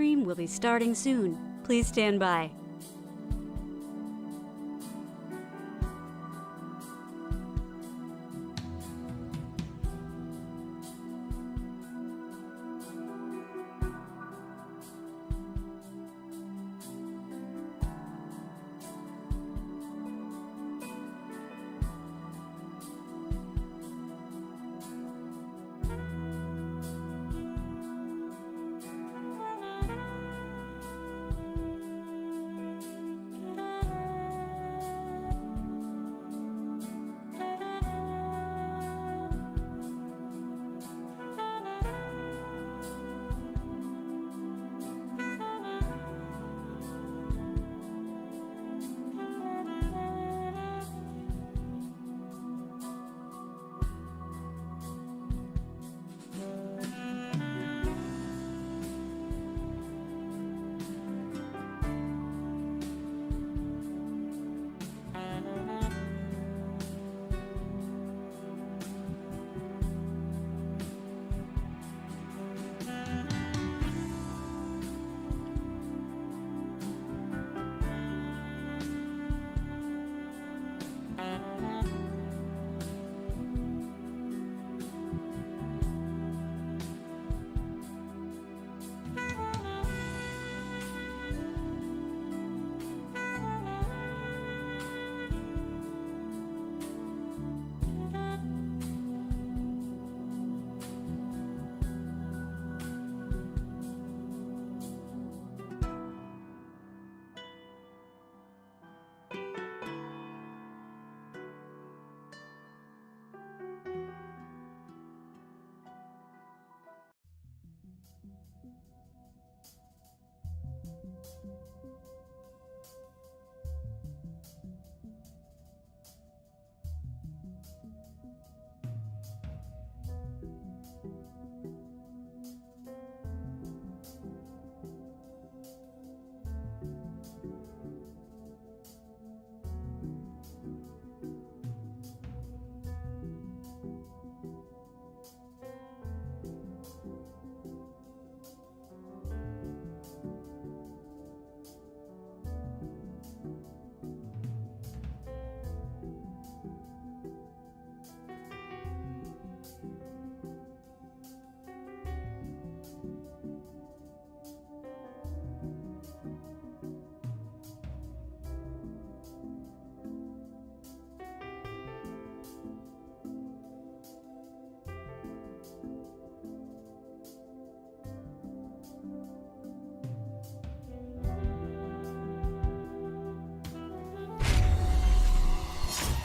stream will be starting soon. Please stand by.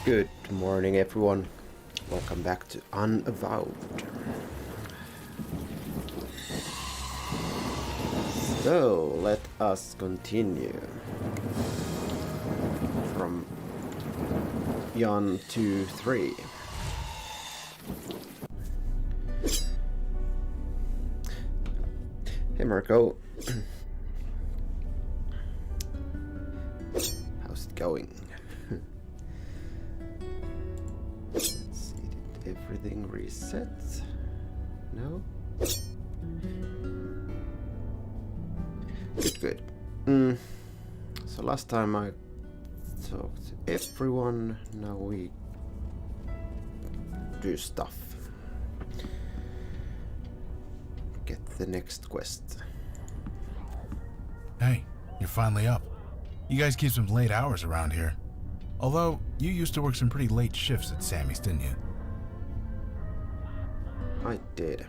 Good morning, everyone. Welcome back to Unavowed. So, let us continue from Janttu 3. Hey Marco. How's it going? Let's see, did everything reset? No? Good. So last time I talked to everyone, now we do stuff. Get the next quest. Hey, you're finally up. You guys keep some late hours around here. Although, you used to work some pretty late shifts at Sammy's, didn't you? I did.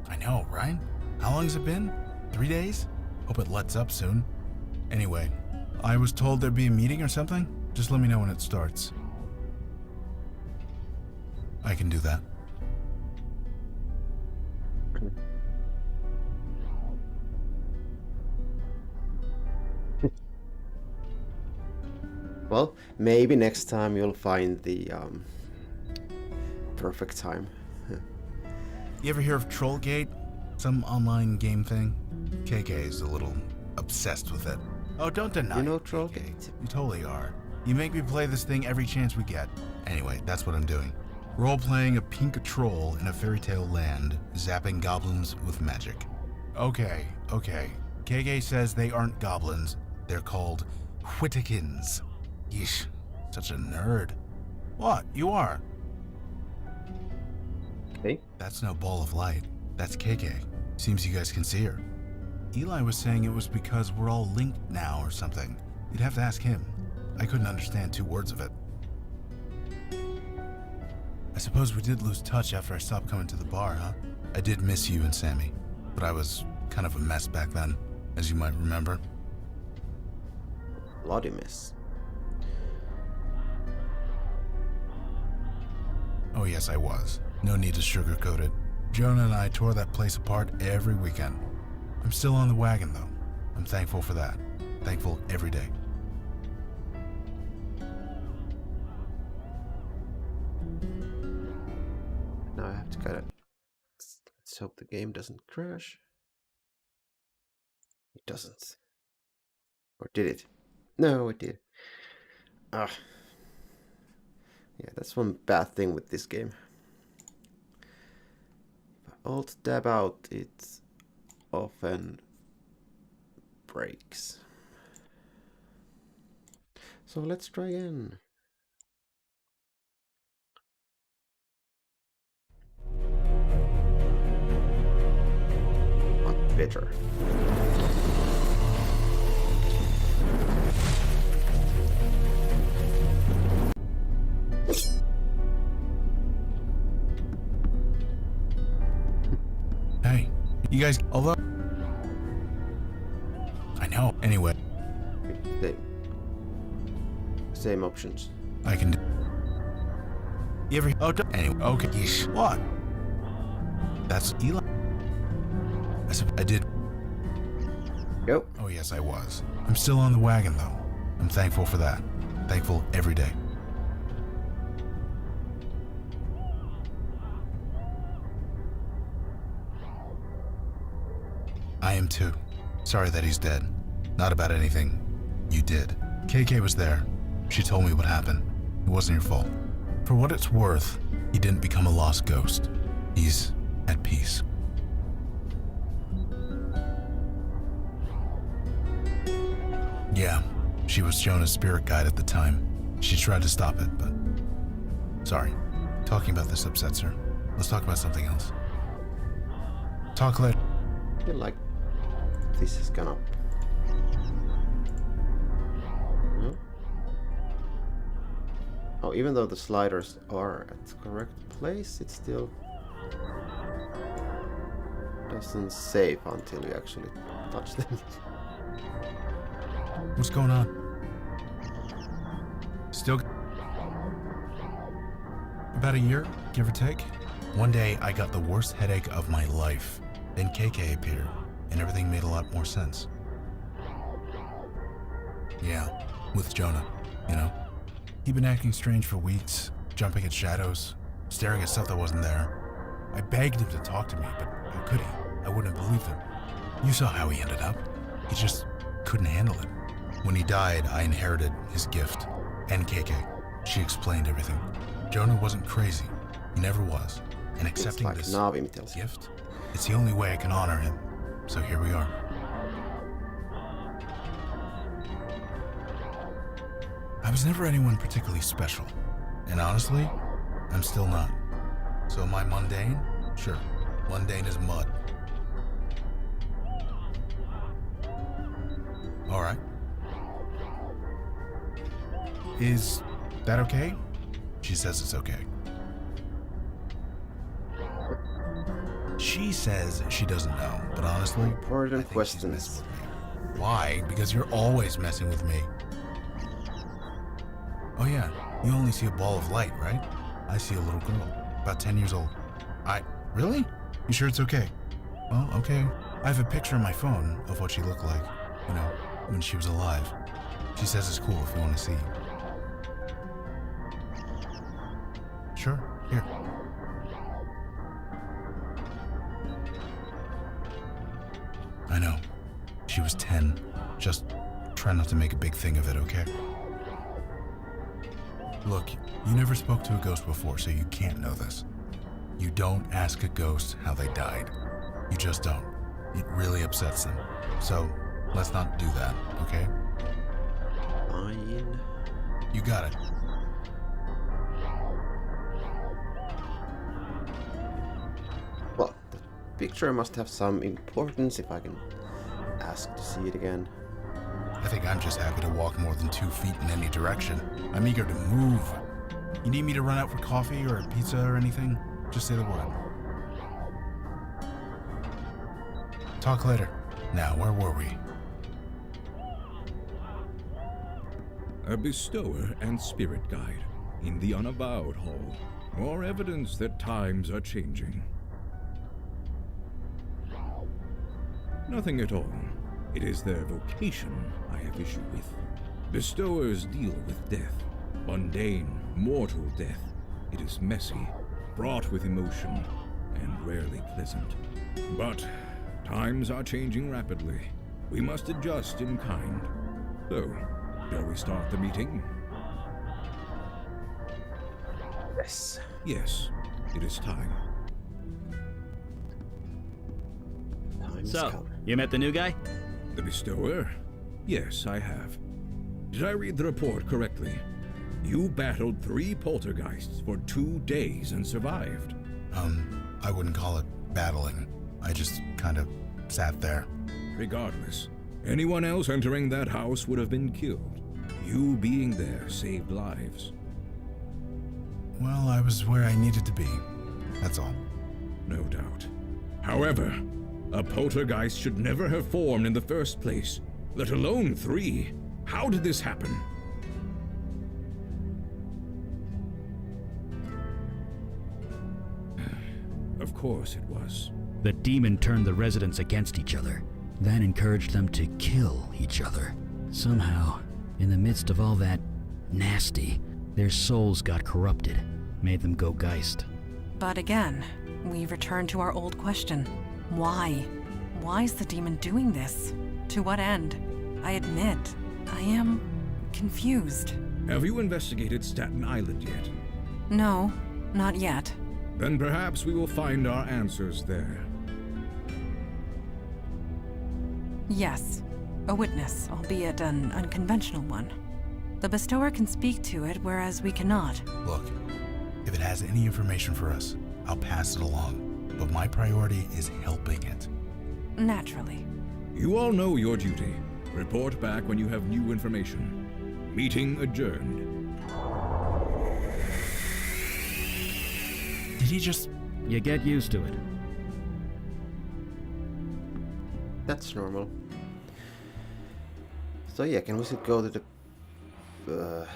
I know, right? How long has it been? 3 days? Hope it lets up soon. Anyway, I was told there'd be a meeting or something. Just let me know when it starts. I can do that. Well, maybe next time you'll find the perfect time. You ever hear of Trollgate? Some online game thing? KK is a little obsessed with it. Oh, don't deny You know it, Trollgate? KK. You totally are. You make me play this thing every chance we get. Anyway, that's what I'm doing. Role-playing a pink troll in a fairy tale land, zapping goblins with magic. Okay. KK says they aren't goblins. They're called Whittakins. Yeesh, such a nerd. What? You are? Hey? That's no ball of light. That's KK. Seems you guys can see her. Eli was saying it was because we're all linked now or something. You'd have to ask him. I couldn't understand 2 words of it. I suppose we did lose touch after I stopped coming to the bar, huh? I did miss you and Sammy, but I was kind of a mess back then, as you might remember. Bloody mess. Oh yes, I was. No need to sugarcoat it. Jonah and I tore that place apart every weekend. I'm still on the wagon, though. I'm thankful for that. Thankful every day. Now I have to kind of... Let's hope the game doesn't crash. It doesn't. Or did it? No, it did. Ah. Yeah, that's one bad thing with this game. If I alt tab out, it often breaks. So let's try again. Not better. Hey, you guys, although... I know. Anyway. Same options. I can do... You ever... Oh, anyway. Okay. Yeesh. What? That's Eli. I did... Go. Oh, yes, I was. I'm still on the wagon, though. I'm thankful for that. Thankful every day. I am too. Sorry that he's dead. Not about anything you did. KK was there. She told me what happened. It wasn't your fault. For what it's worth, he didn't become a lost ghost. He's at peace. Yeah, she was Jonah's spirit guide at the time. She tried to stop it, but... Sorry. Talking about this upsets her. Let's talk about something else. Talk later. I feel like this is gonna... No? Oh, even though the sliders are at the correct place, it still doesn't save until you actually touch them. What's going on? Still... About a year, give or take. One day, I got the worst headache of my life. Then KK appeared, and everything made a lot more sense. Yeah, with Jonah, you know? He'd been acting strange for weeks, jumping at shadows, staring at stuff that wasn't there. I begged him to talk to me, but how could he? I wouldn't have believed him. You saw how he ended up. He just couldn't handle it. When he died, I inherited his gift, and KK. She explained everything. Jonah wasn't crazy. He never was. And accepting like this gift, it's the only way I can honor him. So here we are. I was never anyone particularly special. And honestly, I'm still not. So am I mundane? Sure. Mundane as mud. All right. Is that okay? She says it's okay. She says she doesn't know, but honestly, Important I think she's questions. messing with me. Why? Because you're always messing with me. Oh yeah, you only see a ball of light, right? I see a little girl, about 10 years old. Really? You sure it's okay? Well, okay. I have a picture on my phone of what she looked like, you know, when she was alive. She says it's cool if you want to see. Sure, here. I know. She was 10. Just try not to make a big thing of it, okay? Look, you never spoke to a ghost before, so you can't know this. You don't ask a ghost how they died. You just don't. It really upsets them. So, let's not do that, okay? Fine. You got it. Well, the picture must have some importance if I can ask to see it again. I think I'm just happy to walk more than 2 feet in any direction. I'm eager to move. You need me to run out for coffee or pizza or anything? Just say the word. Talk later. Now, where were we? A bestower and spirit guide in the Unavowed hall. More evidence that times are changing. Nothing at all. It is their vocation I have issue with. Bestowers deal with death. Mundane, mortal death. It is messy, fraught with emotion, and rarely pleasant. But times are changing rapidly. We must adjust in kind. So, shall we start the meeting? Yes. Yes, it is time. Time is So, coming. you met the new guy? The bestower? Yes, I have. Did I read the report correctly? You battled 3 poltergeists for 2 days and survived. I wouldn't call it battling. I just kind of sat there. Regardless, anyone else entering that house would have been killed. You being there saved lives. Well, I was where I needed to be. That's all. No doubt. However, a poltergeist should never have formed in the first place, let alone 3. How did this happen? Of course it was. The demon turned the residents against each other, then encouraged them to kill each other. Somehow, in the midst of all that nasty, their souls got corrupted, made them go geist. But again, we return to our old question. Why? Why is the demon doing this? To what end? I admit, I am confused. Have you investigated Staten Island yet? No, not yet. Then perhaps we will find our answers there. Yes, a witness, albeit an unconventional one. The bestower can speak to it, whereas we cannot. Look, if it has any information for us, I'll pass it along. But my priority is helping it. Naturally. You all know your duty. Report back when you have new information. Meeting adjourned. Did he just... You get used to it. That's normal. So yeah, can we still go to the...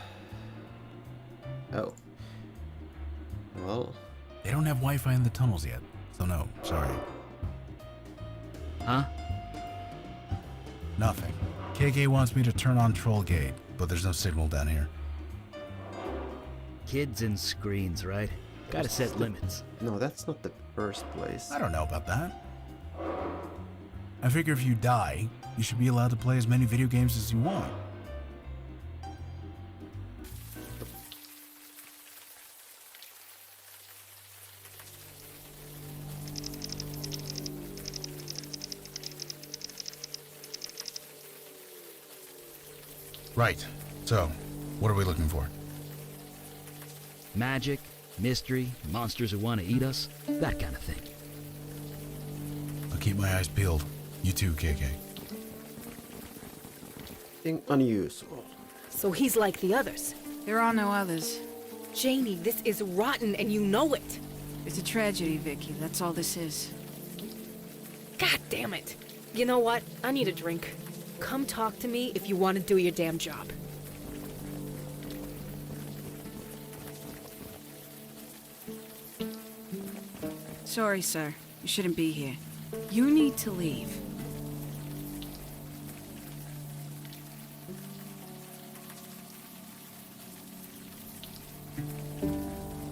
Oh. Well... They don't have Wi-Fi in the tunnels yet, so no, sorry. Huh? Nothing. KK wants me to turn on Troll Gate, but there's no signal down here. Kids and screens, right? Gotta set limits. No, that's not the first place. I don't know about that. I figure if you die, you should be allowed to play as many video games as you want. Right. So, what are we looking for? Magic, mystery, monsters who want to eat us, that kind of thing. I'll keep my eyes peeled. You too, KK. Nothing unusual. So he's like the others. There are no others. Janie, this is rotten and you know it. It's a tragedy, Vicky. That's all this is. God damn it. You know what? I need a drink. Come talk to me if you want to do your damn job. Sorry, sir. You shouldn't be here. You need to leave.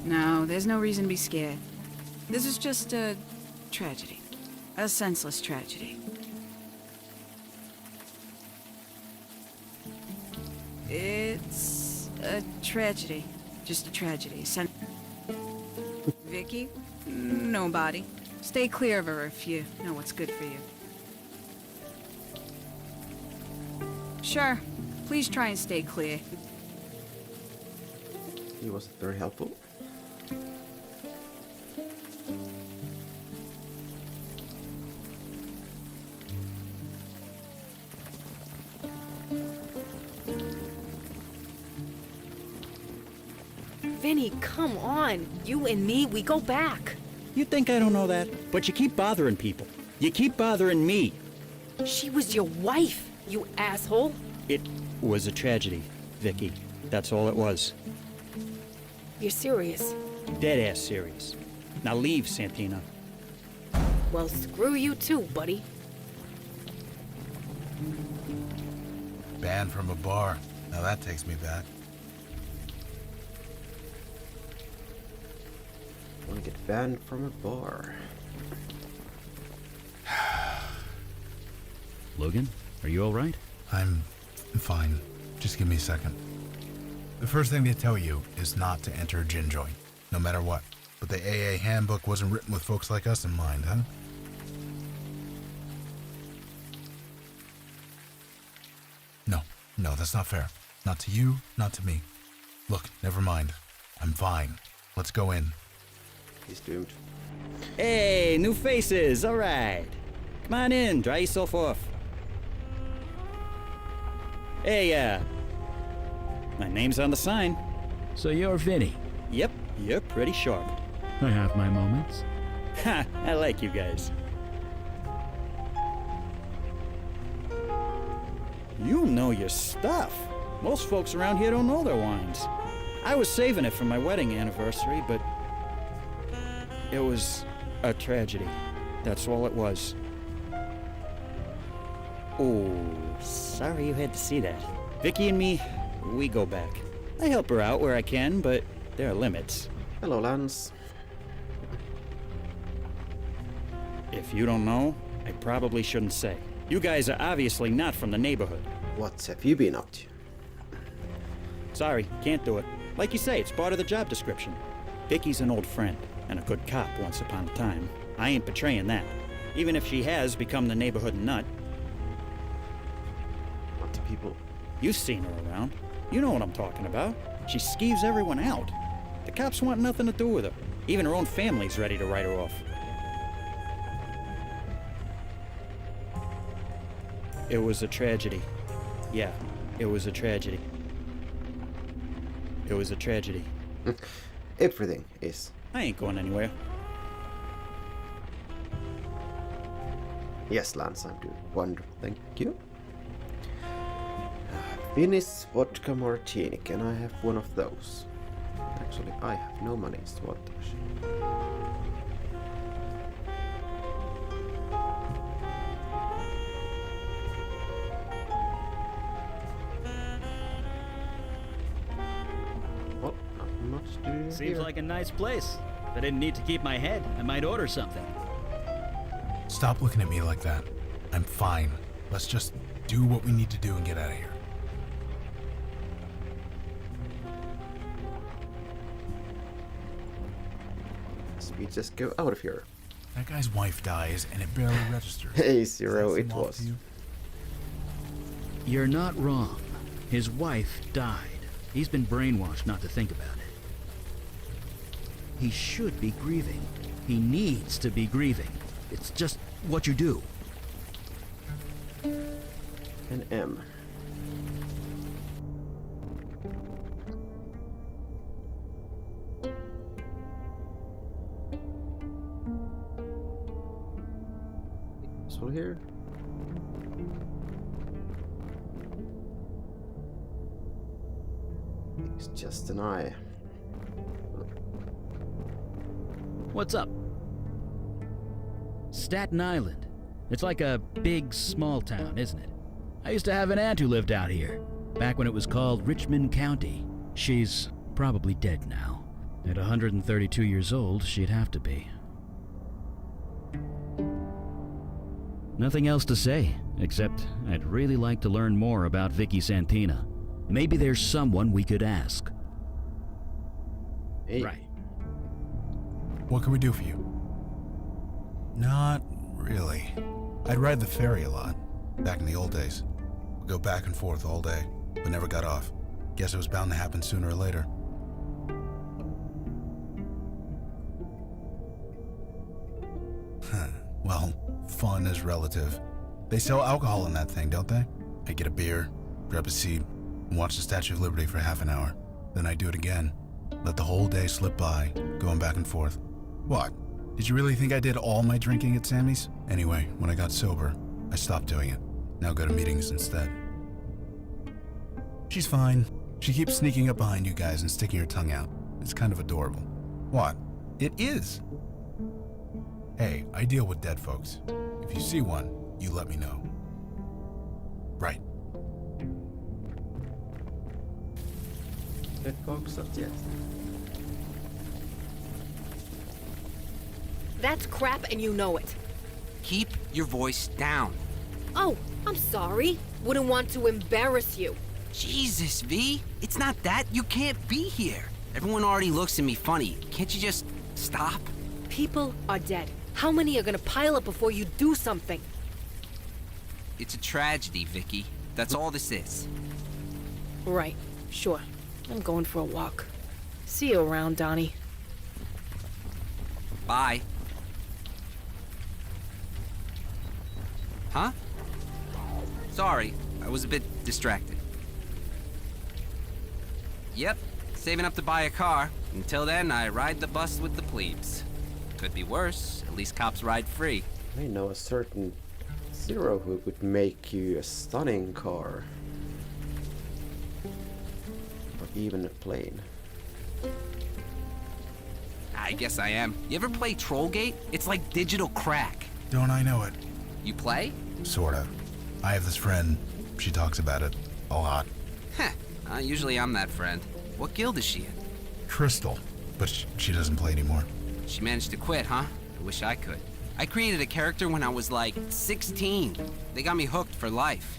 No, there's no reason to be scared. This is just a tragedy. A senseless tragedy. It's a tragedy. Just a tragedy. Vicky? Nobody. Stay clear of her if you know what's good for you. Sure. Please try and stay clear. He wasn't very helpful. Vinny, come on. You and me, we go back. You think I don't know that? But you keep bothering people. You keep bothering me. She was your wife, you asshole. It was a tragedy, Vicky. That's all it was. You're serious? Dead-ass serious. Now leave, Santina. Well, screw you too, buddy. Banned from a bar. Now that takes me back. Want to get banned from a bar. Logan, are you all right? I'm fine. Just give me a second. The first thing they tell you is not to enter a gin joint, no matter what. But the AA handbook wasn't written with folks like us in mind, huh? No, that's not fair. Not to you, not to me. Look, never mind. I'm fine. Let's go in. He's doomed. Hey, new faces, all right. Come on in, dry yourself off. Hey, my name's on the sign. So you're Vinny. Yep, you're pretty sharp. I have my moments. Ha, I like you guys. You know your stuff. Most folks around here don't know their wines. I was saving it for my wedding anniversary, but it was a tragedy. That's all it was. Oh, sorry you had to see that. Vicky and me, we go back. I help her out where I can, but there are limits. Hello, Lance. If you don't know, I probably shouldn't say. You guys are obviously not from the neighborhood. What have you been up to? Sorry, can't do it. Like you say, it's part of the job description. Vicky's an old friend, and a good cop once upon a time. I ain't betraying that. Even if she has become the neighborhood nut. What do people... You've seen her around. You know what I'm talking about. She skeeves everyone out. The cops want nothing to do with her. Even her own family's ready to write her off. It was a tragedy. Yeah, it was a tragedy. It was a tragedy. Everything is. I ain't going anywhere. Yes, Lance, I'm doing wonderful. Thank you. Finnish vodka martini. Can I have one of those? Actually, I have no money. It's what the machine. Well, not much to do Seems here. like a nice place. If I didn't need to keep my head, I might order something. Stop looking at me like that. I'm fine. Let's just do what we need to do and get out of here. So we just go out of here. That guy's wife dies and it barely registers. Hey, Does that Zero, seem it off was. to you? You're not wrong. His wife died. He's been brainwashed not to think about it. He should be grieving. He needs to be grieving. It's just what you do. An M. So here. It's just an eye. What's up? Staten Island. It's like a big, small town, isn't it? I used to have an aunt who lived out here, back when it was called Richmond County. She's probably dead now. At 132 years old, she'd have to be. Nothing else to say, except I'd really like to learn more about Vicky Santina. Maybe there's someone we could ask. Hey. Right. What can we do for you? Not really. I'd ride the ferry a lot, back in the old days. We'd go back and forth all day, but never got off. Guess it was bound to happen sooner or later. Well, fun is relative. They sell alcohol in that thing, don't they? I get a beer, grab a seat, and watch the Statue of Liberty for half an hour. Then I do it again. Let the whole day slip by, going back and forth. What? Did you really think I did all my drinking at Sammy's? Anyway, when I got sober, I stopped doing it. Now go to meetings instead. She's fine. She keeps sneaking up behind you guys and sticking her tongue out. It's kind of adorable. What? It is. Hey, I deal with dead folks. If you see one, you let me know. Right. Dead folks of Jet. That's crap and you know it. Keep your voice down. Oh, I'm sorry. Wouldn't want to embarrass you. Jesus, V. It's not that. You can't be here. Everyone already looks at me funny. Can't you just stop? People are dead. How many are gonna pile up before you do something? It's a tragedy, Vicky. That's all this is. Right, sure. I'm going for a walk. See you around, Donnie. Bye. Huh? Sorry, I was a bit distracted. Yep, saving up to buy a car. Until then, I ride the bus with the plebes. Could be worse. At least cops ride free. I know a certain Zero who would make you a stunning car. Or even a plane. I guess I am. You ever play Trollgate? It's like digital crack. Don't I know it? You play? Sorta. I have this friend. She talks about it a lot. Heh. Usually I'm that friend. What guild is she in? Crystal. But she doesn't play anymore. She managed to quit, huh? I wish I could. I created a character when I was like 16. They got me hooked for life.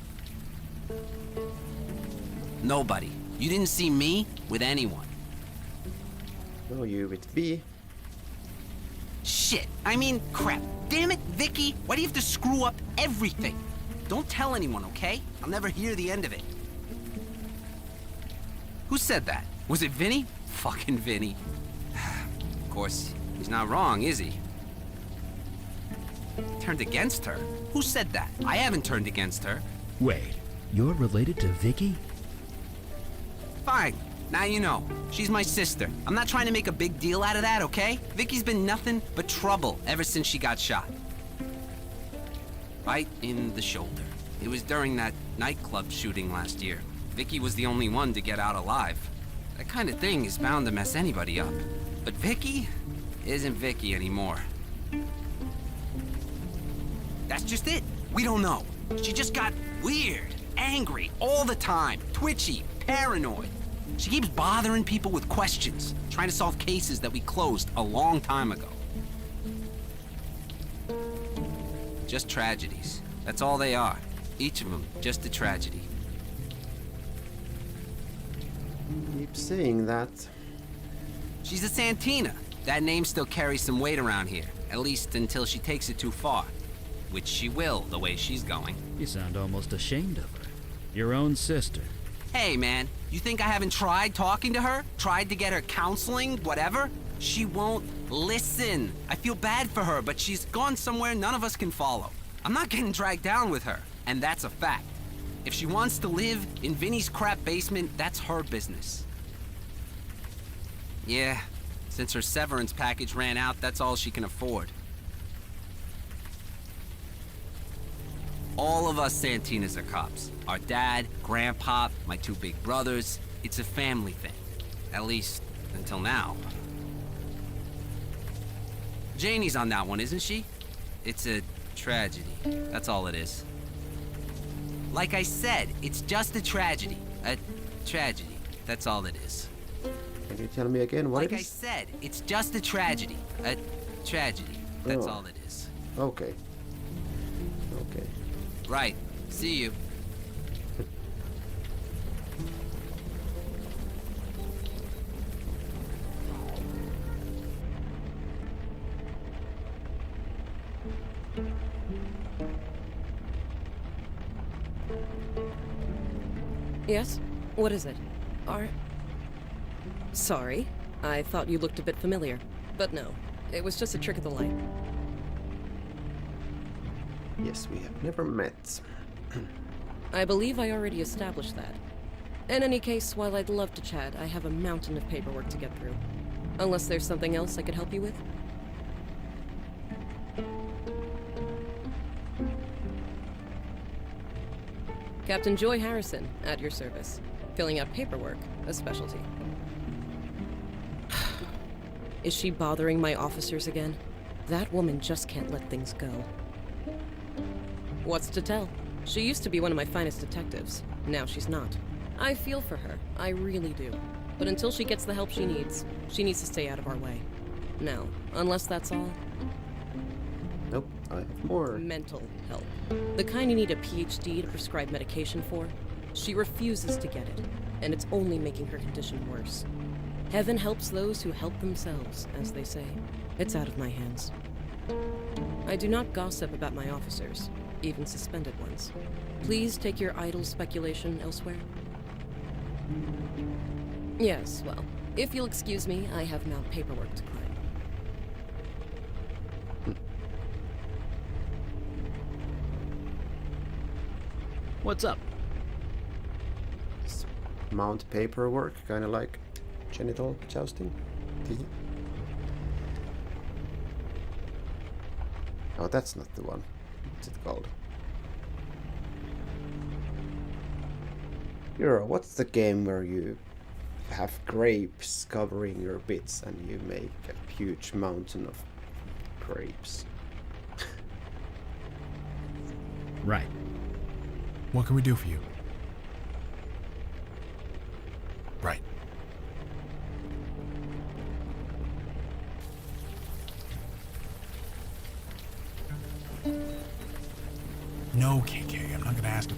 Nobody. You didn't see me with anyone. No, you with B. Shit. I mean, crap. Damn it, Vicky. Why do you have to screw up everything? Don't tell anyone, okay? I'll never hear the end of it. Who said that? Was it Vinny? Fucking Vinny. Of course, he's not wrong, is he? Turned against her? Who said that? I haven't turned against her. Wait, you're related to Vicky? Fine. Now you know. She's my sister. I'm not trying to make a big deal out of that, okay? Vicky's been nothing but trouble ever since she got shot. Right in the shoulder. It was during that nightclub shooting last year. Vicky was the only one to get out alive. That kind of thing is bound to mess anybody up. But Vicky isn't Vicky anymore. That's just it. We don't know. She just got weird, angry all the time, twitchy, paranoid. She keeps bothering people with questions, trying to solve cases that we closed a long time ago. Just tragedies. That's all they are. Each of them, just a tragedy. Keep saying that. She's a Santina. That name still carries some weight around here, at least until she takes it too far. Which she will, the way she's going. You sound almost ashamed of her. Your own sister. Hey, man, you think I haven't tried talking to her? Tried to get her counseling, whatever? She won't listen. I feel bad for her, but she's gone somewhere none of us can follow. I'm not getting dragged down with her, and that's a fact. If she wants to live in Vinny's crap basement, that's her business. Yeah, since her severance package ran out, that's all she can afford. All of us Santinas are cops. Our dad, grandpa, my two big brothers. It's a family thing. At least, until now. Janie's on that one, isn't she? It's a tragedy. That's all it is. Like I said, it's just a tragedy. A tragedy. That's all it is. Can you tell me again what like it I is? said, it's just a tragedy. A tragedy. That's all it is. Okay. Okay. Right. See you. Yes? What is it? Sorry. I thought you looked a bit familiar. But no, it was just a trick of the light. Yes, we have never met. I believe I already established that. In any case, while I'd love to chat, I have a mountain of paperwork to get through. Unless there's something else I could help you with? Captain Joy Harrison, at your service. Filling out paperwork, a specialty. Is she bothering my officers again? That woman just can't let things go. What's to tell? She used to be one of my finest detectives. Now she's not. I feel for her, I really do. But until she gets the help she needs to stay out of our way. Now, unless that's all... Nope, I have more. Mental help. The kind you need a PhD to prescribe medication for. She refuses to get it, and it's only making her condition worse. Heaven helps those who help themselves, as they say. It's out of my hands. I do not gossip about my officers, even suspended ones. Please take your idle speculation elsewhere. Yes, well, if you'll excuse me, I have now paperwork to climb. What's up? Mount paperwork, kind of like genital jousting. Oh, that's not the one. What's it called? Hero, what's the game where you have grapes covering your bits and you make a huge mountain of grapes? Right. What can we do for you? Right. No, KK, I'm not gonna ask him.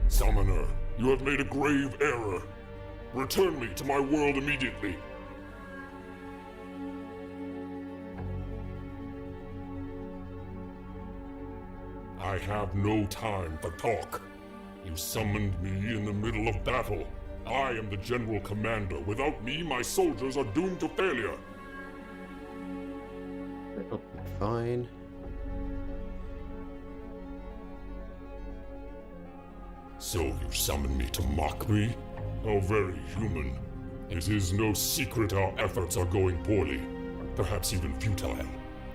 Summoner, you have made a grave error. Return me to my world immediately. I have no time for talk. You summoned me in the middle of battle. I am the General Commander. Without me, my soldiers are doomed to failure. Oh, fine. So you summoned me to mock me? How very human. It is no secret our efforts are going poorly, perhaps even futile.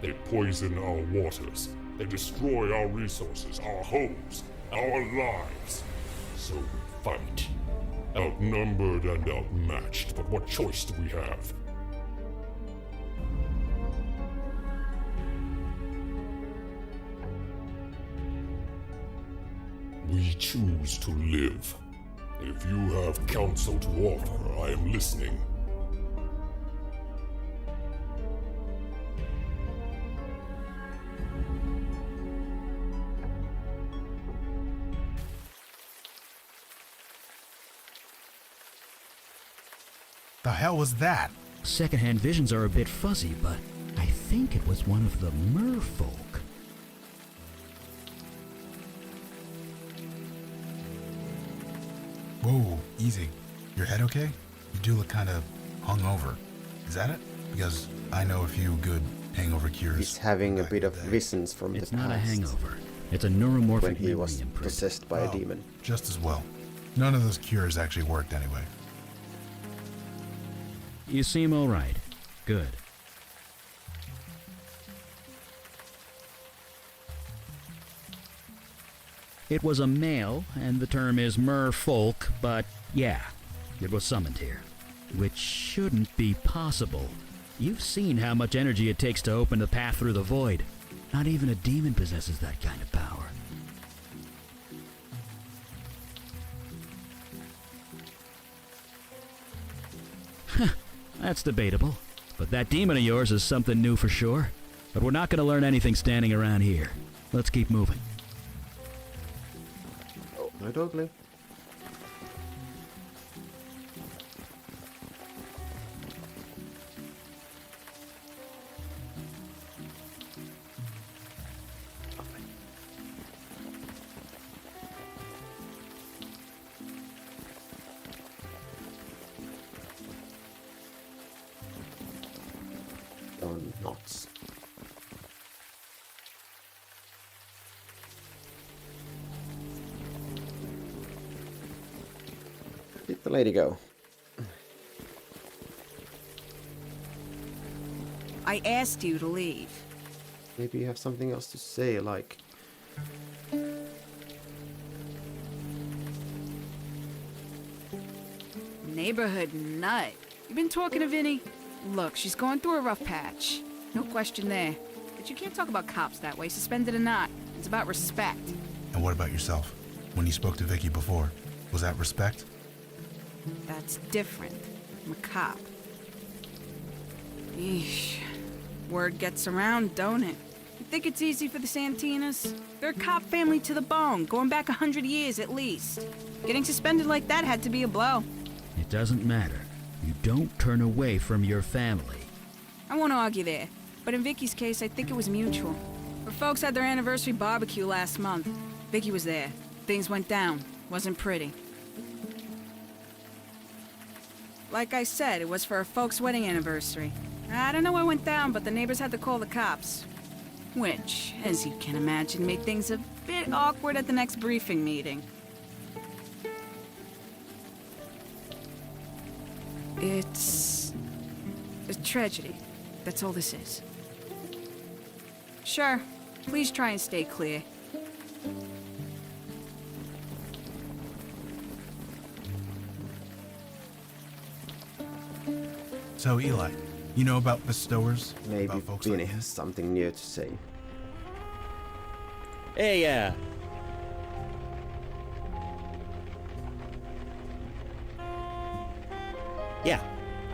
They poison our waters. They destroy our resources, our homes, our lives. So we fight. Outnumbered and outmatched, but what choice do we have? We choose to live. If you have counsel to offer, I am listening. The hell was that? Secondhand visions are a bit fuzzy, but I think it was one of the merfolk. Whoa, easy. Your head okay? You do look kind of hungover. Is that it? Because I know a few good hangover cures. He's having a bit of visions from the past. It's not a hangover. It's a neuromorphic when he was memory imprint. possessed by a demon. Just as well. None of those cures actually worked anyway. You seem all right. Good. It was a male, and the term is merfolk, but yeah, it was summoned here. Which shouldn't be possible. You've seen how much energy it takes to open the path through the void. Not even a demon possesses that kind of power. That's debatable. But that demon of yours is something new for sure. But we're not going to learn anything standing around here. Let's keep moving. Oh, no, totally. knots. Did the lady go? I asked you to leave. Maybe you have something else to say, like... Neighborhood nut. You been talking to Vinny? Look, she's going through a rough patch. No question there. But you can't talk about cops that way, suspended or not. It's about respect. And what about yourself? When you spoke to Vicky before, was that respect? That's different. I'm a cop. Eesh. Word gets around, don't it? You think it's easy for the Santinas? They're a cop family to the bone, going back 100 years at least. Getting suspended like that had to be a blow. It doesn't matter. You don't turn away from your family. I won't argue there, but in Vicky's case, I think it was mutual. Her folks had their anniversary barbecue last month. Vicky was there. Things went down. Wasn't pretty. Like I said, it was for her folks' wedding anniversary. I don't know what went down, but the neighbors had to call the cops. Which, as you can imagine, made things a bit awkward at the next briefing meeting. It's a tragedy. That's all this is. Sure, please try and stay clear. So, Eli, you know about bestowers? Maybe About folks Vinny like has something new to say. Hey, yeah,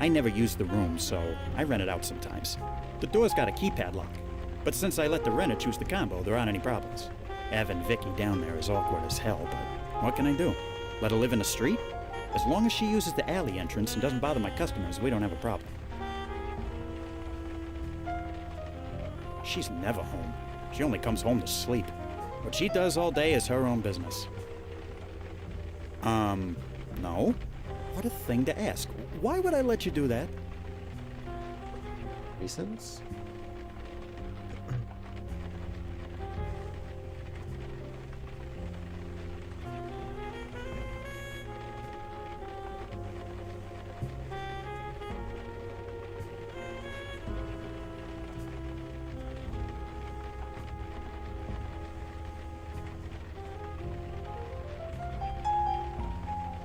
I never use the room, so I rent it out sometimes. The door's got a keypad lock, but since I let the renter choose the combo, there aren't any problems. Having Vicky down there is awkward as hell, but what can I do? Let her live in the street? As long as she uses the alley entrance and doesn't bother my customers, we don't have a problem. She's never home. She only comes home to sleep. What she does all day is her own business. No? What a thing to ask. Why would I let you do that? Reasons?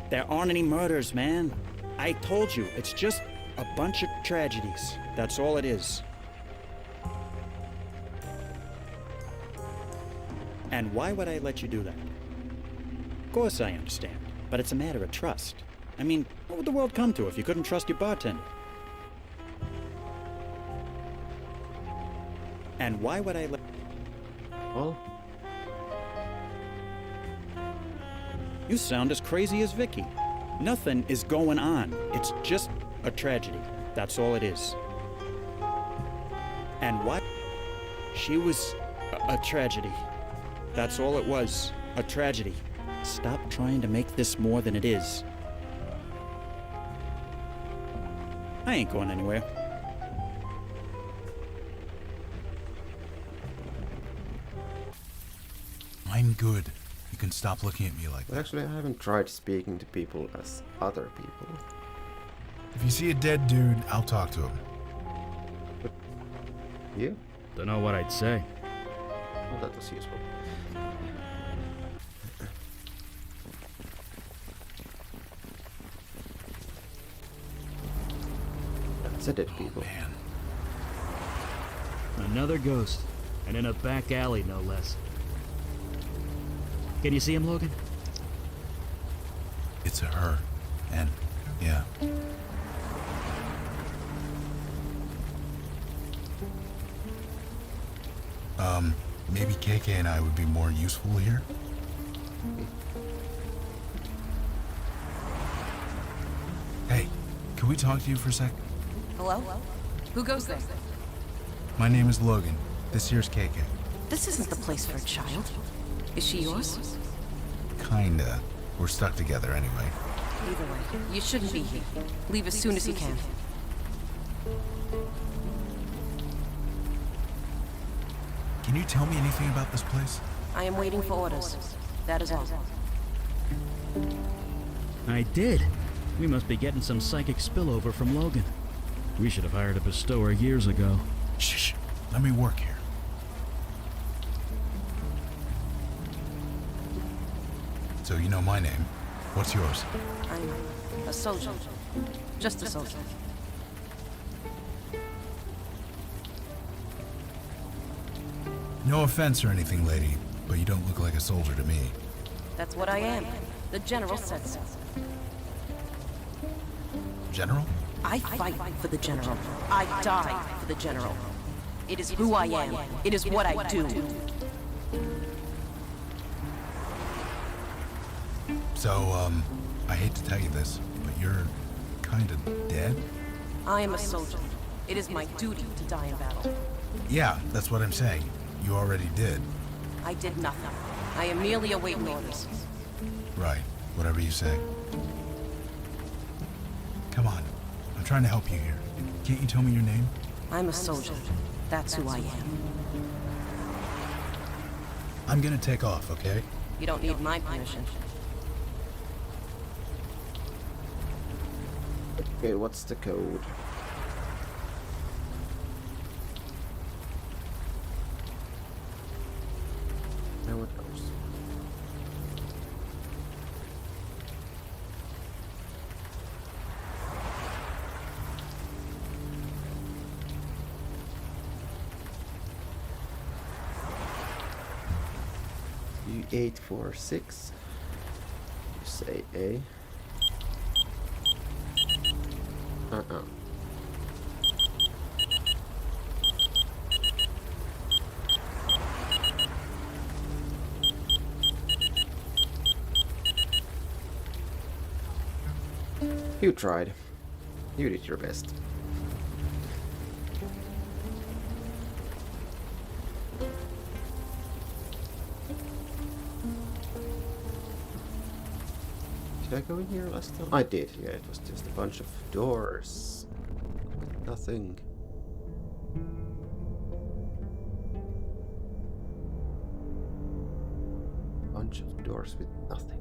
There aren't any murders, man. I told you, it's just a bunch of tragedies. That's all it is. And why would I let you do that? Of course I understand, but it's a matter of trust. I mean, what would the world come to if you couldn't trust your bartender? And why would I let... Well, You sound as crazy as Vicky. Nothing is going on. It's just a tragedy. That's all it is. And what? She was a tragedy. That's all it was. A tragedy. Stop trying to make this more than it is. I ain't going anywhere. I'm good. You can stop looking at me like that. actually, I haven't tried speaking to people as other people. If you see a dead dude, I'll talk to him. You? Don't know what I'd say. Well, that was useful. That's a dead people. Man. Another ghost. And in a back alley, no less. Can you see him, Logan? It's a her. And, yeah. Maybe KK and I would be more useful here? Hey, can we talk to you for a sec? Hello? Who goes there? My name is Logan. This here's KK. This isn't the place for a child. Is she yours? Kinda. We're stuck together anyway. Either way, you shouldn't be here. Leave as soon as you can. Can you tell me anything about this place? I am waiting for orders. That is all. I did. We must be getting some psychic spillover from Logan. We should have hired a bestower years ago. Shh. Let me work here. So you know my name. What's yours? I'm a soldier. Just a soldier. No offense or anything, lady, but you don't look like a soldier to me. That's what I am. The general said so. General? I fight for the general. I die for the general. It is who I am. It is what I do. So, I hate to tell you this, but you're kind of dead? I am a soldier. It is my duty to die in battle. Yeah, that's what I'm saying. You already did. I did nothing. I am merely awaiting orders. Right. Whatever you say. Come on. I'm trying to help you here. Can't you tell me your name? I'm a soldier. That's who I am. I'm gonna take off, okay? You don't need my permission. Okay, what's the code? Now it goes. U846. You say A. You tried. You did your best. Did I go in here last time? I did, yeah, it was just a bunch of doors. Nothing. Bunch of doors with nothing.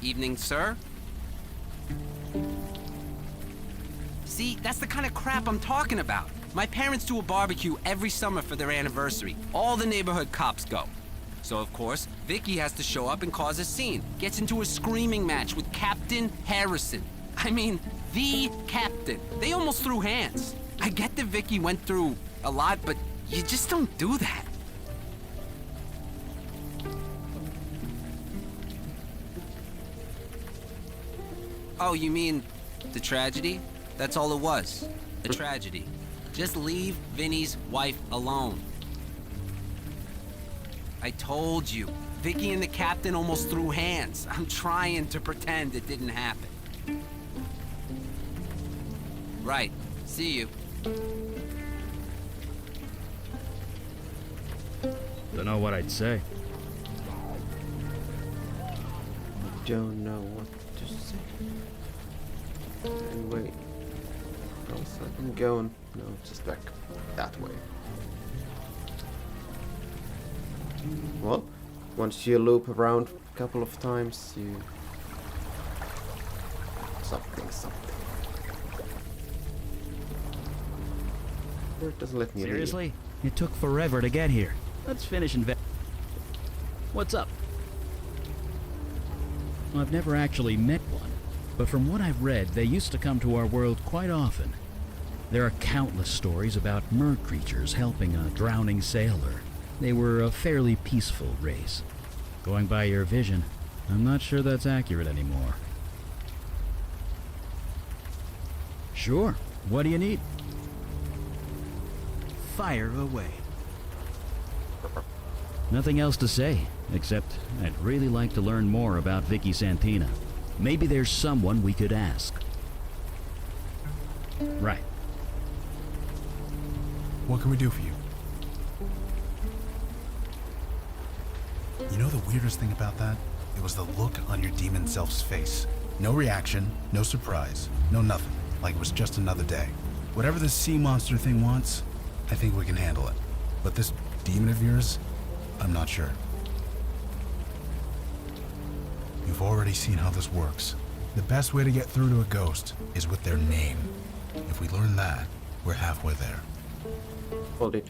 Evening, sir. See, that's the kind of crap I'm talking about. My parents do a barbecue every summer for their anniversary. All the neighborhood cops go. So, of course, Vicky has to show up and cause a scene. Gets into a screaming match with Captain Harrison. I mean, the captain. They almost threw hands. I get that Vicky went through a lot, but you just don't do that. Oh, you mean the tragedy? That's all it was. A tragedy. Just leave Vinny's wife alone. I told you. Vicky and the captain almost threw hands. I'm trying to pretend it didn't happen. Right. See you. Don't know what I'd say. Don't know what to say. Anyway, else I can go and no, just back that way. Well, once you loop around a couple of times, you something. Or it doesn't let me Seriously? It took forever to get here. Let's finish What's up? Well, I've never actually met one, but from what I've read, they used to come to our world quite often. There are countless stories about mer creatures helping a drowning sailor. They were a fairly peaceful race. Going by your vision, I'm not sure that's accurate anymore. Sure. What do you need? Fire away. Nothing else to say, except I'd really like to learn more about Vicky Santina. Maybe there's someone we could ask. Right. What can we do for you? You know the weirdest thing about that? It was the look on your demon self's face. No reaction, no surprise, no nothing. Like it was just another day. Whatever this sea monster thing wants, I think we can handle it. But this demon of yours, I'm not sure. You've already seen how this works. The best way to get through to a ghost is with their name. If we learn that, we're halfway there. Well, did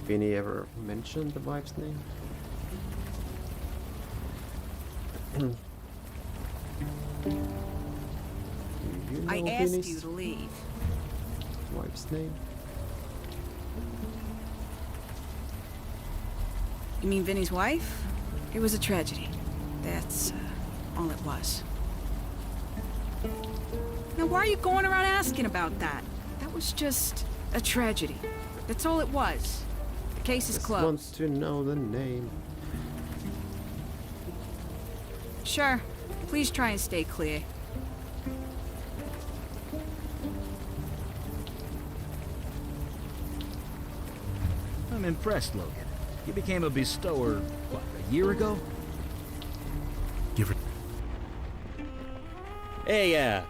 Vinny ever mention the wife's name? Do you know I asked Vinny's you to leave. wife's name? You mean Vinny's wife? It was a tragedy. That's all it was. Now, why are you going around asking about that? That was just a tragedy. That's all it was. The case is Just closed. want to know the name. Sure. Please try and stay clear. I'm impressed, Logan. You became a bestower, what, a year ago? Give her. Hey,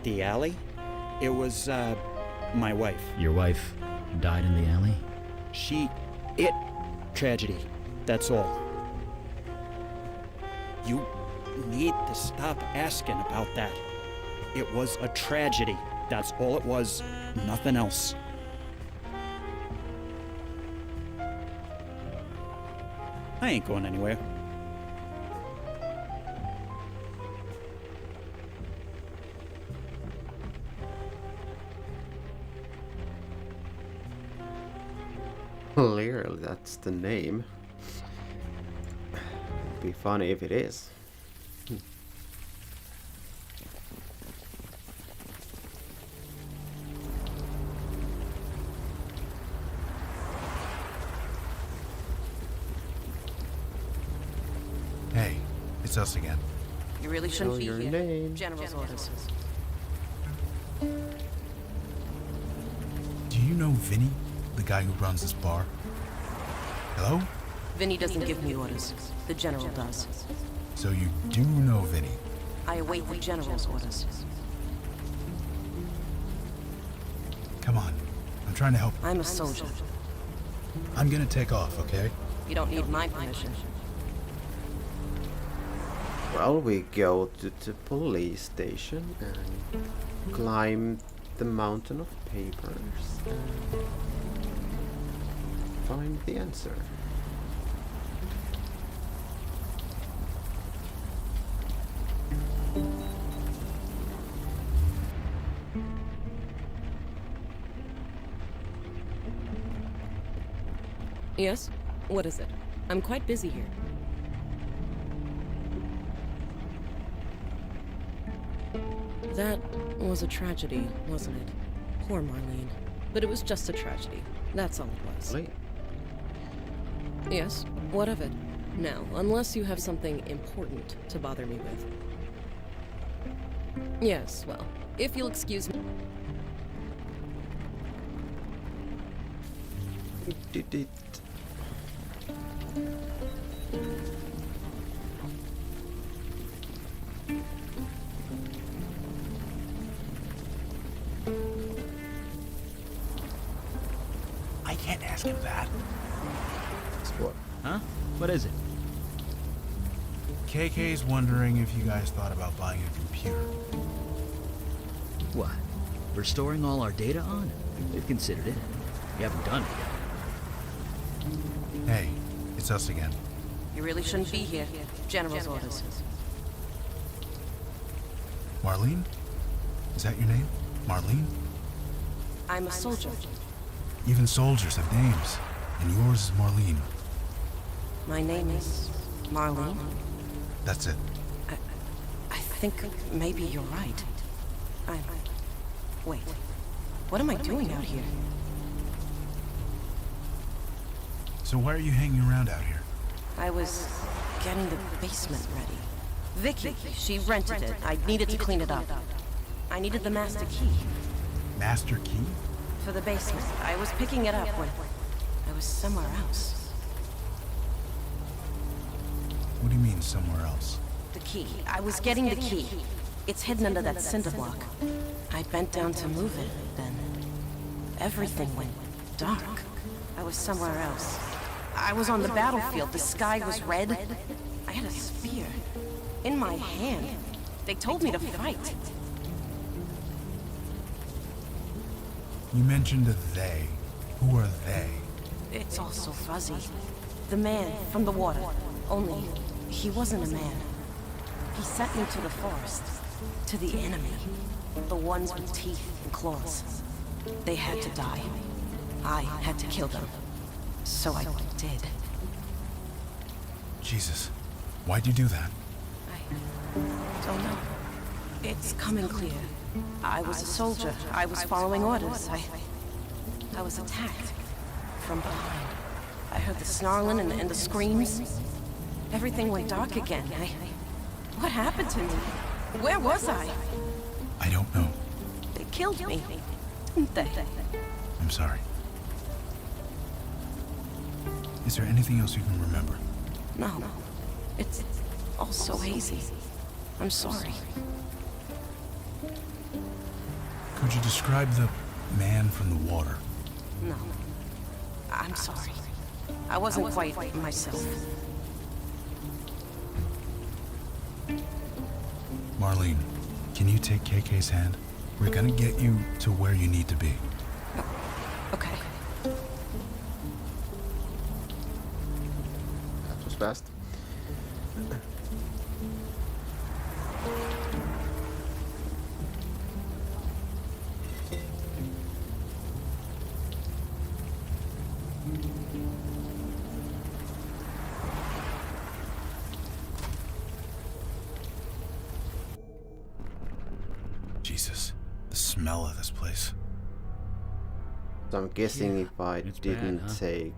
the alley? It was, my wife. Your wife died in the alley? Tragedy. That's all. You need to stop asking about that. It was a tragedy. That's all it was. Nothing else. I ain't going anywhere. Clearly, that's the name. It'd be funny if it is. Hey, it's us again. You really shouldn't Know be your here. name. General's orders. Do you know Vinny, the guy who runs this bar? Hello? Vinny doesn't give me orders. The General does. So you do know Vinny. I await the General's orders. Come on, I'm trying to help. I'm a soldier. I'm gonna take off, okay? You don't need my permission. Well, we go to the police station and climb the mountain of papers and find the answer. Yes? What is it? I'm quite busy here. That was a tragedy, wasn't it? Poor Marlene. But it was just a tragedy. That's all it was. Wait. Yes, what of it? Now, unless you have something important to bother me with. Yes, well, if you'll excuse me. We did it. I can't ask him that. What? Huh? What is it? KK's wondering if you guys thought about buying a computer. What? We're storing all our data on? We've considered it. We haven't done it yet. Hey, it's us again. You really shouldn't be here. General's orders. Marlene? Is that your name? Marlene? I'm a soldier. Even soldiers have names, and yours is Marlene. My name is Marlene. That's it. I think maybe you're right. Wait. What am I doing out here? So why are you hanging around out here? I was getting the basement ready. Vicky, she rented it. I needed to clean it up. I needed the master key. Master key? For the basement. I was picking it up when I was somewhere else. What do you mean, somewhere else? The key. I was getting the key. It's hidden under that cinder block. I bent down to move it, then everything went dark. I was somewhere else. I was on the battlefield. The sky was red. I had a spear in my hand. They told me to fight. You mentioned a they. Who are they? It's all so fuzzy. The man from the water. Only, he wasn't a man. He sent me to the forest. To the enemy. The ones with teeth and claws. They had to die. I had to kill them. So I did. Jesus. Why'd you do that? I don't know. It's coming clear. I was a soldier. I was following orders. I was attacked. From behind. I heard the snarling and the screams. Everything went dark again. What happened to me? Where was I? I don't know. They killed me, didn't they? I'm sorry. Is there anything else you can remember? No. It's all so hazy. I'm sorry. Could you describe the man from the water? No. I'm sorry. I wasn't quite myself. Marlene, can you take KK's hand? We're gonna get you to where you need to be. Okay. That was fast. Jesus, the smell of this place. So I'm guessing if I it's didn't bad, huh? take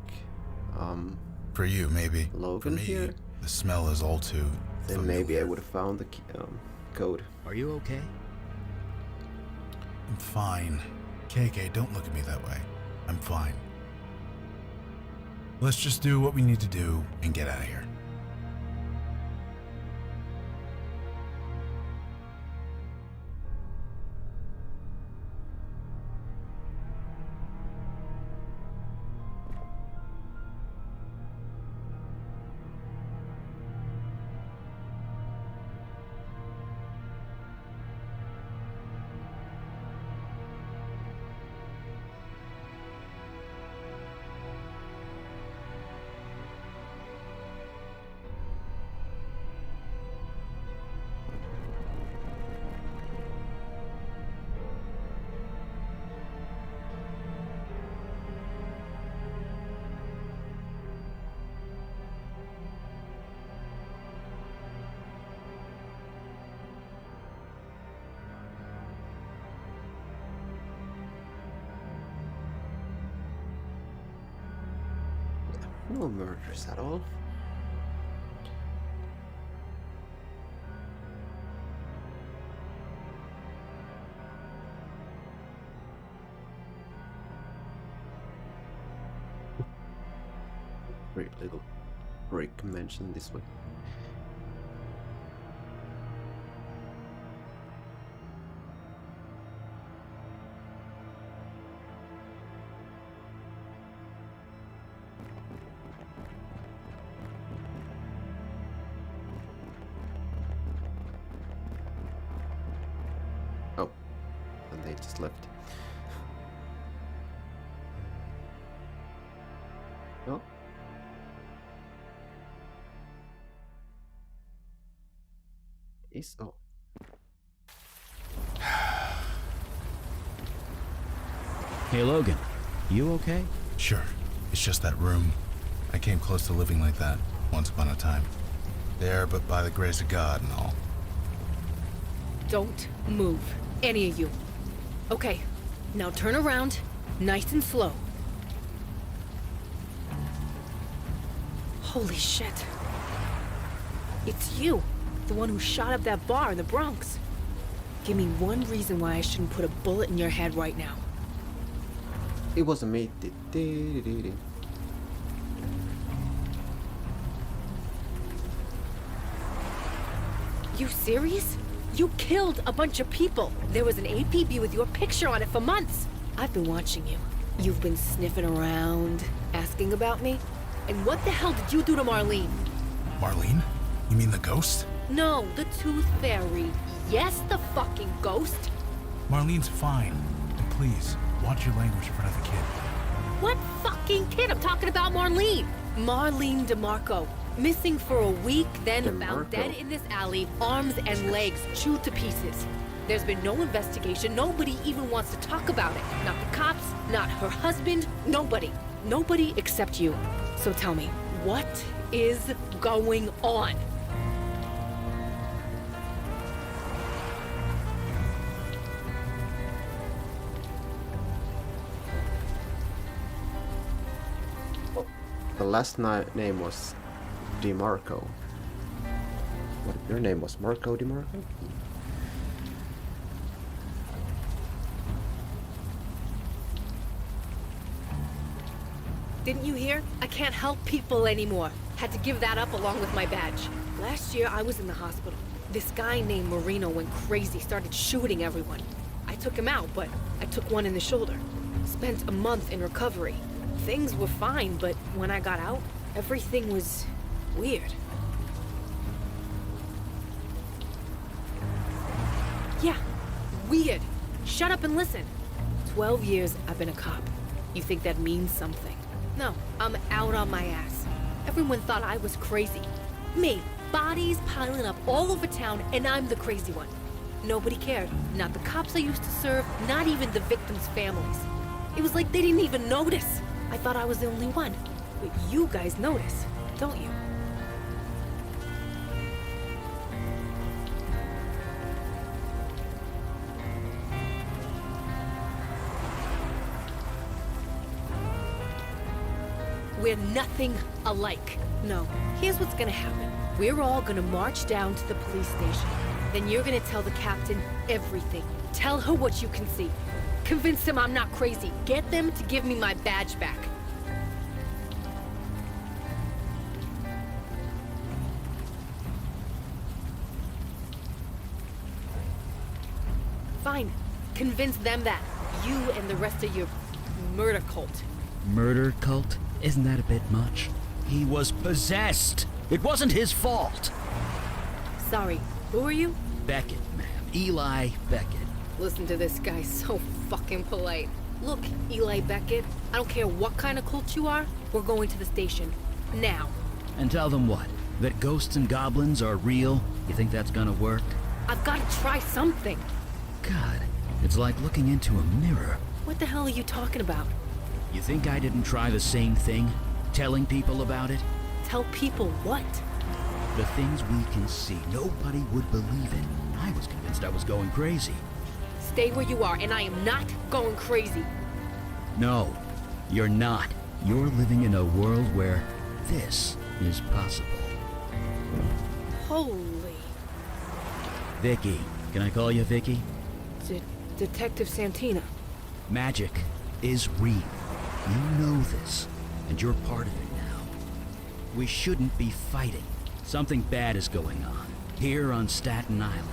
For you, maybe. Logan For me, here, the smell is all too then maybe I familiar. would have found the code. Are you okay? I'm fine. KK, don't look at me that way. I'm fine. Let's just do what we need to do and get out of here. No murders at all. Great little break mentioned this way. Oh, and they just left. Oh. Is oh. Hey, Logan. You okay? Sure. It's just that room. I came close to living like that once upon a time. There, but by the grace of God and all. Don't move, any of you. Okay, now turn around, nice and slow. Holy shit. It's you, the one who shot up that bar in the Bronx. Give me one reason why I shouldn't put a bullet in your head right now. It wasn't me. You serious? You killed a bunch of people. There was an APB with your picture on it for months. I've been watching you. You've been sniffing around, asking about me. And what the hell did you do to Marlene? Marlene? You mean the ghost? No, the Tooth Fairy. Yes, the fucking ghost. Marlene's fine. And please, watch your language in front of the kid. What fucking kid? I'm talking about Marlene. Marlene DeMarco. Missing for a week, then found dead in this alley, arms and legs chewed to pieces. There's been no investigation. Nobody even wants to talk about it. Not the cops, not her husband, nobody. Nobody except you. So tell me, what is going on? The last name was DeMarco. What if your name was Marco DeMarco? Didn't you hear? I can't help people anymore. Had to give that up along with my badge. Last year, I was in the hospital. This guy named Marino went crazy, started shooting everyone. I took him out, but I took one in the shoulder. Spent a month in recovery. Things were fine, but when I got out, everything was weird. Yeah, weird. Shut up and listen. 12 years I've been a cop. You think that means something? No, I'm out on my ass. Everyone thought I was crazy. Me, bodies piling up all over town, and I'm the crazy one. Nobody cared. Not the cops I used to serve, not even the victims' families. It was like they didn't even notice. I thought I was the only one. But you guys notice, don't you? We're nothing alike. No, here's what's gonna happen. We're all gonna march down to the police station. Then you're gonna tell the captain everything. Tell her what you can see. Convince him I'm not crazy. Get them to give me my badge back. Fine. Convince them that. You and the rest of your murder cult. Murder cult? Isn't that a bit much? He was possessed! It wasn't his fault! Sorry, who are you? Beckett, ma'am. Eli Beckett. Listen to this guy, so fucking polite. Look, Eli Beckett, I don't care what kind of cult you are, we're going to the station. Now. And tell them what? That ghosts and goblins are real? You think that's gonna work? I've got to try something. God, it's like looking into a mirror. What the hell are you talking about? You think I didn't try the same thing? Telling people about it? Tell people what? The things we can see, nobody would believe it. I was convinced I was going crazy. Stay where you are, and I am not going crazy. No, you're not. You're living in a world where this is possible. Holy... Vicky. Can I call you Vicky? Detective Santina. Magic is real. You know this, and you're part of it now. We shouldn't be fighting. Something bad is going on, here on Staten Island.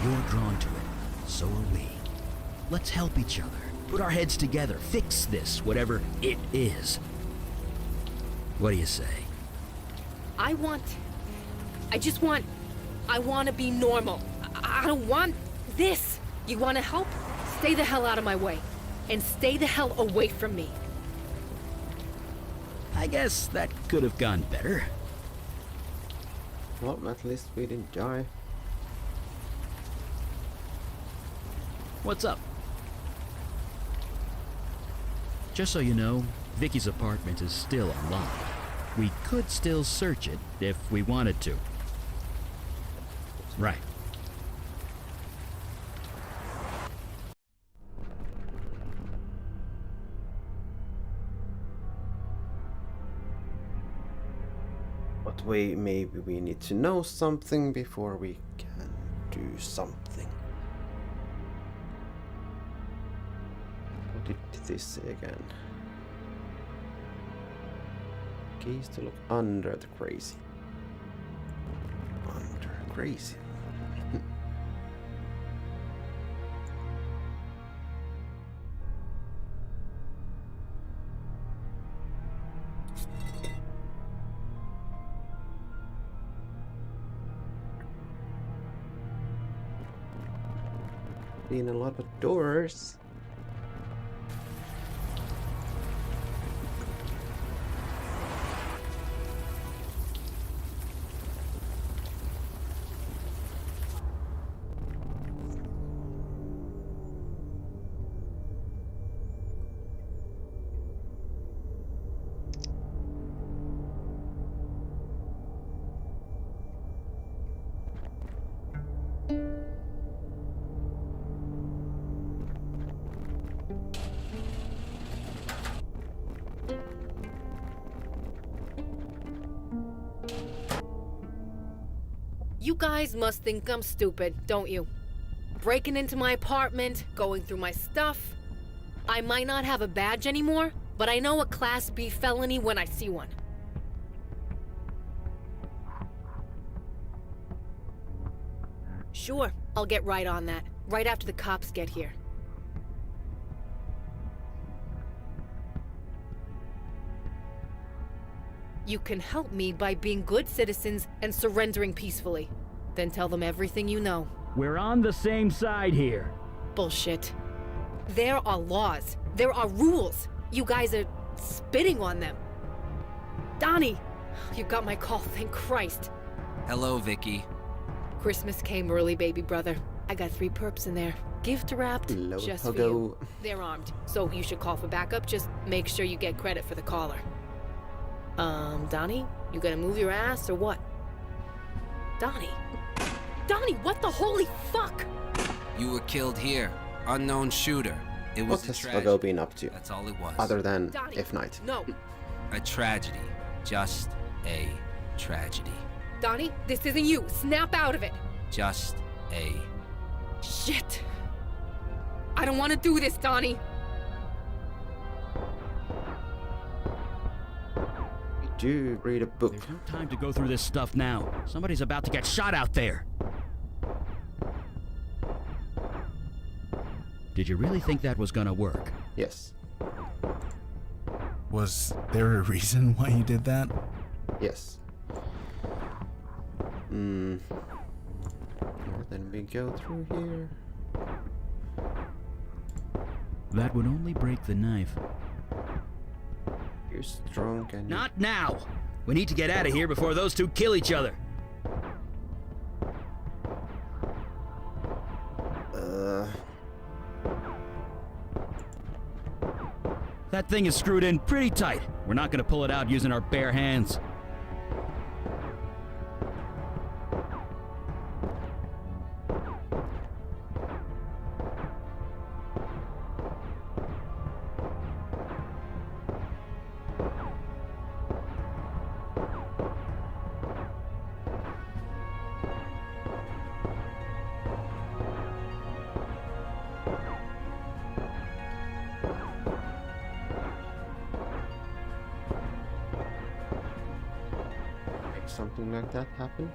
You're drawn to it, so are we. Let's help each other, put our heads together, fix this, whatever it is. What do you say? I want to be normal. I don't want this. You want to help? Stay the hell out of my way. And stay the hell away from me. I guess that could have gone better. Well, at least we didn't die. What's up? Just so you know, Vicky's apartment is still unlocked. We could still search it if we wanted to. Right. But maybe we need to know something before we can do something. What did this say again? Keys to look under the crazy. Under crazy. Been a lot of doors. You guys must think I'm stupid, don't you? Breaking into my apartment, going through my stuff. I might not have a badge anymore, but I know a Class B felony when I see one. Sure, I'll get right on that, right after the cops get here. You can help me by being good citizens and surrendering peacefully. Then tell them everything you know. We're on the same side here. Bullshit. There are laws. There are rules. You guys are spitting on them. Donnie! You got my call, thank Christ. Hello, Vicky. Christmas came early, baby brother. I got 3 perps in there. Gift wrapped, Hello, just for Pogo. you. They're armed, so you should call for backup. Just make sure you get credit for the caller. Donnie? You gonna move your ass or what? Donnie? Donnie, what the holy fuck? You were killed here. Unknown shooter. It was What a has tragedy. Pogo been up to? That's all it was. Other than Donnie, F Night. No. A tragedy. Just a tragedy. Donnie, this isn't you. Snap out of it. Just a... Shit. I don't want to do this, Donnie. Do read a book. There's no time to go through this stuff now. Somebody's about to get shot out there. Did you really think that was gonna work? Yes. Was there a reason why you did that? Yes. Then we go through here. That would only break the knife. You're strong and... Not now! We need to get out of here before those two kill each other. That thing is screwed in pretty tight. We're not gonna pull it out using our bare hands. Something like that happen?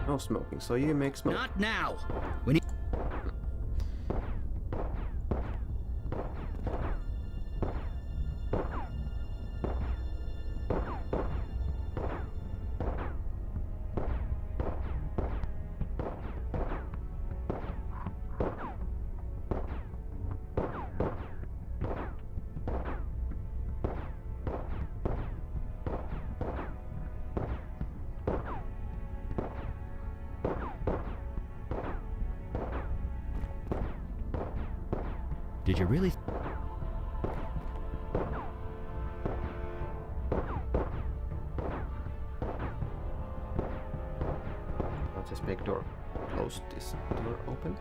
No smoking, so you make smoke. Not now! We need... Did you really... I'll just make door. Close this door open.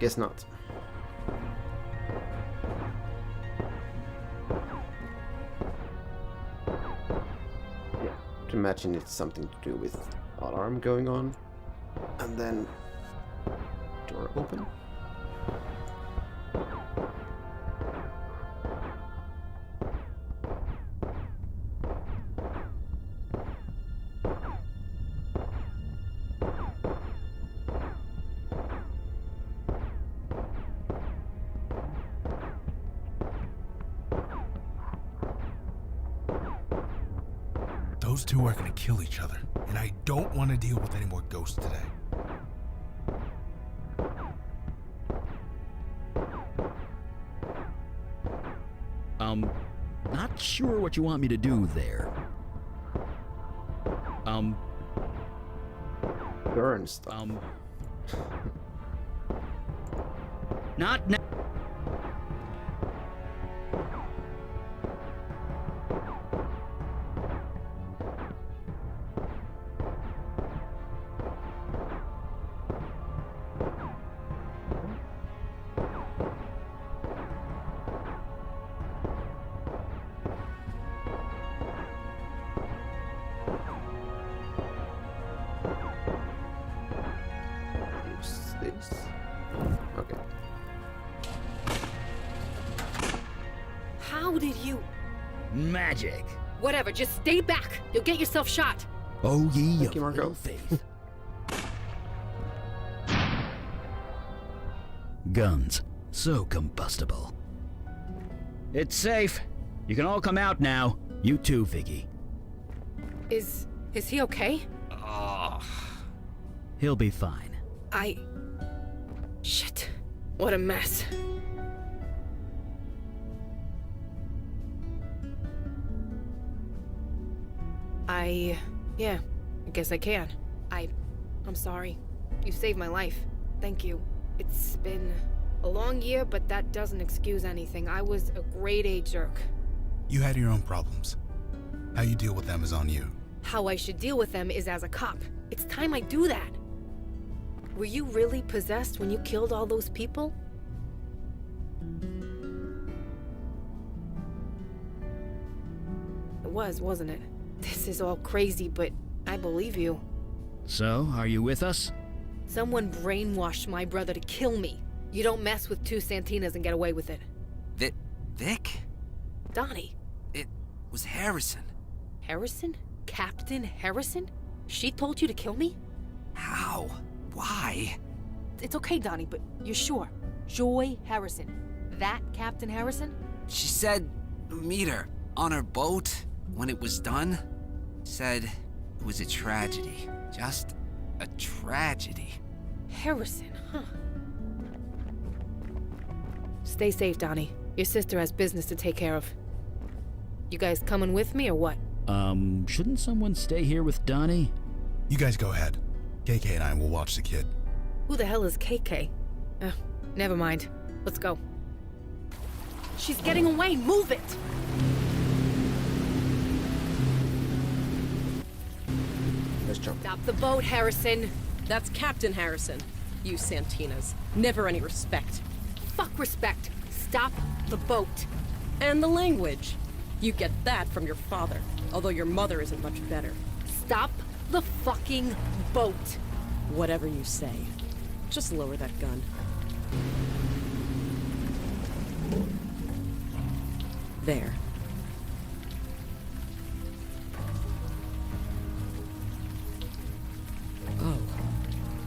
Guess not. Yeah, to imagine it's something to do with alarm going on. And then door open. Those two are gonna kill each other, and I don't want to deal with any more ghosts today. Not sure what you want me to do there. Burn stuff. Not now. Use this. Okay. How did you? Magic. Whatever, just stay back. You'll get yourself shot. Oh, ye Thank of you, Marco. little faith. Guns. So combustible. It's safe. You can all come out now. You too, Vicky. Is he okay? He'll be fine. Shit. What a mess. Yeah, I guess I can. I'm sorry. You saved my life. Thank you. It's been a long year, but that doesn't excuse anything. I was a grade A jerk. You had your own problems. How you deal with them is on you. How I should deal with them is as a cop. It's time I do that. Were you really possessed when you killed all those people? It was, wasn't it? This is all crazy, but I believe you. So, are you with us? Someone brainwashed my brother to kill me. You don't mess with two Santinas and get away with it. Vic? Donnie. It was Harrison. Harrison? Captain Harrison? She told you to kill me? How? Why? It's okay, Donnie, but you're sure? Joy Harrison. That Captain Harrison? She said meet her on her boat when it was done. Said it was a tragedy. Just a tragedy. Harrison, huh? Stay safe, Donnie. Your sister has business to take care of. You guys coming with me or what? Shouldn't someone stay here with Donnie? You guys go ahead. KK and I will watch the kid. Who the hell is KK? Never mind. Let's go. She's getting away! Move it! Let's jump. Stop the boat, Harrison! That's Captain Harrison. You Santinas. Never any respect. Fuck respect! Stop the boat! And the language. You get that from your father, although your mother isn't much better. Stop the fucking boat! Whatever you say. Just lower that gun. There. Oh,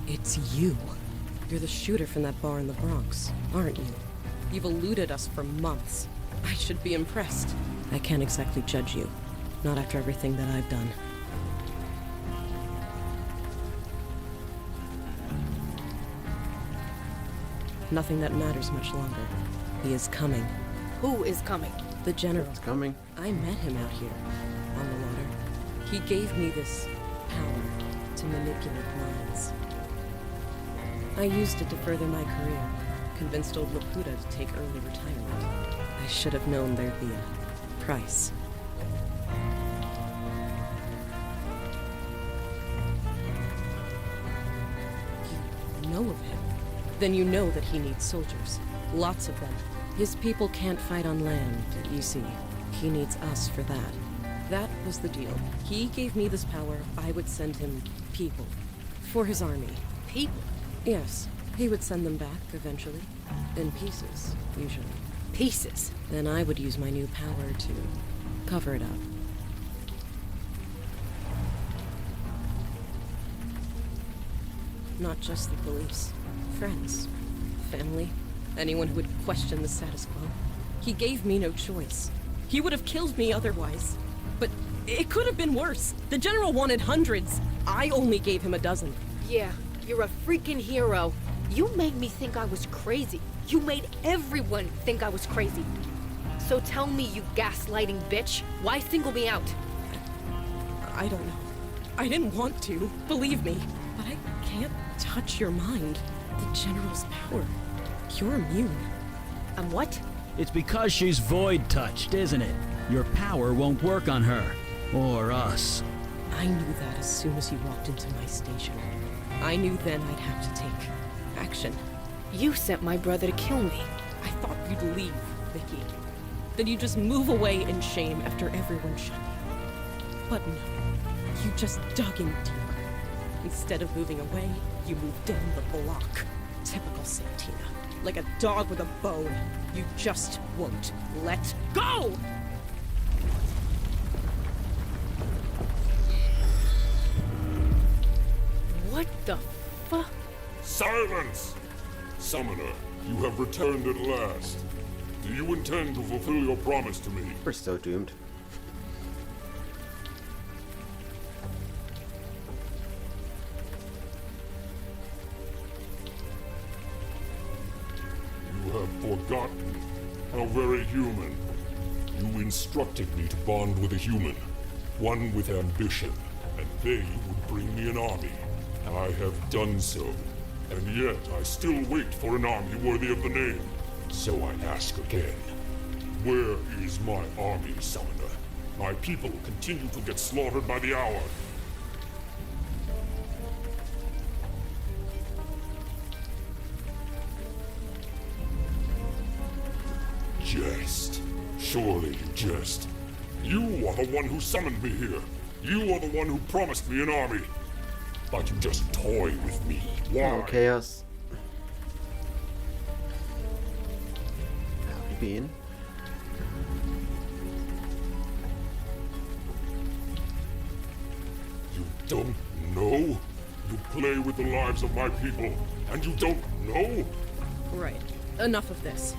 it's you. You're the shooter from that bar in the Bronx, aren't you? You've eluded us for months. I should be impressed. I can't exactly judge you. Not after everything that I've done. Nothing that matters much longer. He is coming. Who is coming? The general. It's coming. I met him out here, on the water. He gave me this power to manipulate minds. I used it to further my career, convinced old Laputa to take early retirement. I should have known there'd be a price. You know of him? then you know that he needs soldiers. Lots of them. His people can't fight on land, you see. He needs us for that. That was the deal. He gave me this power, I would send him people. For his army. People? Yes. He would send them back, eventually. In pieces, usually. Pieces? Then I would use my new power to cover it up. Not just the police. Friends. Family. Anyone who would question the status quo. He gave me no choice. He would have killed me otherwise. But it could have been worse. The general wanted hundreds. I only gave him a dozen. Yeah, you're a freaking hero. You made me think I was crazy. You made everyone think I was crazy. So tell me, you gaslighting bitch, why single me out? I don't know. I didn't want to, believe me. But I can't touch your mind. The general's power. You're immune. I'm what? It's because she's void-touched, isn't it? Your power won't work on her. Or us. I knew that as soon as you walked into my station. I knew then I'd have to take action. You sent my brother to kill me. I thought you'd leave, Vicky. Then you'd just move away in shame after everyone shut me. But no, you just dug in deeper. Instead of moving away, you moved down the block. Typical Santina. Like a dog with a bone. You just won't let go! What the fuck? Silence! Summoner, you have returned at last. Do you intend to fulfill your promise to me? We're still doomed. You have forgotten. How very human. You instructed me to bond with a human, one with ambition, and they would bring me an army. I have done so, and yet I still wait for an army worthy of the name. So I ask again, where is my army, Summoner? My people continue to get slaughtered by the hour. Jest. Surely you jest. You are the one who summoned me here. You are the one who promised me an army. But you just toy with me. Why? Oh, chaos. How have you been? You don't know? You play with the lives of my people, and you don't know? Right. Enough of this.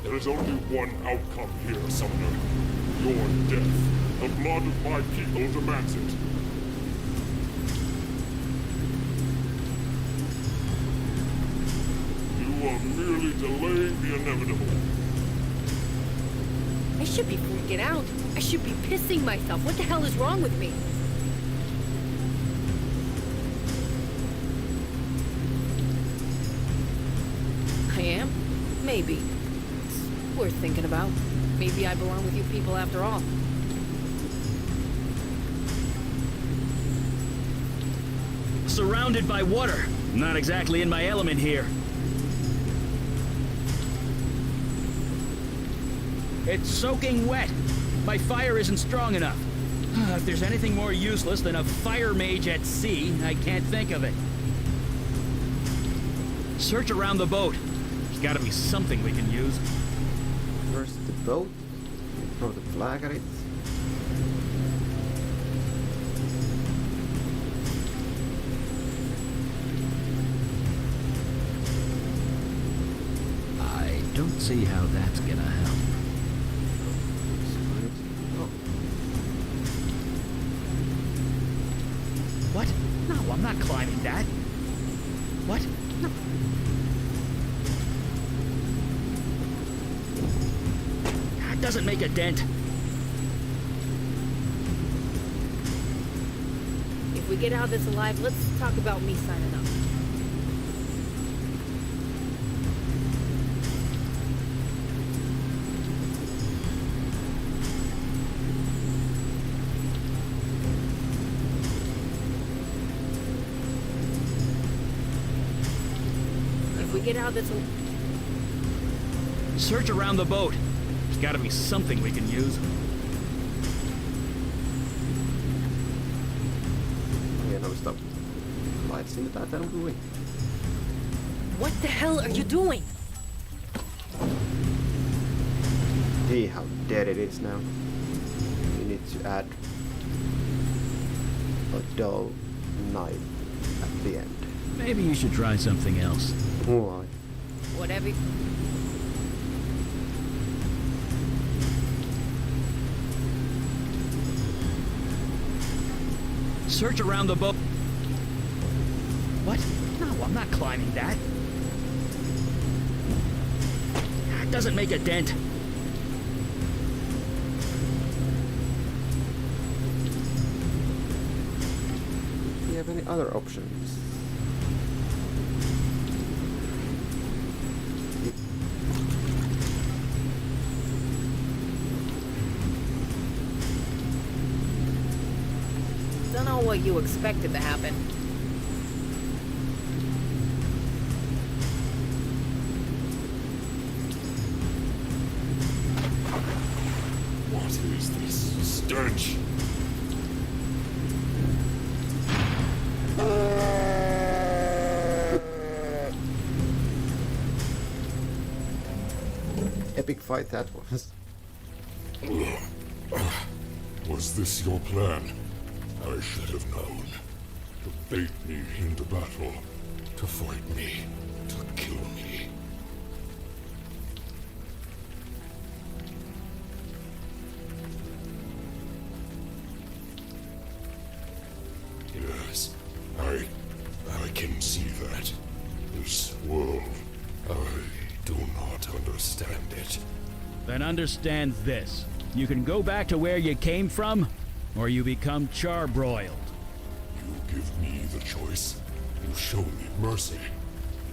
There is only one outcome here, Summoner. Your death. The blood of my people demands it. You are merely delaying the inevitable. I should be freaking out. I should be pissing myself. What the hell is wrong with me? I am? Maybe. It's worth thinking about. Maybe I belong with you people after all. Surrounded by water. Not exactly in my element here. It's soaking wet. My fire isn't strong enough. If there's anything more useless than a fire mage at sea, I can't think of it. Search around the boat. There's gotta be something we can use. Where's the boat? Throw the flag at it. I don't see how that's gonna help. What? No, I'm not climbing that. What? No. That doesn't make a dent. If we get out of this alive, let's talk about me signing up. get out that's... Search around the boat. There's gotta be something we can use. Yeah, no, stop. Lights in the that'll do it. What the hell are you doing? See how dead it is now. We need to add a dull knife at the end. Maybe you should try something else. Why? Whatever. Search around the boat. What? No, I'm not climbing that. That doesn't make a dent. Do you have any other options? Don't know what you expected to happen. What is this stench? Epic fight that was. Was this your plan? I should have known. To bait me into battle. To fight me. To kill me. Yes, I can see that. This world, I do not understand it. Then understand this. You can go back to where you came from, or you become charbroiled. You give me the choice. You show me mercy.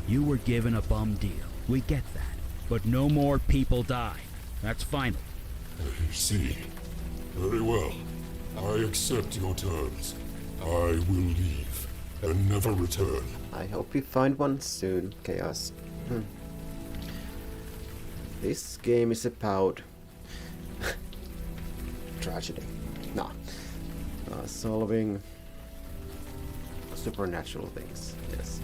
You were given a bum deal. We get that. But no more people die. That's final. I see. Very well. I accept your terms. I will leave and never return. I hope we find one soon, Chaos. This game is about tragedy. Nah. Solving supernatural things. Yes.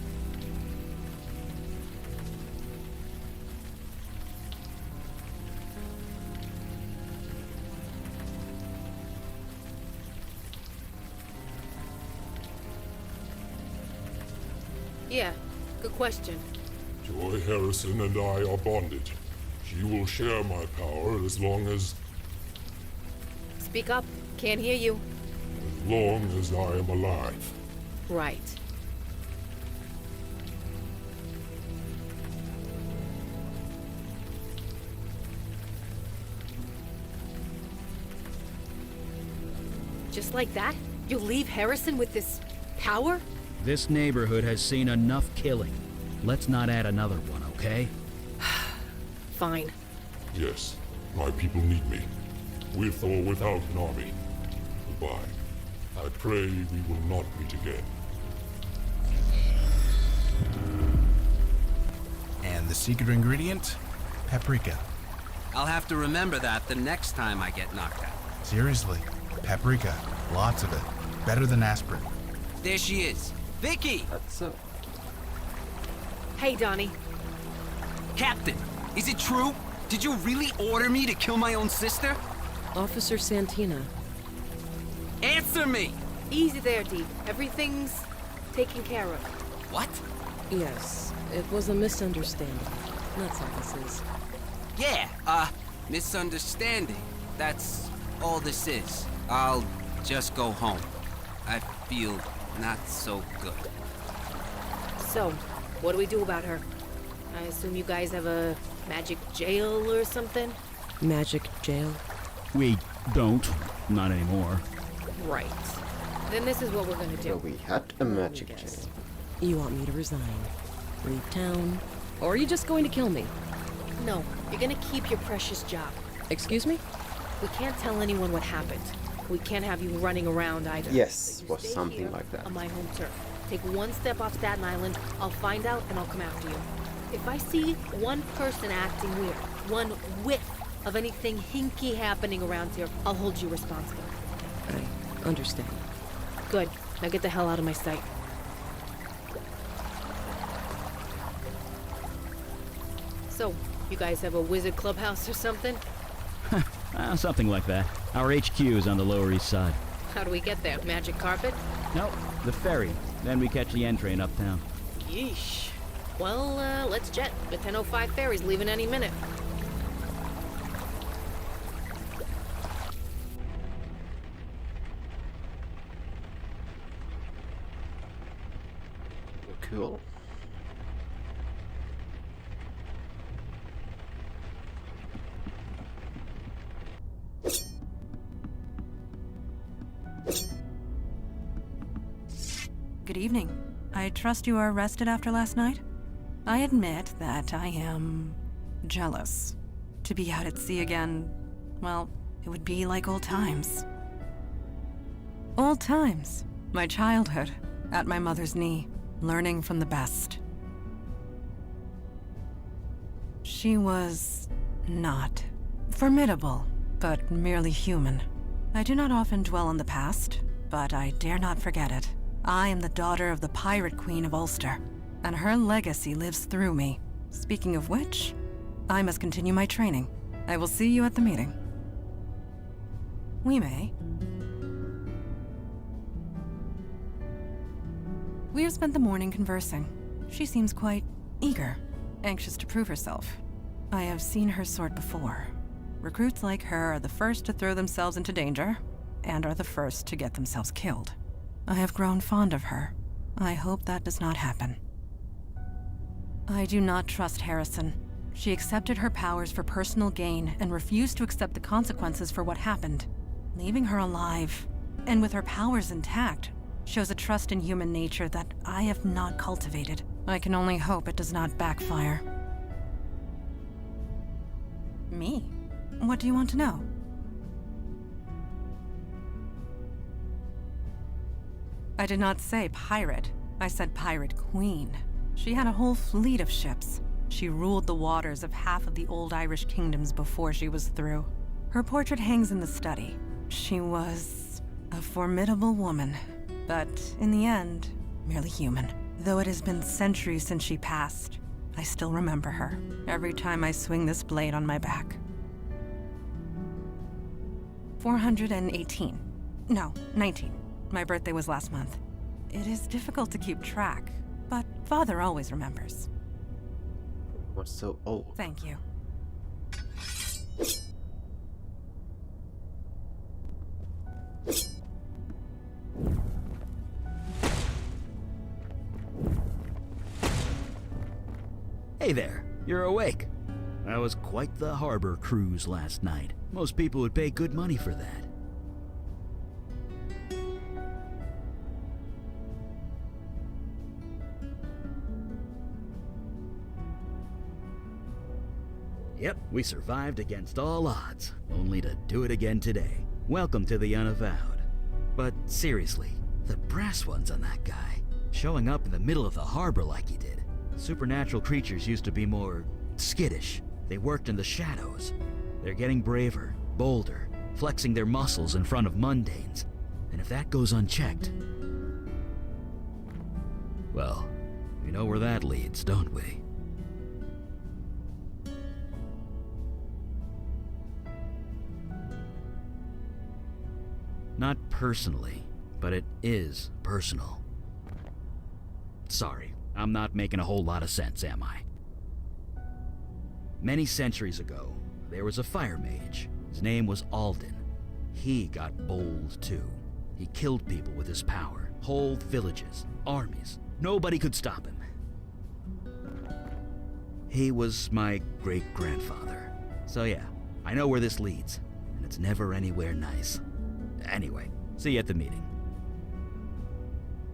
Yeah, good question. Joy Harrison and I are bonded. She will share my power as long as Speak up. Can't hear you. I am alive. Right. Just like that? You'll leave Harrison with this power? This neighborhood has seen enough killing. Let's not add another one, okay? Fine. Yes, my people need me. With or without an army. Goodbye. I pray we will not meet again. And the secret ingredient? Paprika. I'll have to remember that the next time I get knocked out. Seriously, paprika. Lots of it. Better than aspirin. There she is. Vicky! That's so. Hey, Donnie. Captain, is it true? Did you really order me to kill my own sister? Officer Santina. Answer me! Easy there, Dee. Everything's taken care of. What? Yes, it was a misunderstanding. That's all this is. Yeah, misunderstanding. That's all this is. I'll just go home. I feel not so good. So, what do we do about her? I assume you guys have a magic jail or something? Magic jail? We don't. Not anymore. Right. Then this is what we're gonna So do. we had a magic chain. You want me to resign? Leave town? Or are you just going to kill me? No, you're gonna keep your precious job. Excuse me? We can't tell anyone what happened. We can't have you running around either. Yes, So you was stay something here like that. On my home turf. Take one step off Staten Island, I'll find out and I'll come after you. If I see one person acting weird, one whiff of anything hinky happening around here, I'll hold you responsible. I understand. Good. Now get the hell out of my sight. So, you guys have a wizard clubhouse or something? Something like that. Our HQ is on the Lower East Side. How do we get there? Magic carpet? Nope, the ferry. Then we catch the N train uptown. Yeesh. Well, let's jet. The 10:05 ferry's leaving any minute. Cool. Good evening. I trust you are rested after last night? I admit that I am jealous. To be out at sea again, well, it would be like old times. Old times. My childhood, at my mother's knee, learning from the best. She was not formidable, but merely human. I do not often dwell on the past, but I dare not forget it. I am the daughter of the Pirate Queen of Ulster, and her legacy lives through me. Speaking of which, I must continue my training. I will see you at the meeting. We may. We have spent the morning conversing. She seems quite eager, anxious to prove herself. I have seen her sort before. Recruits like her are the first to throw themselves into danger, and are the first to get themselves killed. I have grown fond of her. I hope that does not happen. I do not trust Harrison. She accepted her powers for personal gain and refused to accept the consequences for what happened. Leaving her alive, and with her powers intact, shows a trust in human nature that I have not cultivated. I can only hope it does not backfire. Me? What do you want to know? I did not say pirate. I said pirate queen. She had a whole fleet of ships. She ruled the waters of half of the old Irish kingdoms before she was through. Her portrait hangs in the study. She was a formidable woman, but in the end, merely human. Though it has been centuries since she passed, I still remember her every time I swing this blade on my back. 418. No, 19. My birthday was last month. It is difficult to keep track, but Father always remembers. What's so old? Thank you. Hey there, you're awake. That was quite the harbor cruise last night. Most people would pay good money for that. Yep, we survived against all odds, only to do it again today. Welcome to the Unavowed. But seriously, the brass ones on that guy, showing up in the middle of the harbor like he did. Supernatural creatures used to be more skittish. They worked in the shadows. They're getting braver, bolder, flexing their muscles in front of mundanes. And if that goes unchecked, well, we know where that leads, don't we? Not personally, but it is personal. Sorry, I'm not making a whole lot of sense, am I? Many centuries ago, there was a fire mage. His name was Alden. He got bold too. He killed people with his power. Whole villages, armies. Nobody could stop him. He was my great-grandfather. So yeah, I know where this leads, and it's never anywhere nice. Anyway, see you at the meeting.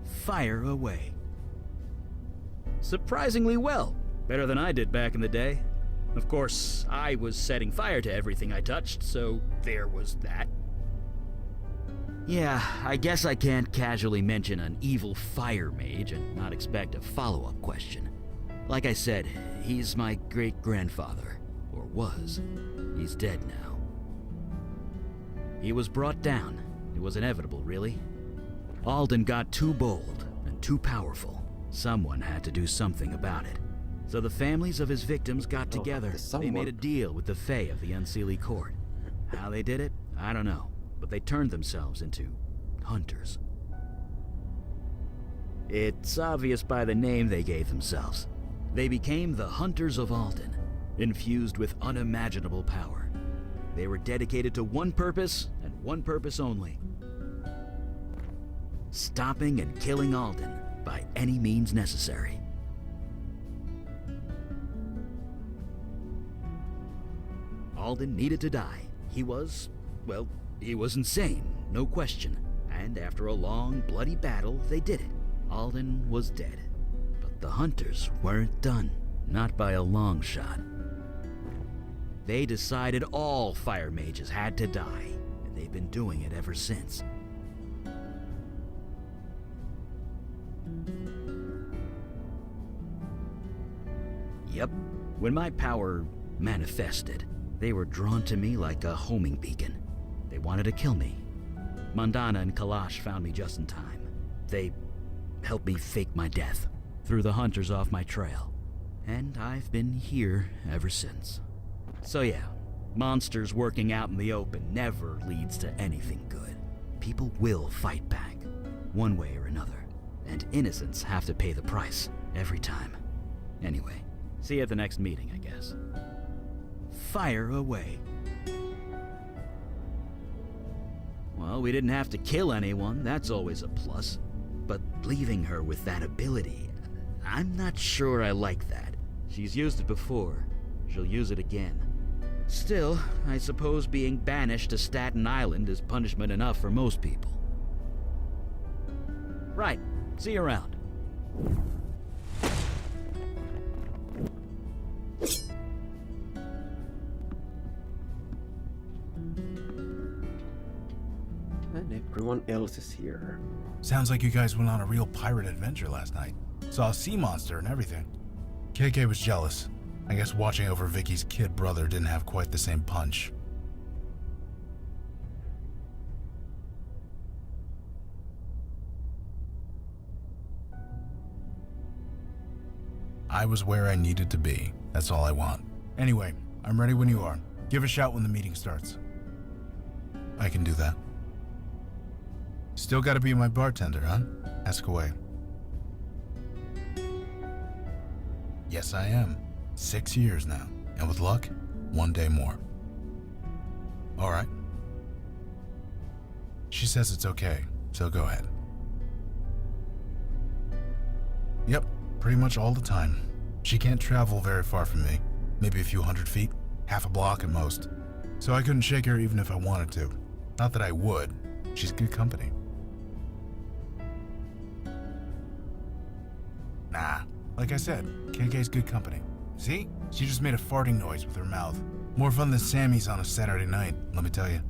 Fire away. Surprisingly well. Better than I did back in the day. Of course, I was setting fire to everything I touched, so there was that. Yeah, I guess I can't casually mention an evil fire mage and not expect a follow-up question. Like I said, he's my great-grandfather. Or was. He's dead now. He was brought down. It was inevitable, really. Alden got too bold and too powerful. Someone had to do something about it. So the families of his victims got together. They made a deal with the Fae of the Unseelie Court. How they did it, I don't know. But they turned themselves into hunters. It's obvious by the name they gave themselves. They became the Hunters of Alden, infused with unimaginable power. They were dedicated to one purpose, and one purpose only. Stopping and killing Alden by any means necessary. Alden needed to die. He was insane, no question. And after a long, bloody battle, they did it. Alden was dead. But the hunters weren't done. Not by a long shot. They decided all fire mages had to die, and they've been doing it ever since. Yep, when my power manifested, they were drawn to me like a homing beacon. They wanted to kill me. Mandana and Kalash found me just in time. They helped me fake my death, threw the hunters off my trail, and I've been here ever since. So yeah, monsters working out in the open never leads to anything good. People will fight back, one way or another, and innocents have to pay the price every time. Anyway, see you at the next meeting, I guess. Fire away. Well, we didn't have to kill anyone, that's always a plus. But leaving her with that ability, I'm not sure I like that. She's used it before. She'll use it again. Still, I suppose being banished to Staten Island is punishment enough for most people. Right. See you around. And everyone else is here. Sounds like you guys went on a real pirate adventure last night. Saw a sea monster and everything. KK was jealous. I guess watching over Vicky's kid brother didn't have quite the same punch. I was where I needed to be. That's all I want. Anyway, I'm ready when you are. Give a shout when the meeting starts. I can do that. Still gotta be my bartender, huh? Ask away. Yes, I am. 6 years now. And with luck, 1 day more. Alright. She says it's okay, so go ahead. Yep, pretty much all the time. She can't travel very far from me. Maybe a few 100 feet, half a block at most. So I couldn't shake her even if I wanted to. Not that I would. She's good company. Nah, like I said, KK's good company. See? She just made a farting noise with her mouth. More fun than Sammy's on a Saturday night, let me tell you.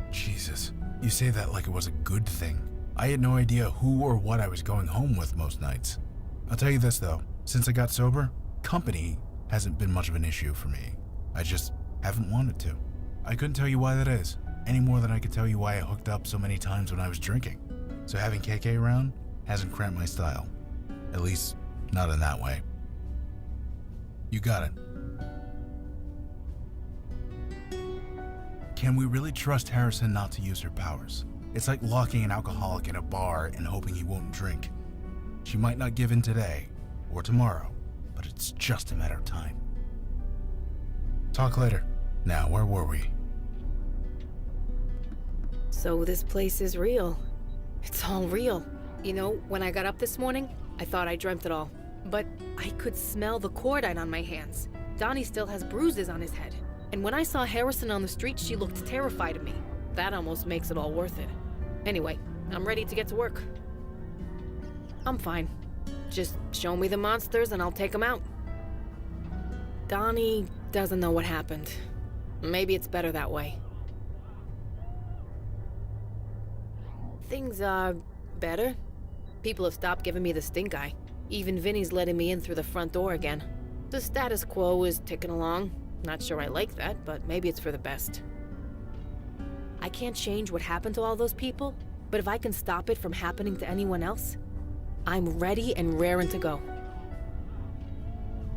Jesus, you say that like it was a good thing. I had no idea who or what I was going home with most nights. I'll tell you this though, since I got sober, company hasn't been much of an issue for me. I just haven't wanted to. I couldn't tell you why that is, any more than I could tell you why I hooked up so many times when I was drinking. So having KK around hasn't cramped my style. At least, not in that way. You got it. Can we really trust Harrison not to use her powers? It's like locking an alcoholic in a bar and hoping he won't drink. She might not give in today, or tomorrow, but it's just a matter of time. Talk later. Now, where were we? So this place is real. It's all real. You know, when I got up this morning, I thought I dreamt it all. But I could smell the cordite on my hands. Donnie still has bruises on his head. And when I saw Harrison on the street, she looked terrified of me. That almost makes it all worth it. Anyway, I'm ready to get to work. I'm fine. Just show me the monsters and I'll take them out. Donnie doesn't know what happened. Maybe it's better that way. Things are better. People have stopped giving me the stink eye. Even Vinny's letting me in through the front door again. The status quo is ticking along. Not sure I like that, but maybe it's for the best. I can't change what happened to all those people, but if I can stop it from happening to anyone else, I'm ready and raring to go.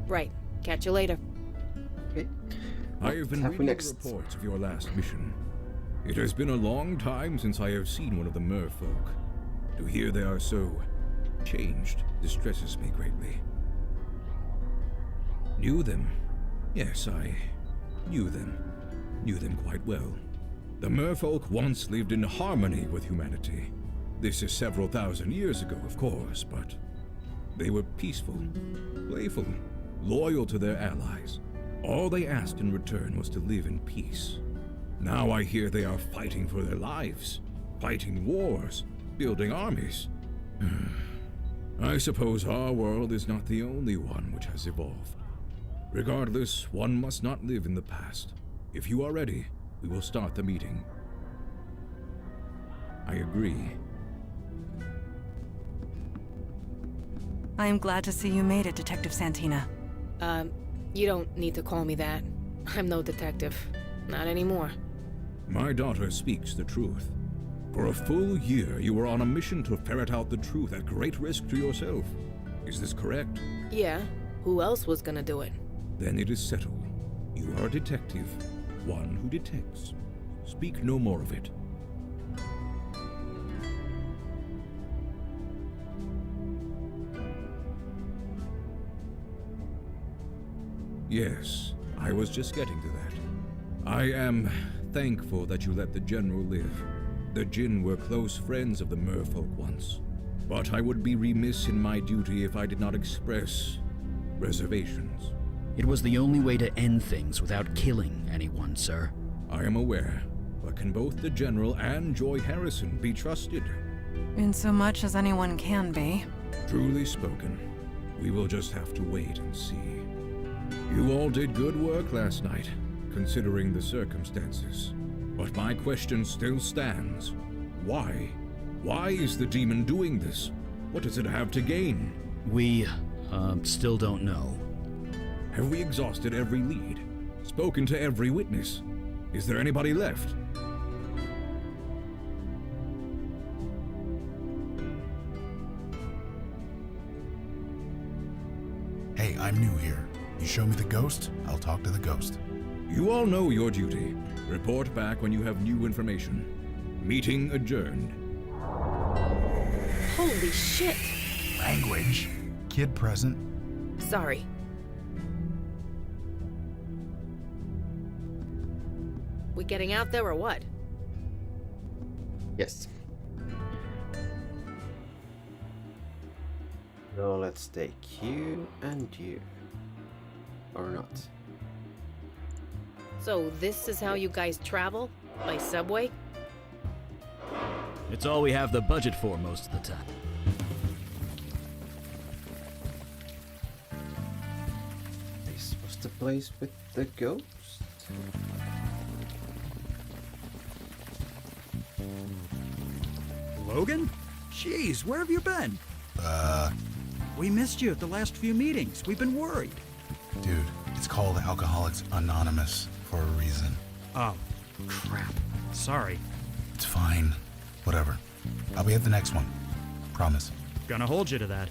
Right. Catch you later. Okay. I have been reading the reports of your last mission. It has been a long time since I have seen one of the merfolk. To hear they are so changed distresses me greatly. Knew them. Yes, I knew them. Knew them quite well. The merfolk once lived in harmony with humanity. This is several thousand years ago, of course, but they were peaceful, playful, loyal to their allies. All they asked in return was to live in peace. Now I hear they are fighting for their lives, fighting wars, building armies. I suppose our world is not the only one which has evolved. Regardless, one must not live in the past. If you are ready, we will start the meeting. I agree. I am glad to see you made it, Detective Santina. You don't need to call me that. I'm no detective. Not anymore. My daughter speaks the truth. For a full year, you were on a mission to ferret out the truth at great risk to yourself. Is this correct? Yeah. Who else was gonna do it? Then it is settled. You are a detective, one who detects. Speak no more of it. Yes, I was just getting to that. I am thankful that you let the General live. The Jinn were close friends of the merfolk once. But I would be remiss in my duty if I did not express reservations. It was the only way to end things without killing anyone, sir. I am aware, but can both the General and Joy Harrison be trusted? In so much as anyone can be. Truly spoken. We will just have to wait and see. You all did good work last night, considering the circumstances. But my question still stands. Why? Why is the demon doing this? What does it have to gain? We, still don't know. Have we exhausted every lead? Spoken to every witness? Is there anybody left? Hey, I'm new here. You show me the ghost, I'll talk to the ghost. You all know your duty. Report back when you have new information. Meeting adjourned. Holy shit! Language. Kid present. Sorry. We getting out there or what? Yes. Now let's take you and you. Or not. So this is how you guys travel? By subway? It's all we have the budget for most of the time. This was the place with the ghost. Logan? Jeez, where have you been? We missed you at the last few meetings. We've been worried. Dude, it's called Alcoholics Anonymous for a reason. Oh, crap. Sorry. It's fine. Whatever. I'll be at the next one. Promise. Gonna hold you to that.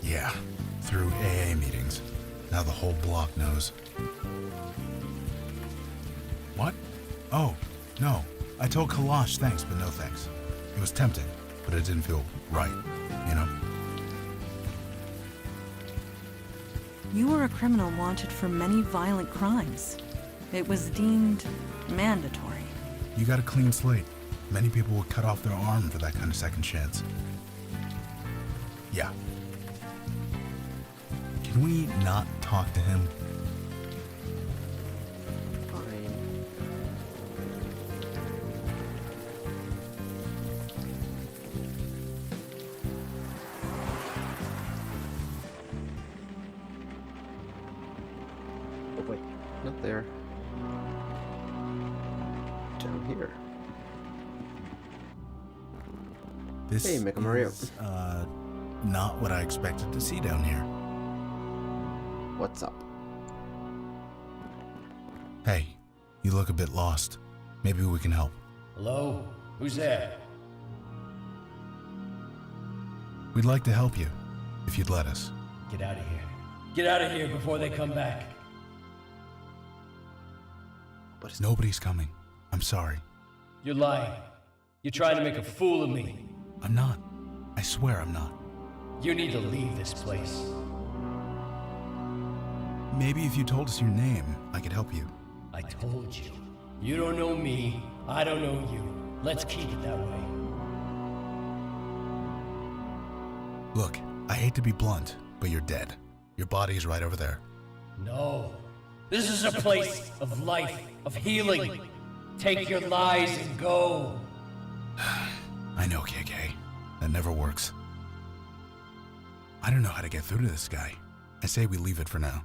Yeah, through AA meetings. Now the whole block knows. What? Oh, no. I told Kalash thanks, but no thanks. It was tempting, but it didn't feel right, you know? You were a criminal wanted for many violent crimes. It was deemed mandatory. You got a clean slate. Many people would cut off their arm for that kind of second chance. Yeah. Can we not talk to him? Oh wait, no. there? Down here. This Hey, Mecha Mario. is, not what I expected to see down here. What's up? Hey, you look a bit lost. Maybe we can help. Hello? Who's there? We'd like to help you, if you'd let us. Get out of here. Get out of here before they come back. But Nobody's coming. I'm sorry. You're lying. You're trying to make a fool of me. I'm not. I swear I'm not. You need to leave this place. Maybe if you told us your name, I could help you. I told you. You don't know me. I don't know you. Let's keep it that way. Look, I hate to be blunt, but you're dead. Your body is right over there. No. This is a place of life, of healing. Take your lies and go. I know, KK. That never works. I don't know how to get through to this guy. I say we leave it for now.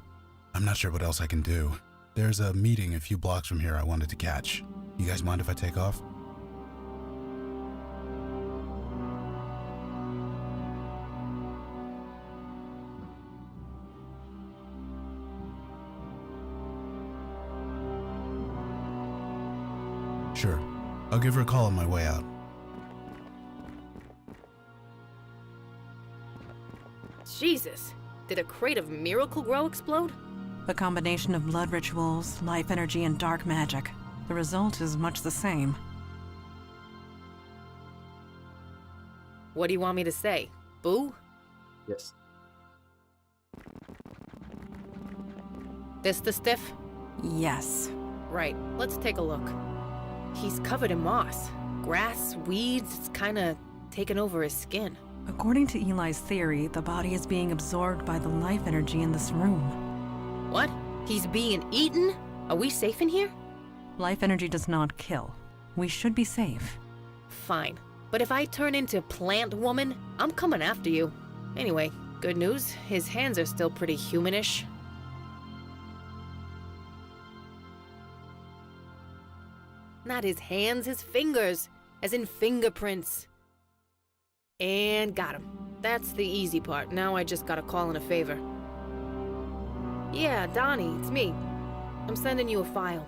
I'm not sure what else I can do. There's a meeting a few blocks from here I wanted to catch. You guys mind if I take off? Sure. I'll give her a call on my way out. Jesus. Did a crate of Miracle Grow explode? A combination of blood rituals, life energy, and dark magic. The result is much the same. What do you want me to say? Boo? yes. This the stiff? Yes. Right, let's take a look. He's covered in moss. Grass, weeds, it's kinda taken over his skin. According to Eli's theory, the body is being absorbed by the life energy in this room. What? He's being eaten? Are we safe in here? Life energy does not kill. We should be safe. Fine. But if I turn into Plant Woman, I'm coming after you. Anyway, good news, his hands are still pretty humanish. Not his hands, his fingers. As in fingerprints. And got him. That's the easy part. Now I just gotta call in a favor. Yeah, Donnie, it's me. I'm sending you a file.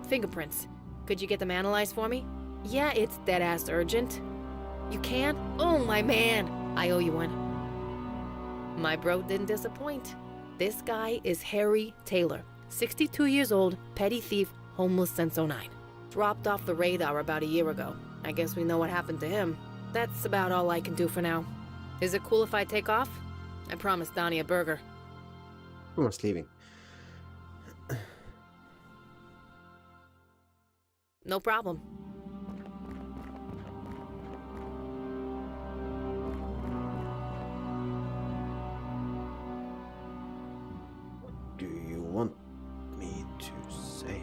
Fingerprints. Could you get them analyzed for me? Yeah, it's dead-ass urgent. You can? Oh, my man. I owe you one. My bro didn't disappoint. This guy is Harry Taylor. 62 years old, petty thief, homeless since '09. Dropped off the radar about a year ago. I guess we know what happened to him. That's about all I can do for now. Is it cool if I take off? I promised Donnie a burger. Everyone's leaving. No problem. What do you want me to say?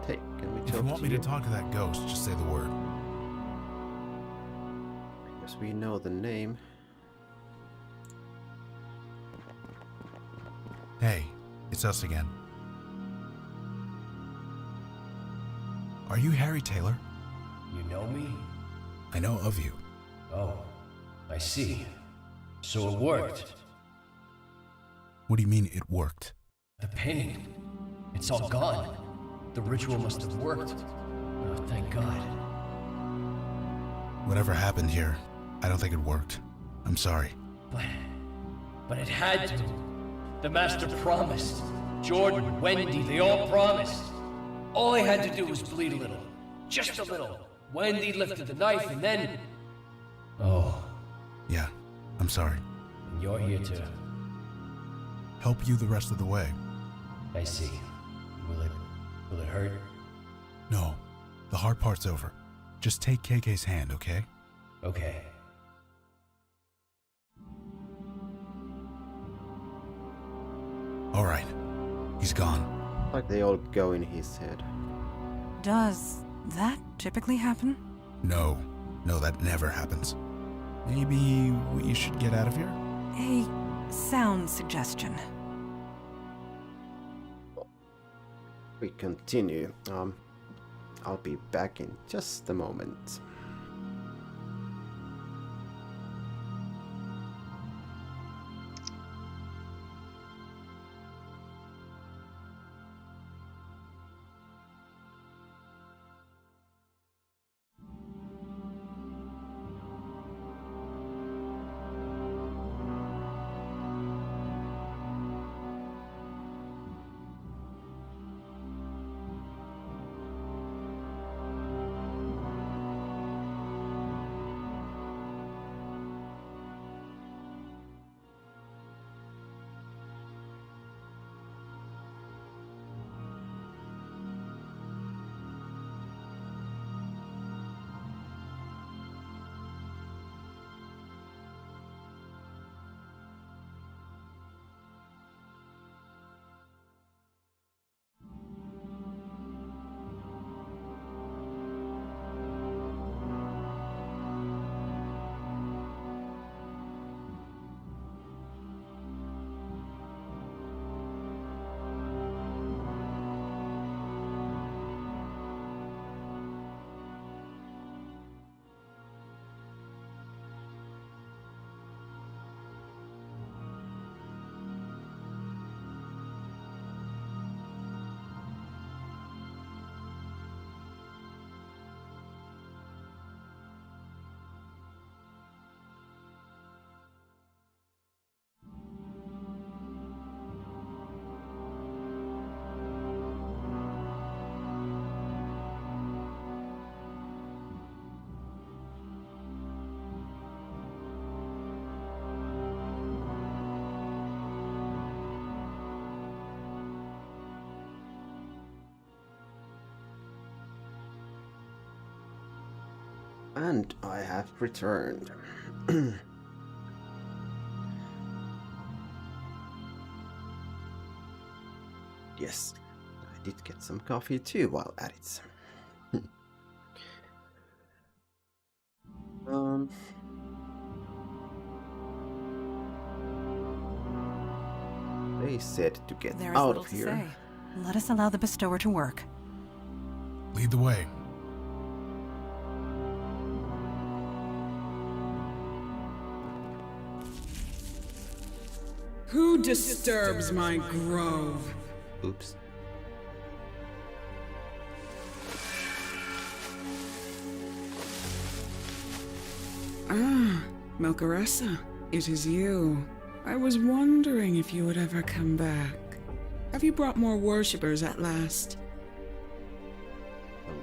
Hey, can we talk If you want me to you? talk to that ghost, just say the word. Because we know the name. Hey, it's us again. Are you Harry Taylor? You know me? I know of you. Oh, I see. So it worked. What do you mean it worked? The pain. It's all gone. The ritual must have worked. Oh, thank God. Whatever happened here, I don't think it worked. I'm sorry. But it had to. The Master promised. Jordan, Wendy, they all promised. All I had to do was bleed a little. Just a little. Wendy lifted the knife and then... Oh. Yeah, I'm sorry. And you're here to... Help you the rest of the way. I see. Will it hurt? No, the hard part's over. Just take KK's hand, okay? Okay. All right, he's gone. Like they all go in his head. Does that typically happen? No, that never happens. Maybe we should get out of here? A sound suggestion. we continue. I'll be back in just a moment. And I have returned. Yes, I did get some coffee too while at it. They said to get There is out little of to here. say. Let us allow the bestower to work. Lead the way. Who disturbs my grove? Oops. Ah, Melchoressa, it is you. I was wondering if you would ever come back. Have you brought more worshippers at last?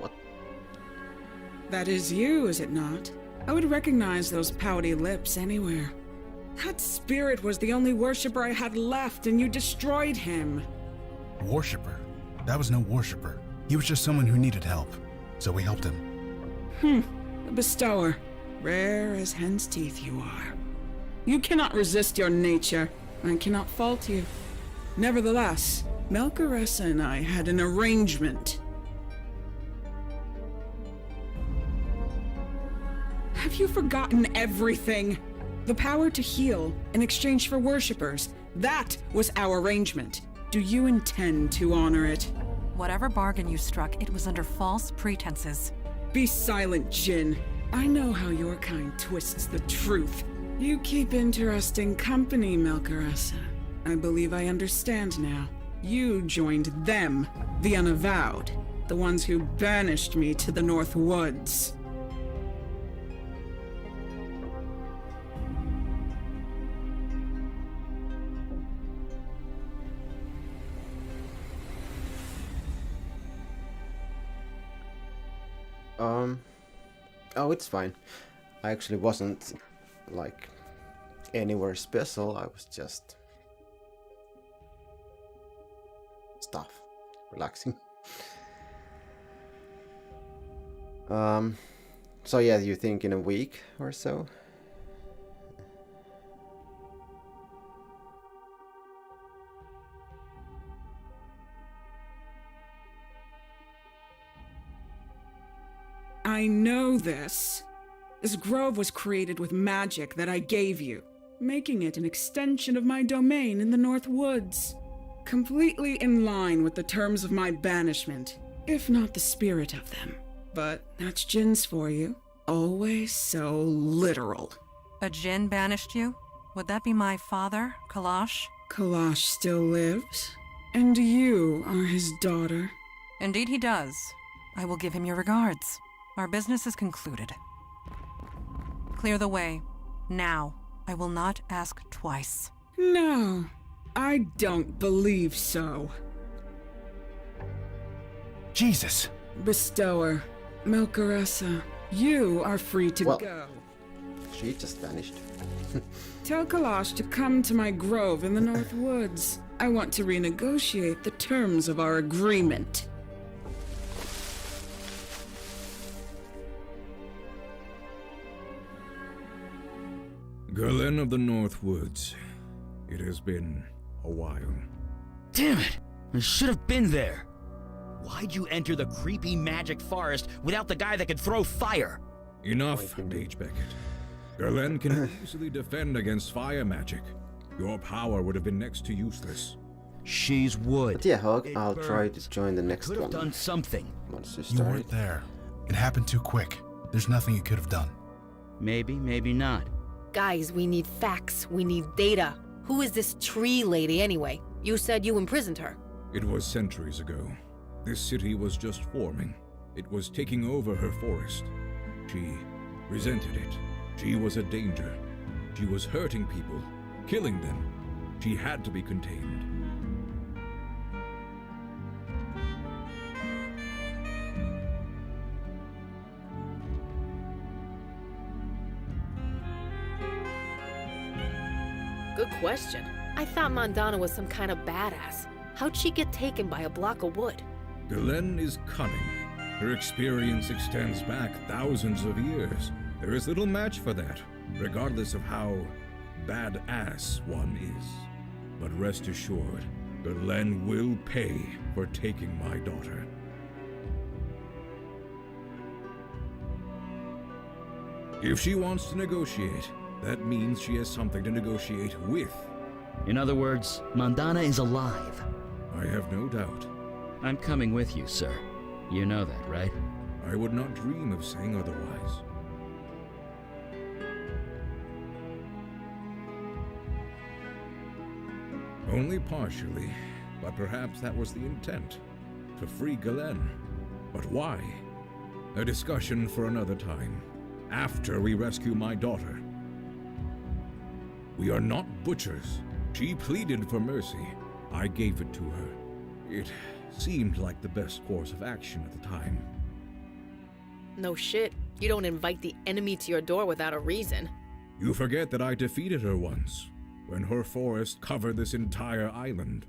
What? That is you, is it not? I would recognize those pouty lips anywhere. That spirit was the only worshipper I had left, and you destroyed him. Worshipper? That was no worshipper. He was just someone who needed help. So we helped him. The bestower. Rare as hen's teeth you are. You cannot resist your nature. I cannot fault you. Nevertheless, Melchoressa and I had an arrangement. Have you forgotten everything? The power to heal in exchange for worshippers. That was our arrangement. Do you intend to honor it? Whatever bargain you struck, it was under false pretenses. Be silent, Jinn. I know how your kind twists the truth. You keep interesting company, Melchoressa. I believe I understand now. You joined them, the Unavowed, the ones who banished me to the North Woods. Oh, it's fine. I actually wasn't, like, anywhere special. I was just stuff, relaxing. So yeah, you think in a week or so? I know this. This grove was created with magic that I gave you, making it an extension of my domain in the North Woods. completely in line with the terms of my banishment, if not the spirit of them. But that's Jin's for you. Always so literal. A Jin banished you? Would that be my father, Kalash? Kalash still lives, and you are his daughter. Indeed he does. I will give him your regards. Our business is concluded. Clear the way. Now. I will not ask twice. No, I don't believe so. Jesus! Bestower, Milkaressa, you are free to Well, go. She just vanished. Tell Kalash to come to my grove in the North Woods. I want to renegotiate the terms of our agreement. Galen of the North Woods. It has been a while. Damn it! I should have been there! Why'd you enter the creepy magic forest without the guy that could throw fire? Enough, Mage Beckett. Galen can easily defend against fire magic. Your power would have been next to useless. She's wood. But yeah, Hog, It I'll try burns. to join the next Could have one. done something. Once you You start. weren't there. It happened too quick. There's nothing you could have done. Maybe, maybe not. Guys, we need facts. We need data. Who is this tree lady anyway? You said you imprisoned her. It was centuries ago. This city was just forming. It was taking over her forest. She resented it. She was a danger. She was hurting people, killing them. She had to be contained. Good question. I thought Mandana was some kind of badass. How'd she get taken by a block of wood? Galen is cunning. Her experience extends back thousands of years. There is little match for that, regardless of how badass one is. But rest assured, Galen will pay for taking my daughter. If she wants to negotiate, that means she has something to negotiate with. In other words, Mandana is alive. I have no doubt. I'm coming with you, sir. You know that, right? I would not dream of saying otherwise. Only partially, but perhaps that was the intent. To free Galen. But why? A discussion for another time. After we rescue my daughter. We are not butchers. She pleaded for mercy. I gave it to her. It seemed like the best course of action at the time. No shit. You don't invite the enemy to your door without a reason. You forget that I defeated her once, when her forest covered this entire island.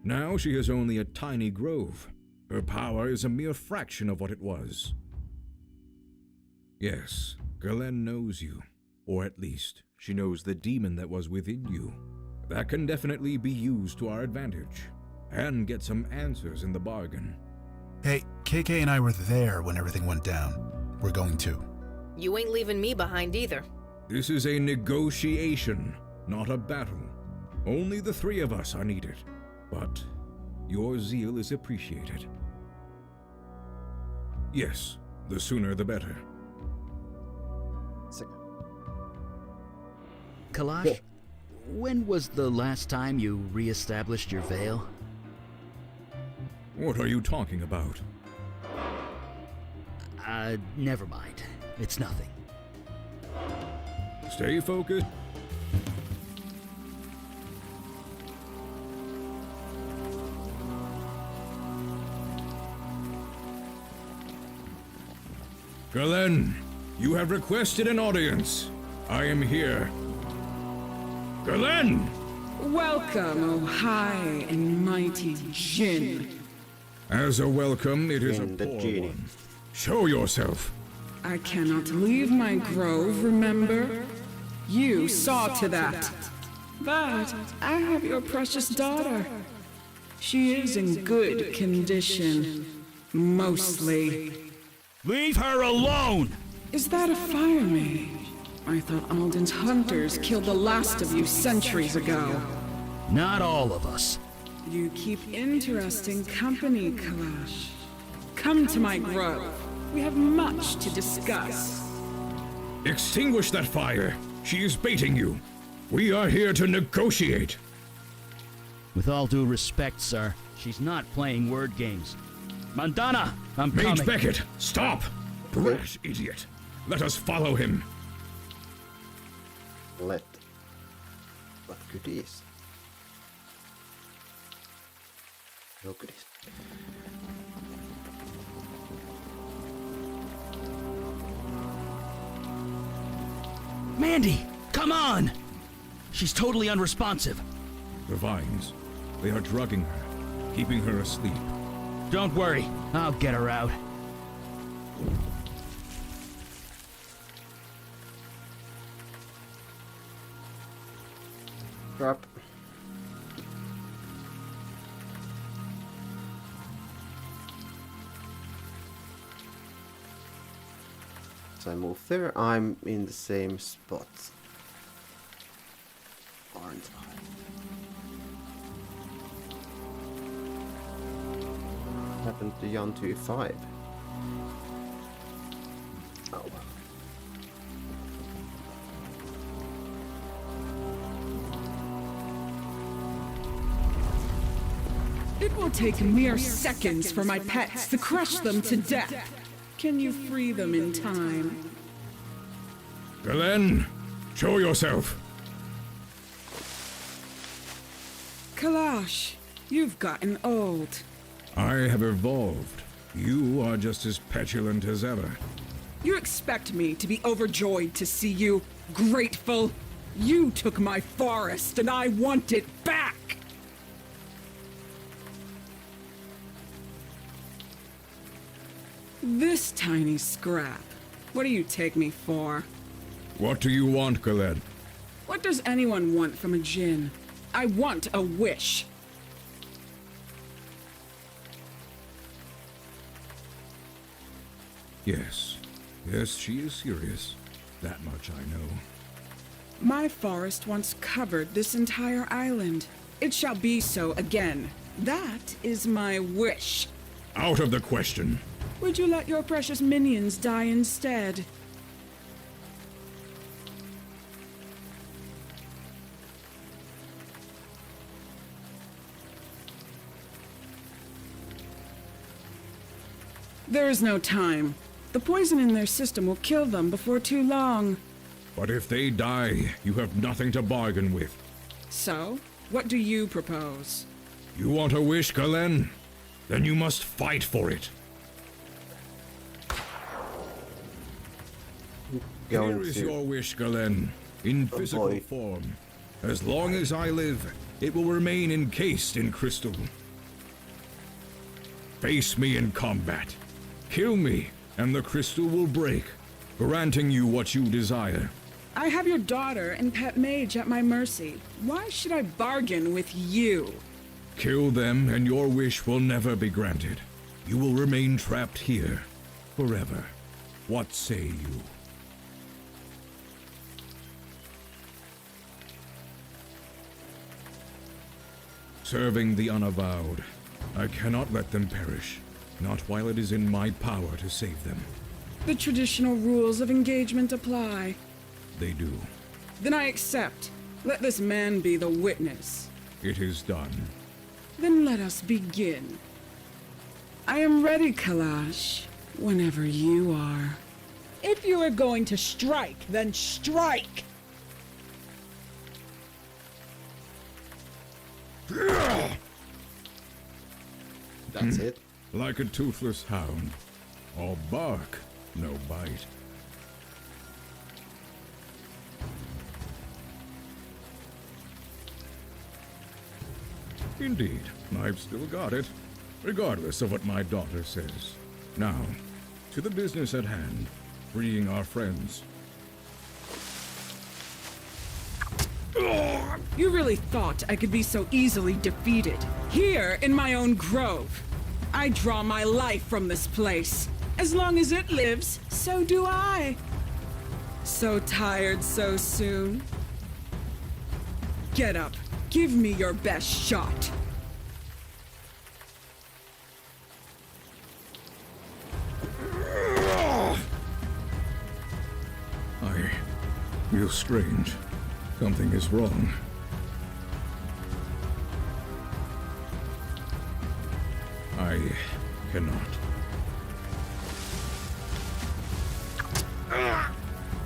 Now she has only a tiny grove. Her power is a mere fraction of what it was. Yes, Galen knows you. Or at least, she knows the demon that was within you. That can definitely be used to our advantage. And get some answers in the bargain. Hey, KK and I were there when everything went down. We're going too. You ain't leaving me behind either. This is a negotiation, not a battle. Only the three of us are needed. But your zeal is appreciated. Yes, the sooner the better. Kalash, when was the last time you re-established your veil? What are you talking about? Never mind. It's nothing. Stay focused. Galen, you have requested an audience. I am here. Galen! Welcome, O high and mighty Jin. As a welcome, it is a In the poor genie. one. Show yourself. I cannot leave my grove, remember? You saw to that. But I have your precious daughter. She is in good condition. Mostly. Leave her alone! Is that a fire mage? I thought Alden's hunters killed the last of you centuries ago. Not all of us. You keep interesting company, Kalash. Come to my grove. We have much to discuss. Extinguish that fire! She is baiting you! We are here to negotiate! With all due respect, sir, she's not playing word games. Mandana, I'm Mage coming. Beckett, stop! Brash idiot! Let us follow him! What goodies? No goodies. Mandy, come on! She's totally unresponsive. The vines. They are drugging her, keeping her asleep. Don't worry, I'll get her out. Drop. So I move there, I'm in the same spot. Aren't I? What happened to Janttu 5? Oh well. It will take mere seconds for my pets to crush them to death. Can you free them in time? Galen, show yourself! Kalash, you've gotten old. I have evolved. You are just as petulant as ever. You expect me to be overjoyed to see you, grateful? You took my forest and I want it back! This tiny scrap. What do you take me for? What do you want, Galen? What does anyone want from a djinn? I want a wish. Yes. Yes, she is serious. That much I know. My forest once covered this entire island. It shall be so again. That is my wish. Out of the question. Would you let your precious minions die instead? There is no time. The poison in their system will kill them before too long. But if they die, you have nothing to bargain with. So, what do you propose? You want a wish, Galen? Then you must fight for it. Here is your wish, Galen, in physical form. As long as I live, it will remain encased in crystal. Face me in combat. Kill me, and the crystal will break, granting you what you desire. I have your daughter and pet mage at my mercy. Why should I bargain with you? Kill them, and your wish will never be granted. You will remain trapped here, forever. What say you? Serving the Unavowed. I cannot let them perish, not while it is in my power to save them. The traditional rules of engagement apply. They do. Then I accept. Let this man be the witness. It is done. Then let us begin. I am ready, Kalash, whenever you are. If you are going to strike, then strike! That's it. Like a toothless hound. All bark, no bite. Indeed, I've still got it, regardless of what my daughter says. Now, to the business at hand, freeing our friends. You really thought I could be so easily defeated? Here, in my own grove. I draw my life from this place. As long as it lives, so do I. So tired so soon? Get up. Give me your best shot. feel strange. Something is wrong. I cannot.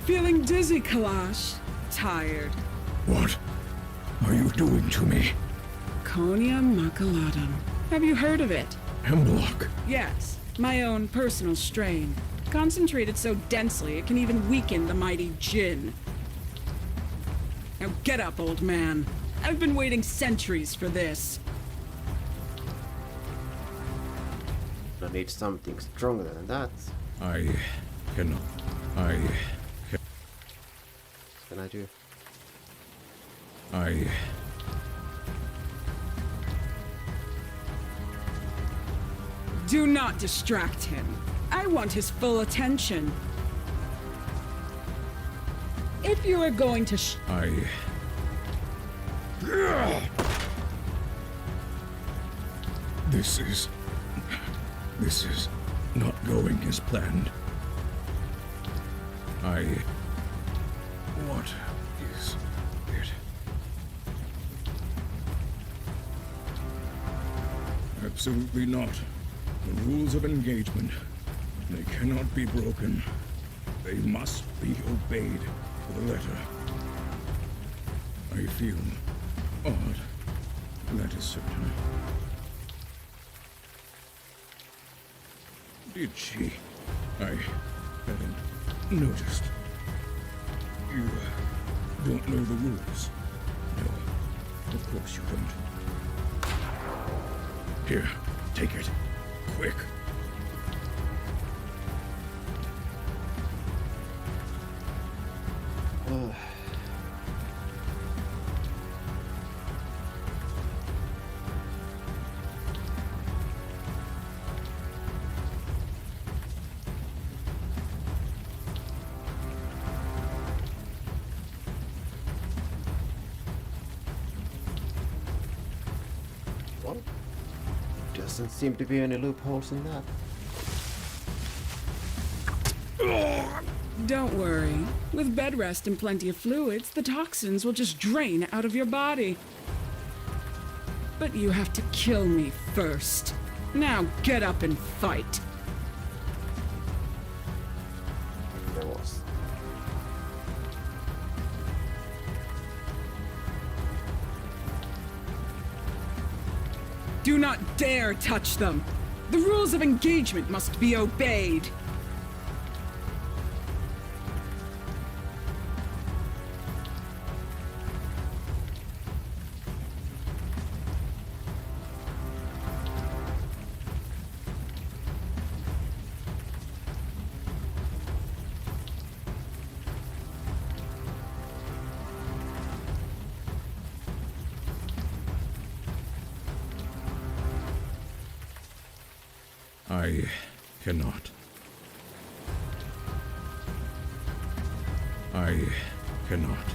Feeling dizzy, Kalash. Tired. What are you doing to me? Konia Makalatam. Have you heard of it? Hemlock. Yes, my own personal strain. Concentrated so densely it can even weaken the mighty Jinn. Now get up, old man. I've been waiting centuries for this. I need something stronger than that. I cannot. What can I do? Do not distract him. I want his full attention. If you are going to This is not going as planned. What is it? Absolutely not. The rules of engagement, they cannot be broken. They must be obeyed to the letter. I feel odd, that is certain. Did she? I hadn't noticed. You don't know the rules? No, of course you don't. Here, take it. Quick. Well, doesn't seem to be any loopholes in that. Don't worry. With bed rest and plenty of fluids, the toxins will just drain out of your body. But you have to kill me first. Now get up and fight. There was. Do not dare touch them. The rules of engagement must be obeyed. I cannot. I cannot.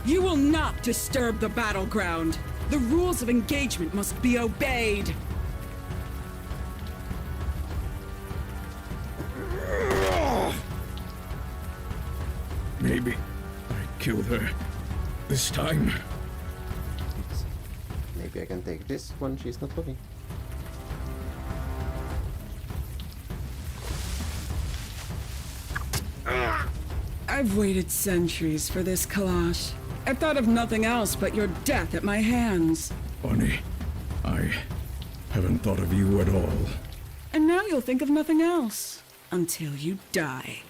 You will not disturb the battleground. The rules of engagement must be obeyed. Maybe I killed her this time. Maybe I can take this when she's not looking. I've waited centuries for this, Kalash. I've thought of nothing else but your death at my hands. Bonnie, I haven't thought of you at all. And now you'll think of nothing else. Until you die.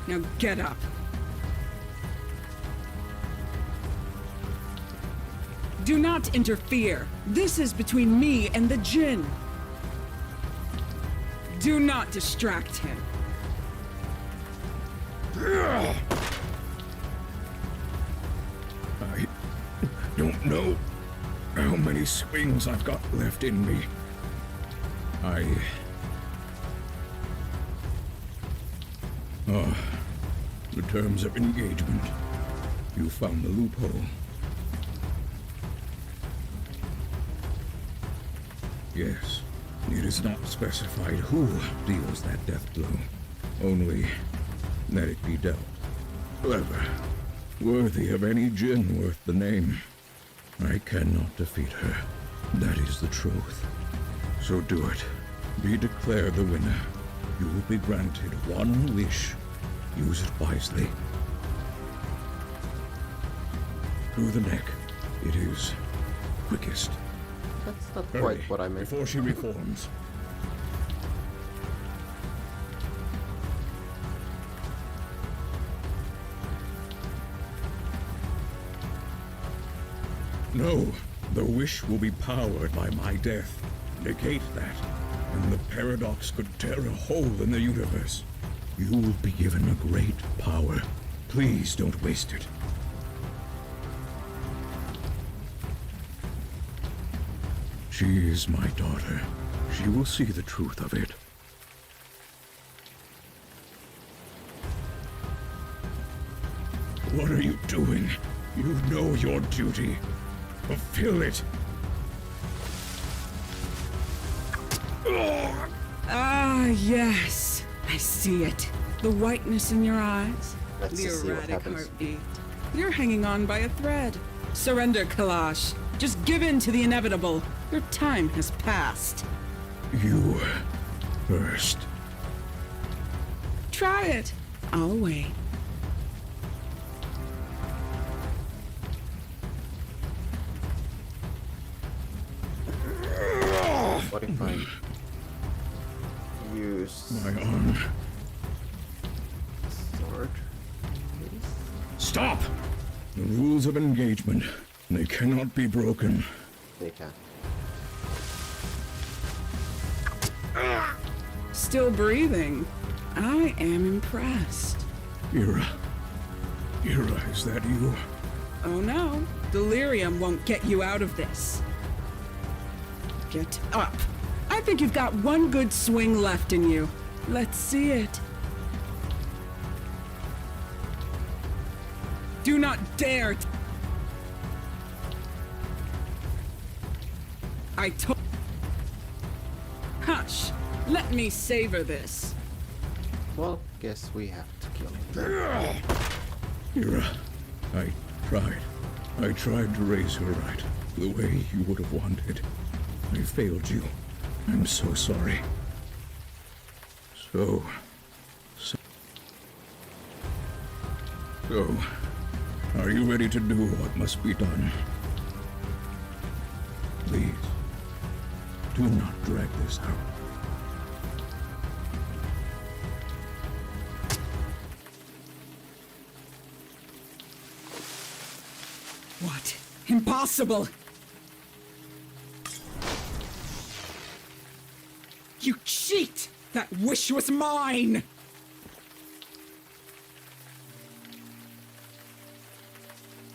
Now get up. Do not interfere. This is between me and the Jinn. Do not distract him. I don't know how many swings I've got left in me. The terms of engagement. You found the loophole. Yes, It is not specified who deals that death blow, only that it be dealt. Clever, worthy of any djinn worth the name. I cannot defeat her. That is the truth. So do it. Be declared the winner. You will be granted one wish. Use it wisely. Through the neck. It is quickest. That's not Hurry, quite what I meant. before she reforms. No, the wish will be powered by my death. Negate that, and the paradox could tear a hole in the universe. You will be given a great power. Please don't waste it. She is my daughter. She will see the truth of it. What are you doing? You know your duty. Fulfill it. Ah, yes. I see it. The whiteness in your eyes. Let's The just see what erratic happens. heartbeat. You're hanging on by a thread. Surrender, Kalash. Just give in to the inevitable. Your time has passed. You first. Try it. I'll wait. What if I use My arm. sword? Stop! The rules of engagement. They cannot be broken. They can. Still breathing. I am impressed. Ira. Ira, is that you? Oh no. Delirium won't get you out of this. Get up. I think you've got one good swing left in you. Let's see it. Do not dare. I told. Hush. Let me savor this. Well, guess we have to kill him. Ira, I tried. I tried to raise her right, the way you would have wanted. I failed you. I'm so sorry. So, are you ready to do what must be done? Please, do not drag this out. What? Impossible! You cheat! That wish was mine!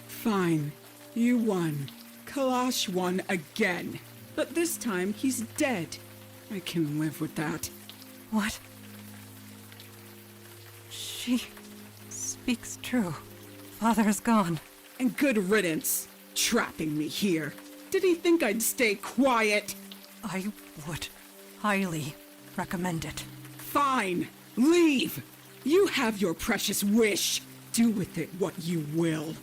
Fine. You won. Kalash won again. But this time, he's dead. I can live with that. What? She speaks true. Father is gone. And good riddance. Trapping me here. Did he think I'd stay quiet? I would highly recommend it. Fine. Leave. You have your precious wish. Do with it what you will.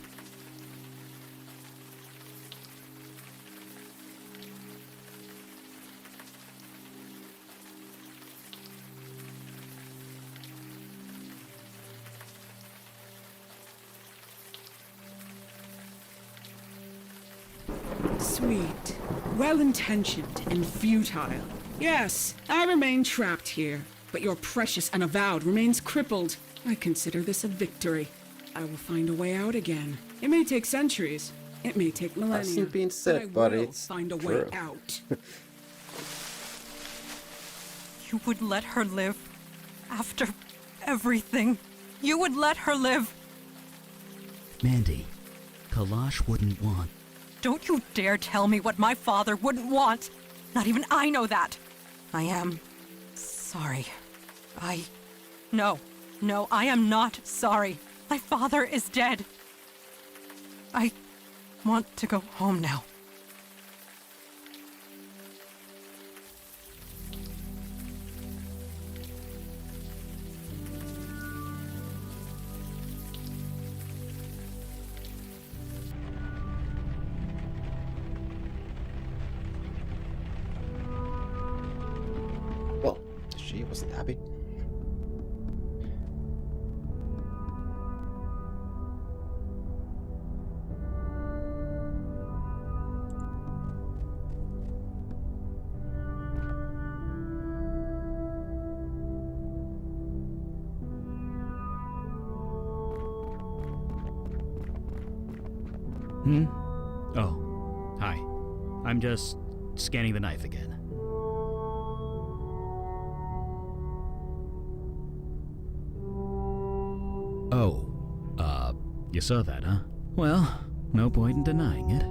Sweet, well-intentioned, and futile. Yes, I remain trapped here, but your precious Unavowed remains crippled. I consider this a victory. I will find a way out again. It may take centuries. It may take millennia. Hasn't been but said, but I will it's find a true. way out. You would let her live after everything. You would let her live. Mandy, Kalash wouldn't want. Don't you dare tell me what my father wouldn't want. Not even I know that. I am sorry. No, I am not sorry. My father is dead. I want to go home now. wasn't happy. Oh, hi. I'm just scanning the knife again. Oh, you saw that, huh? Well, no point in denying it.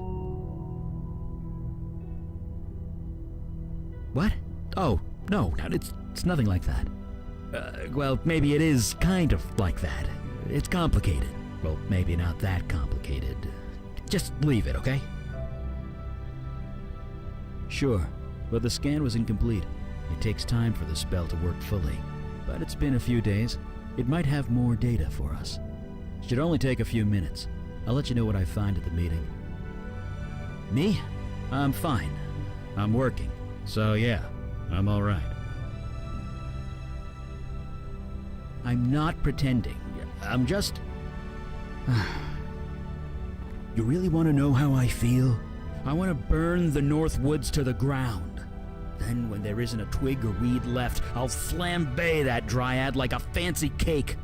What? Oh, no, it's nothing like that. Well, maybe it is kind of like that. It's complicated. Well, maybe not that complicated. Just leave it, okay? Sure, but the scan was incomplete. It takes time for the spell to work fully. But it's been a few days. It might have more data for us. Should only take a few minutes. I'll let you know what I find at the meeting. Me? I'm fine. I'm working. So yeah, I'm alright. I'm not pretending. I'm just... You really want to know how I feel? I want to burn the North Woods to the ground. Then, when there isn't a twig or weed left, I'll flambe that dryad like a fancy cake.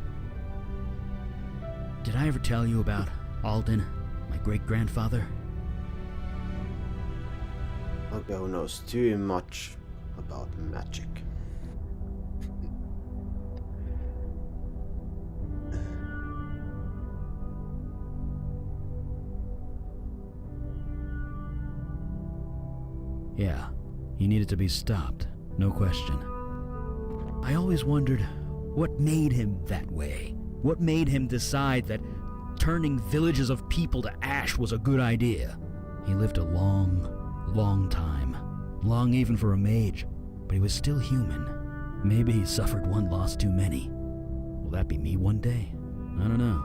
Did I ever tell you about Alden, my great-grandfather? Ogo knows too much about magic. Yeah, he needed to be stopped, no question. I always wondered what made him that way. What made him decide that turning villages of people to ash was a good idea? He lived a long time. Long even for a mage, but he was still human. Maybe he suffered one loss too many. Will that be me one day? I don't know.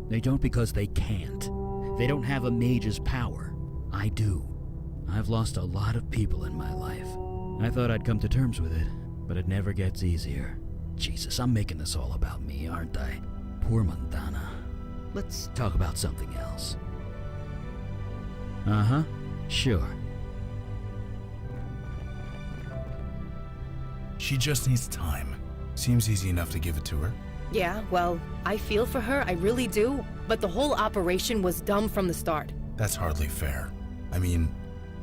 They don't because they can't. They don't have a mage's power. I do. I've lost a lot of people in my life. I thought I'd come to terms with it, but it never gets easier. Jesus, I'm making this all about me, aren't I? Poor Montana. Let's talk about something else. Uh-huh. Sure. She just needs time. Seems easy enough to give it to her. Yeah, well, I feel for her, I really do. But the whole operation was dumb from the start. That's hardly fair. I mean,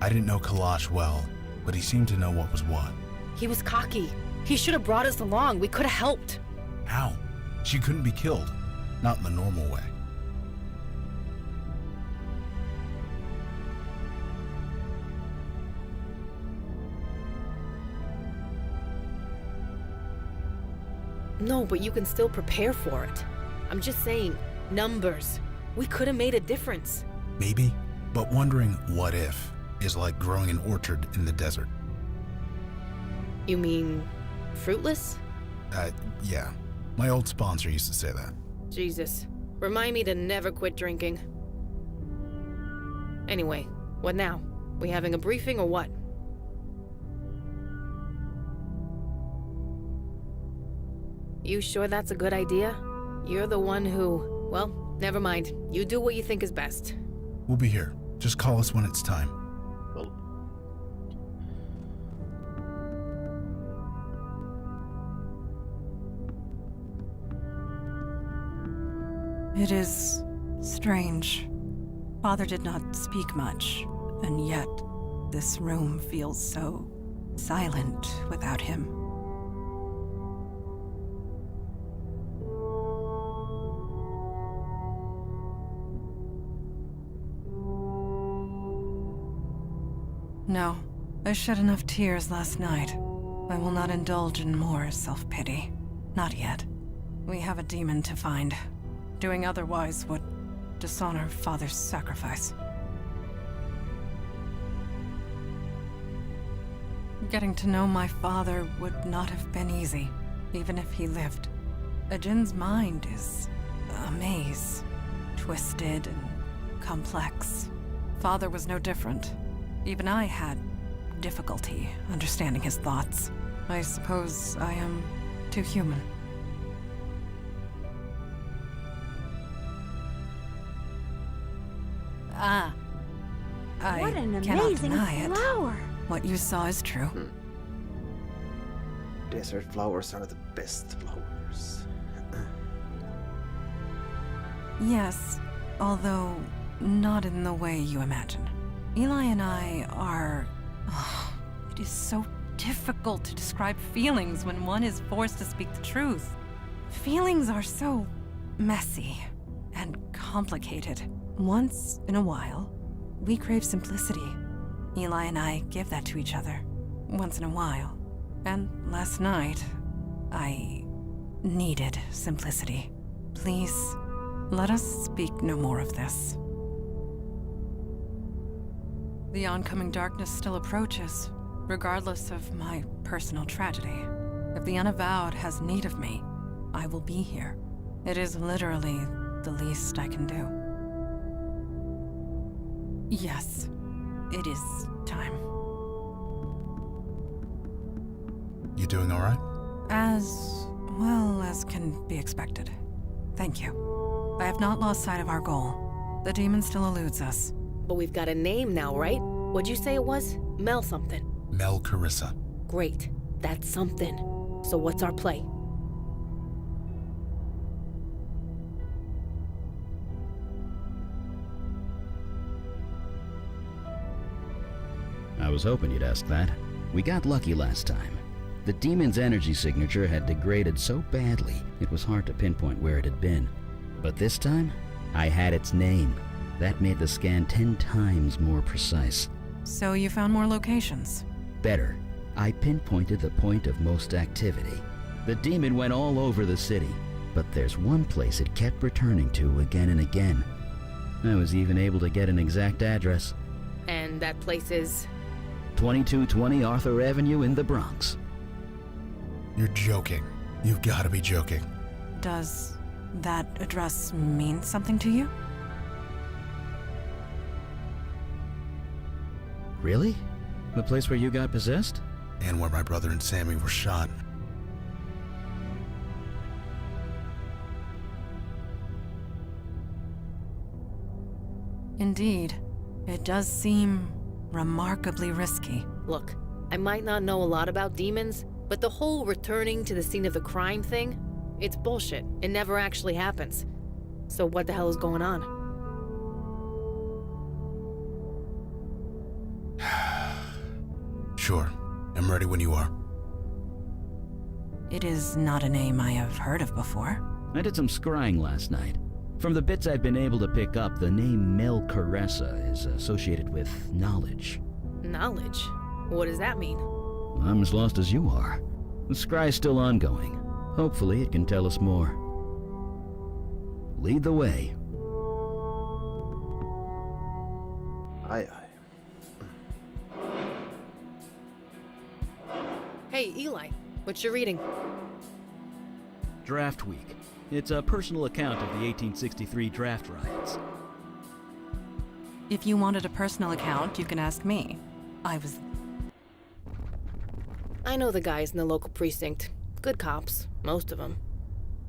I didn't know Kalash well, but he seemed to know what was what. He was cocky. He should have brought us along. We could have helped. How? She couldn't be killed. Not in the normal way. No, but you can still prepare for it. I'm just saying, numbers. We could have made a difference. Maybe, but wondering what if is like growing an orchard in the desert. You mean fruitless? Yeah. My old sponsor used to say that. Jesus. Remind me to never quit drinking. Anyway, what now? We having a briefing or what? You sure that's a good idea? You're the one who... Well, never mind. You do what you think is best. We'll be here. Just call us when it's time. Well, It is strange. Father did not speak much, and yet this room feels so silent without him. No, I shed enough tears last night. I will not indulge in more self-pity. Not yet. We have a demon to find. Doing otherwise would dishonor Father's sacrifice. Getting to know my father would not have been easy, even if he lived. A Jin's mind is a maze, twisted and complex. Father was no different. Even I had difficulty understanding his thoughts. I suppose I am too human. I What an cannot amazing deny flower! it. What you saw is true. Desert flowers are the best flowers. Yes, although not in the way you imagine. Eli and I are... Oh, it is so difficult to describe feelings when one is forced to speak the truth. Feelings are so messy and complicated. Once in a while, we crave simplicity. Eli and I give that to each other. Once in a while. And last night, I needed simplicity. Please, let us speak no more of this. The oncoming darkness still approaches, regardless of my personal tragedy. If the Unavowed has need of me, I will be here. It is literally the least I can do. Yes, it is time. You doing all right? As well as can be expected. Thank you. I have not lost sight of our goal. The demon still eludes us. But we've got a name now, right? What'd you say it was? Mel something. Mel Carissa. Great. That's something. So what's our play? I was hoping you'd ask that. We got lucky last time. The demon's energy signature had degraded so badly, it was hard to pinpoint where it had been. But this time, I had its name. That made the scan 10 times more precise. So you found more locations? Better. I pinpointed the point of most activity. The demon went all over the city, but there's one place it kept returning to again and again. I was even able to get an exact address. And that place is... 2220 Arthur Avenue in the Bronx. You're joking. You've got to be joking. Does that address mean something to you? Really? The place where you got possessed? And where my brother and Sammy were shot. Indeed. It does seem remarkably risky. Look, I might not know a lot about demons, but the whole returning to the scene of the crime thing, it's bullshit. It never actually happens. So what the hell is going on? Sure. I'm ready when you are. It is not a name I have heard of before. I did some scrying last night. From the bits I've been able to pick up, the name Mel Caressa is associated with knowledge. Knowledge? What does that mean? I'm as lost as you are. The scry's still ongoing. Hopefully it can tell us more. Lead the way. Aye. Hey, Eli, what you reading? Draft Week. It's a personal account of the 1863 draft riots. If you wanted a personal account, you can ask me. I know the guys in the local precinct. Good cops, most of them.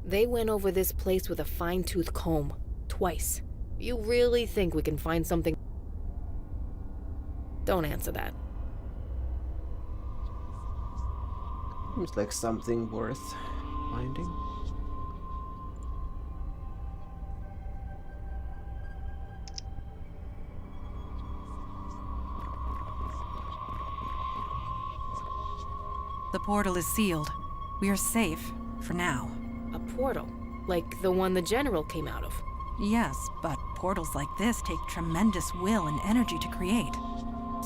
They went over this place with a fine-tooth comb. Twice. You really think we can find something? Don't answer that. Seems like something worth finding. The portal is sealed. We are safe, for now. A portal? Like the one the General came out of? Yes, but portals like this take tremendous will and energy to create.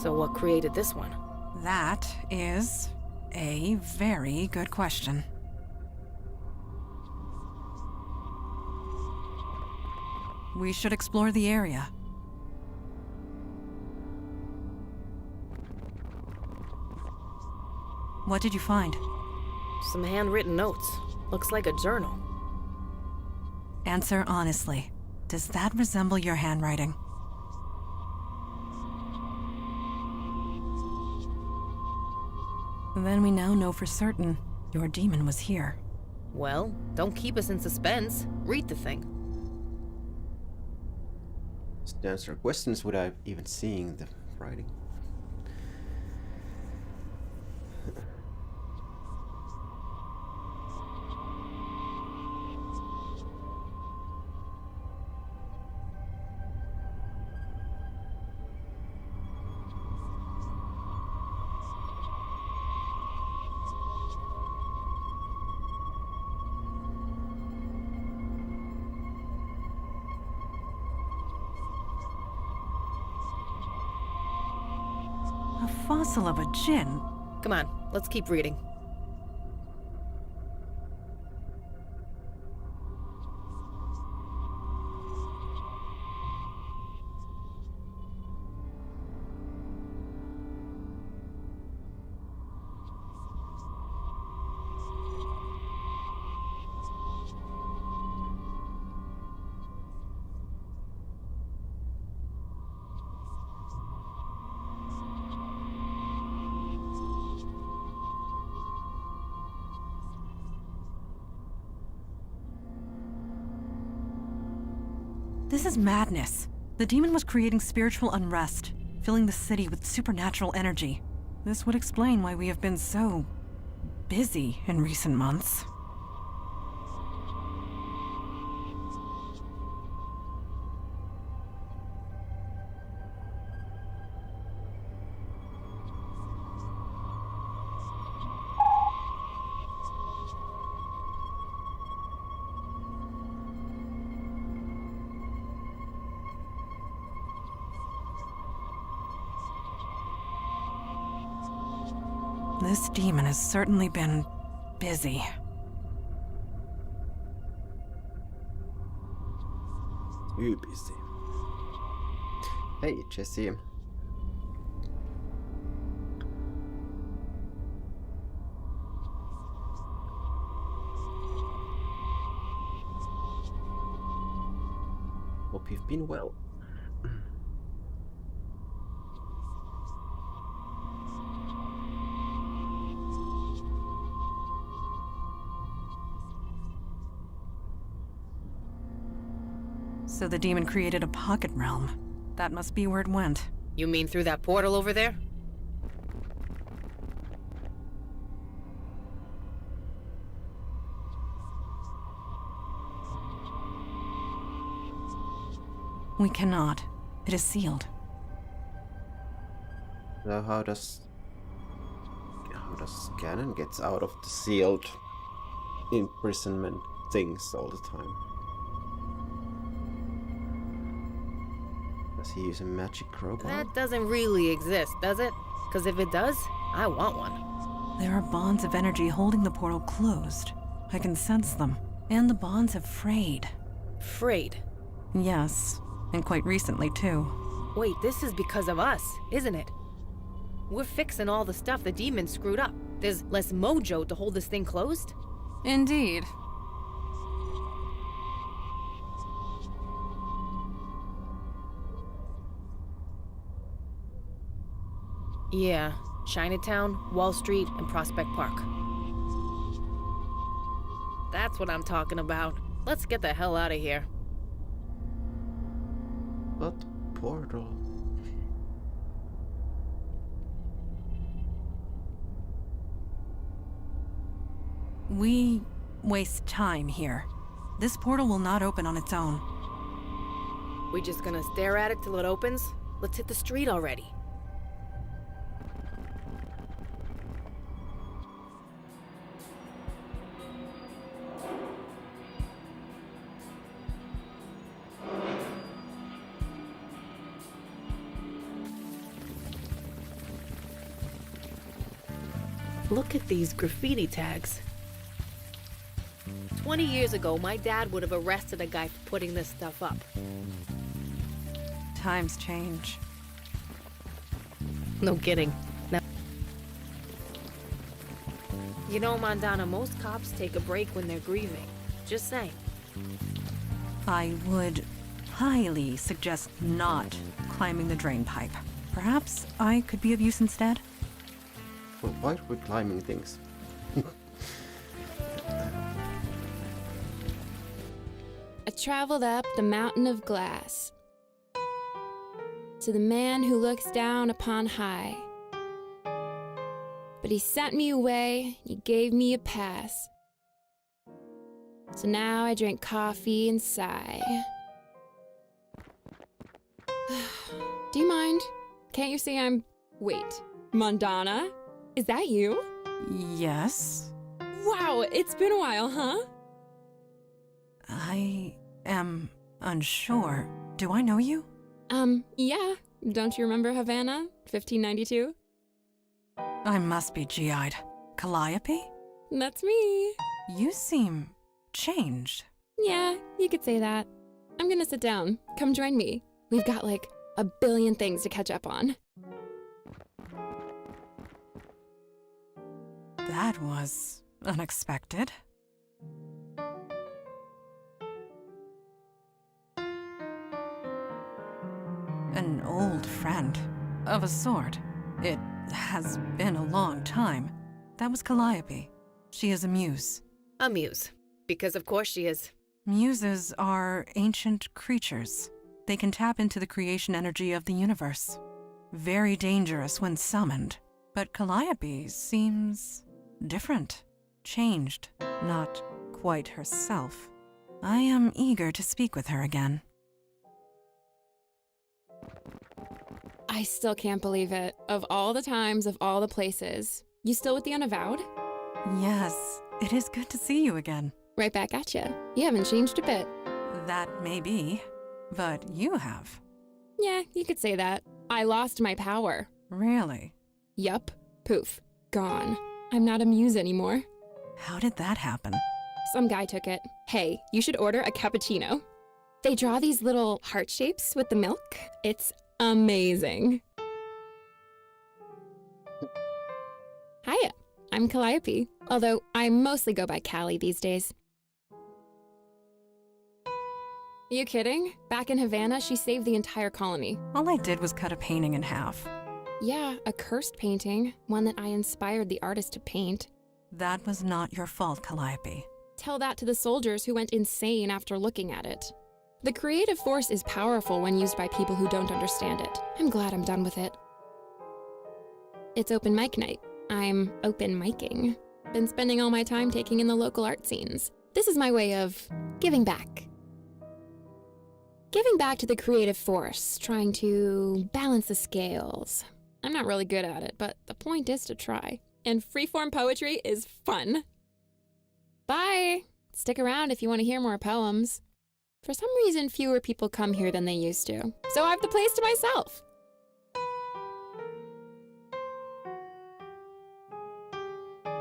So what created this one? That is a very good question. We should explore the area. What did you find? Some handwritten notes. Looks like a journal. Answer honestly. Does that resemble your handwriting? Then we now know for certain your demon was here. Well, don't keep us in suspense. Read the thing. To answer questions without even seeing the writing. A fossil of a djinn? Come on, let's keep reading. This is madness. The demon was creating spiritual unrest, filling the city with supernatural energy. This would explain why we have been so busy in recent months. This demon has certainly been busy. Too busy. Hey, Jesse. Hope you've been well. So the demon created a pocket realm. That must be where it went. You mean through that portal over there? We cannot. It is sealed. So how does Ganon get out of the sealed imprisonment things all the time? Does he use a magic crowbar? That doesn't really exist, does it? Because if it does, I want one. There are bonds of energy holding the portal closed. I can sense them. And the bonds have frayed. Frayed? Yes, and quite recently too. Wait, this is because of us, isn't it? We're fixing all the stuff the demon screwed up. There's less mojo to hold this thing closed? Indeed. Yeah, Chinatown, Wall Street, and Prospect Park. That's what I'm talking about. Let's get the hell out of here. What portal? We waste time here. This portal will not open on its own. We just gonna stare at it till it opens? Let's hit the street already. Look at these graffiti tags. 20 years ago, my dad would have arrested a guy for putting this stuff up. Times change. No kidding. Now, you know, Mandana, most cops take a break when they're grieving. Just saying. I would highly suggest not climbing the drain pipe. Perhaps I could be of use instead? Well, why are we climbing things? I traveled up the mountain of glass to the man who looks down upon high. But he sent me away, he gave me a pass. So now I drink coffee and sigh. Do you mind? Can't you see I'm... Wait, Mondana? Is that you? Yes. Wow, it's been a while, huh? I am unsure. Do I know you? Yeah. Don't you remember Havana, 1592? I must be GI'd. Calliope? That's me. You seem changed. Yeah, you could say that. I'm gonna sit down. Come join me. We've got like a billion things to catch up on. That was unexpected. An old friend, of a sort. It has been a long time. That was Calliope. She is a muse. A muse. Because of course she is. Muses are ancient creatures. They can tap into the creation energy of the universe. Very dangerous when summoned. But Calliope seems different. Changed. Not quite herself. I am eager to speak with her again. I still can't believe it. Of all the times, of all the places. You still with the Unavowed? Yes, it is good to see you again. Right back at you. You haven't changed a bit. That may be, but you have. Yeah, you could say that. I lost my power. Really? Yup. Poof. Gone. I'm not a muse anymore. How did that happen? Some guy took it. Hey, you should order a cappuccino. They draw these little heart shapes with the milk. It's amazing. Hiya, I'm Calliope, although I mostly go by Callie these days. Are you kidding? Back in Havana, she saved the entire colony. All I did was cut a painting in half. Yeah, a cursed painting, one that I inspired the artist to paint. That was not your fault, Calliope. Tell that to the soldiers who went insane after looking at it. The creative force is powerful when used by people who don't understand it. I'm glad I'm done with it. It's open mic night. I'm open micing. Been spending all my time taking in the local art scenes. This is my way of giving back. Giving back to the creative force, trying to balance the scales. I'm not really good at it, but the point is to try. And freeform poetry is fun. Bye! Stick around if you want to hear more poems. For some reason, fewer people come here than they used to. So I have the place to myself.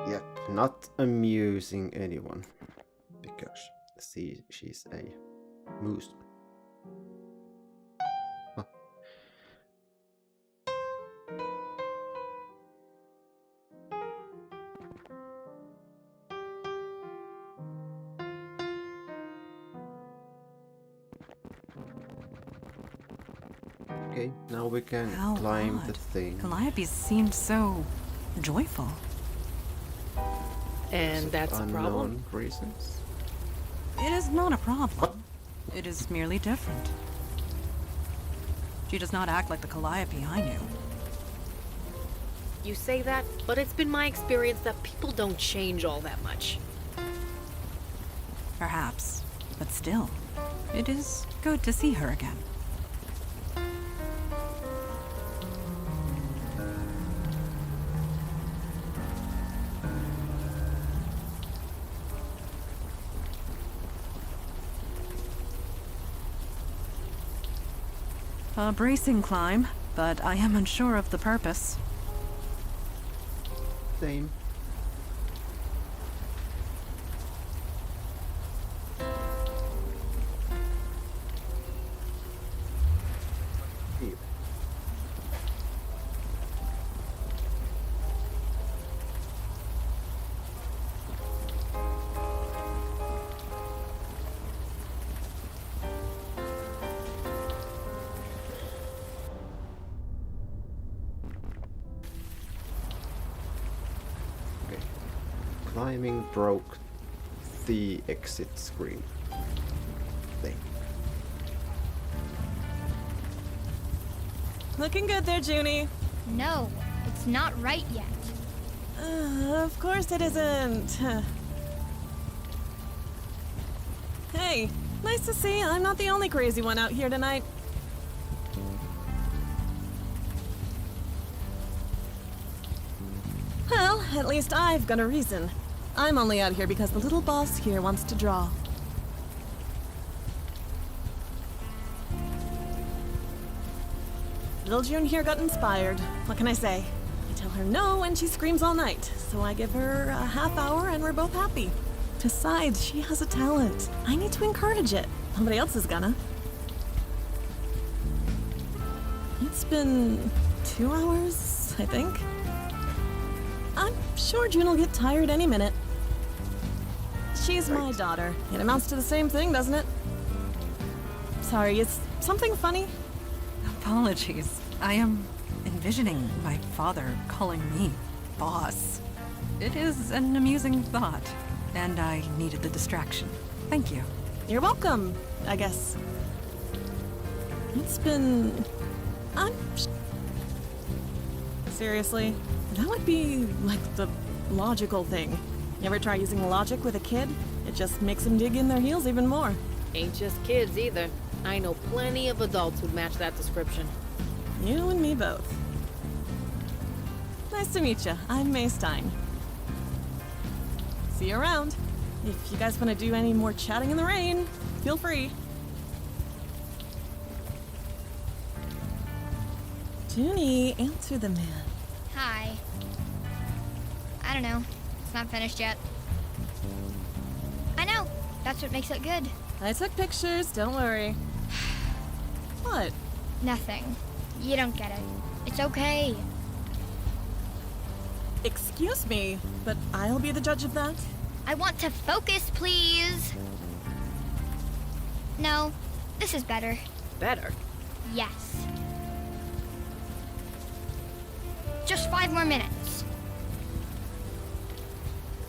Yep, not amusing anyone. Because she's a moose. Huh. Okay, now we can climb the thing. Calliope seemed so joyful. And that's a problem? Unknown reasons. It is not a problem. It is merely different. She does not act like the Calliope I knew. You say that, but it's been my experience that people don't change all that much. Perhaps, but still, it is good to see her again. A bracing climb, but I am unsure of the purpose. Same. timing broke the exit screen thing. Looking good there, Junie. No, it's not right yet. Of course it isn't. Hey, nice to see I'm not the only crazy one out here tonight. Well, at least I've got a reason. I'm only out here because the little boss here wants to draw. Little June here got inspired. What can I say? I tell her no and she screams all night, so I give her a half hour and we're both happy. Besides, she has a talent. I need to encourage it. Nobody else is gonna. It's been 2 hours, I think. I'm sure June will get tired any minute. She's my daughter. It amounts to the same thing, doesn't it? Sorry, is something funny? Apologies. I am envisioning my father calling me boss. It is an amusing thought, and I needed the distraction. Thank you. You're welcome, I guess. It's been... Seriously, that would be like the logical thing. You ever try using logic with a kid? It just makes them dig in their heels even more. Ain't just kids either. I know plenty of adults who match that description. You and me both. Nice to meet you. I'm May Stein. See you around. If you guys want to do any more chatting in the rain, feel free. Junie, answer the man. Hi. I don't know. It's not finished yet. I know. That's what makes it good. I took pictures, don't worry. What? Nothing. You don't get it. It's okay. Excuse me, but I'll be the judge of that? I want to focus, please. No, this is better. Better? Yes. Just 5 more minutes.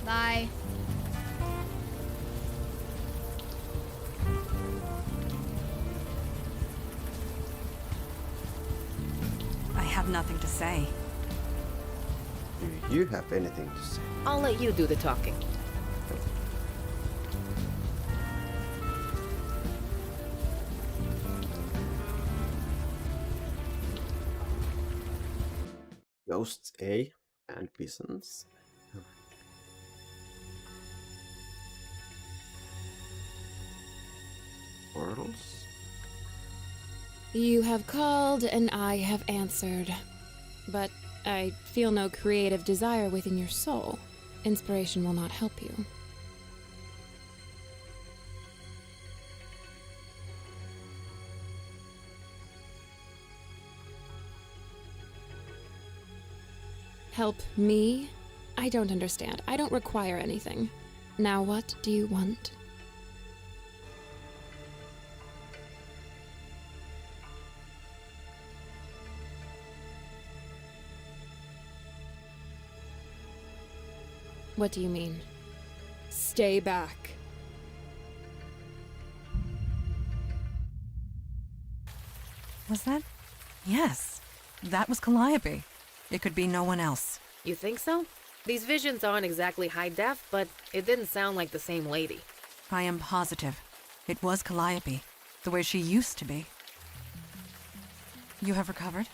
Bye. I have nothing to say. Do you have anything to say? I'll let you do the talking. Ghosts A and Bisons. Portals. You have called and I have answered. But I feel no creative desire within your soul. Inspiration will not help you. Help me? I don't understand. I don't require anything. Now what do you want? What do you mean? Stay back. Was that? Yes. That was Calliope. It could be no one else. You think so? These visions aren't exactly high def, but it didn't sound like the same lady. I am positive. It was Calliope, the way she used to be. You have recovered?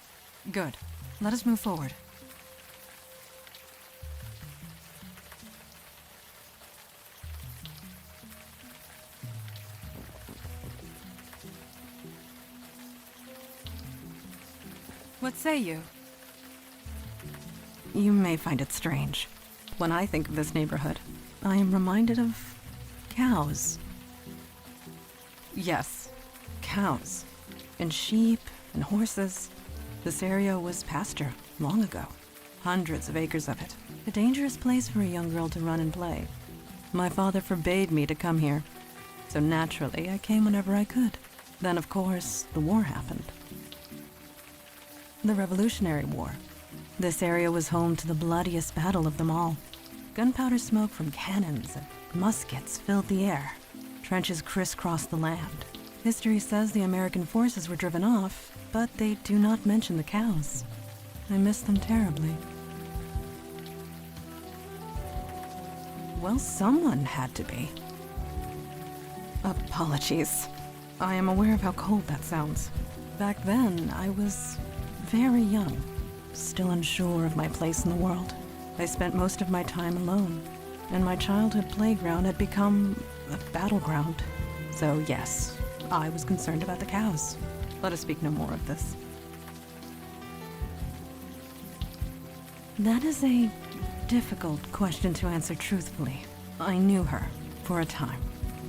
Good. Let us move forward. What say you? You may find it strange. When I think of this neighborhood, I am reminded of cows. Yes, cows. And sheep and horses. This area was pasture long ago. Hundreds of acres of it. A dangerous place for a young girl to run and play. My father forbade me to come here. So naturally, I came whenever I could. Then, of course, the war happened. The Revolutionary War. This area was home to the bloodiest battle of them all. Gunpowder smoke from cannons and muskets filled the air. Trenches crisscrossed the land. History says the American forces were driven off, but they do not mention the cows. I miss them terribly. Well, someone had to be. Apologies. I am aware of how cold that sounds. Back then, I was very young, still unsure of my place in the world. I spent most of my time alone, and my childhood playground had become a battleground. So yes, I was concerned about the cows. Let us speak no more of this. That is a difficult question to answer truthfully. I knew her for a time,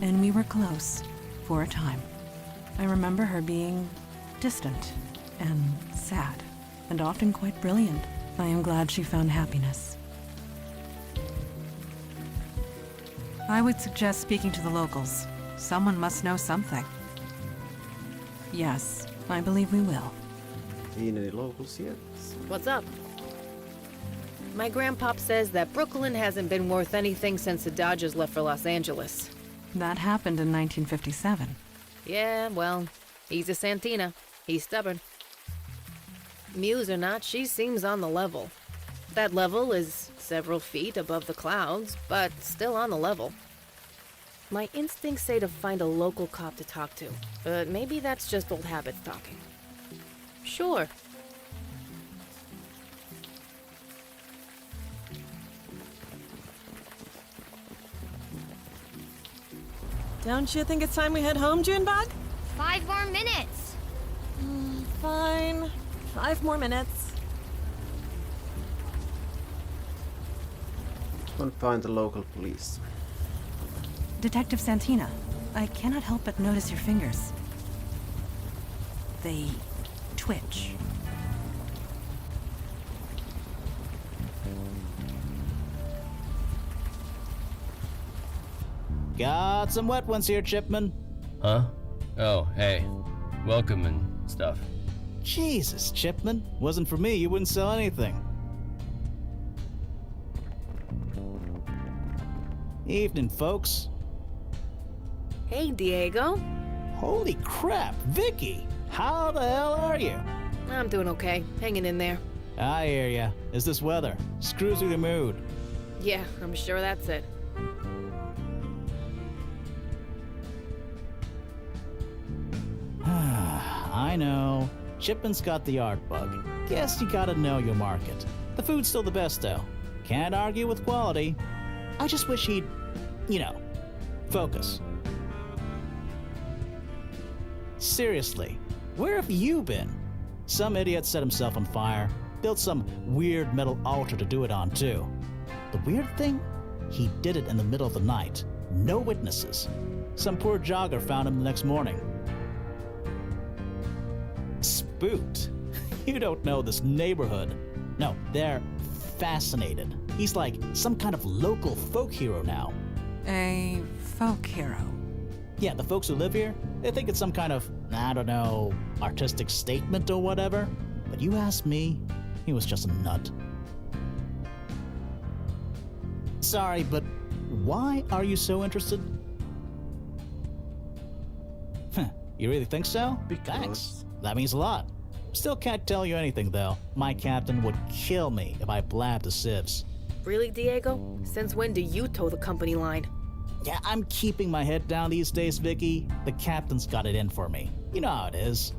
and we were close for a time. I remember her being distant and sad, and often quite brilliant. I am glad she found happiness. I would suggest speaking to the locals. Someone must know something. Yes, I believe we will. Seen any locals yet? What's up? My grandpop says that Brooklyn hasn't been worth anything since the Dodgers left for Los Angeles. That happened in 1957. Yeah, well, he's a Santina. He's stubborn. Muse or not, she seems on the level. That level is several feet above the clouds, but still on the level. My instincts say to find a local cop to talk to, but maybe that's just old habits talking. Sure. Don't you think it's time we head home, Junebug? 5 more minutes. Fine. 5 more minutes. Go and find the local police. Detective Santina, I cannot help but notice your fingers. They twitch. Got some wet ones here, Chipman. Huh? Oh, hey. Welcome and stuff. Jesus, Chipman. Wasn't for me, you wouldn't sell anything. Evening, folks. Hey, Diego. Holy crap, Vicky! How the hell are you? I'm doing okay. Hanging in there. I hear ya. It's this weather. Screws with your mood. Yeah, I'm sure that's it. I know. Chipman's got the art bug. Guess you gotta know your market. The food's still the best, though. Can't argue with quality. I just wish he'd, focus. Seriously, where have you been? Some idiot set himself on fire, built some weird metal altar to do it on, too. The weird thing? He did it in the middle of the night. No witnesses. Some poor jogger found him the next morning. Spooked. You don't know this neighborhood. No, they're fascinated. He's like some kind of local folk hero now. A folk hero? Yeah, the folks who live here, they think it's some kind of, artistic statement or whatever. But you ask me, he was just a nut. Sorry, but why are you so interested? You really think so? Thanks. That means a lot. Still can't tell you anything, though. My captain would kill me if I blabbed the sieves. Really, Diego? Since when do you toe the company line? Yeah, I'm keeping my head down these days, Vicky. The captain's got it in for me. You know how it is.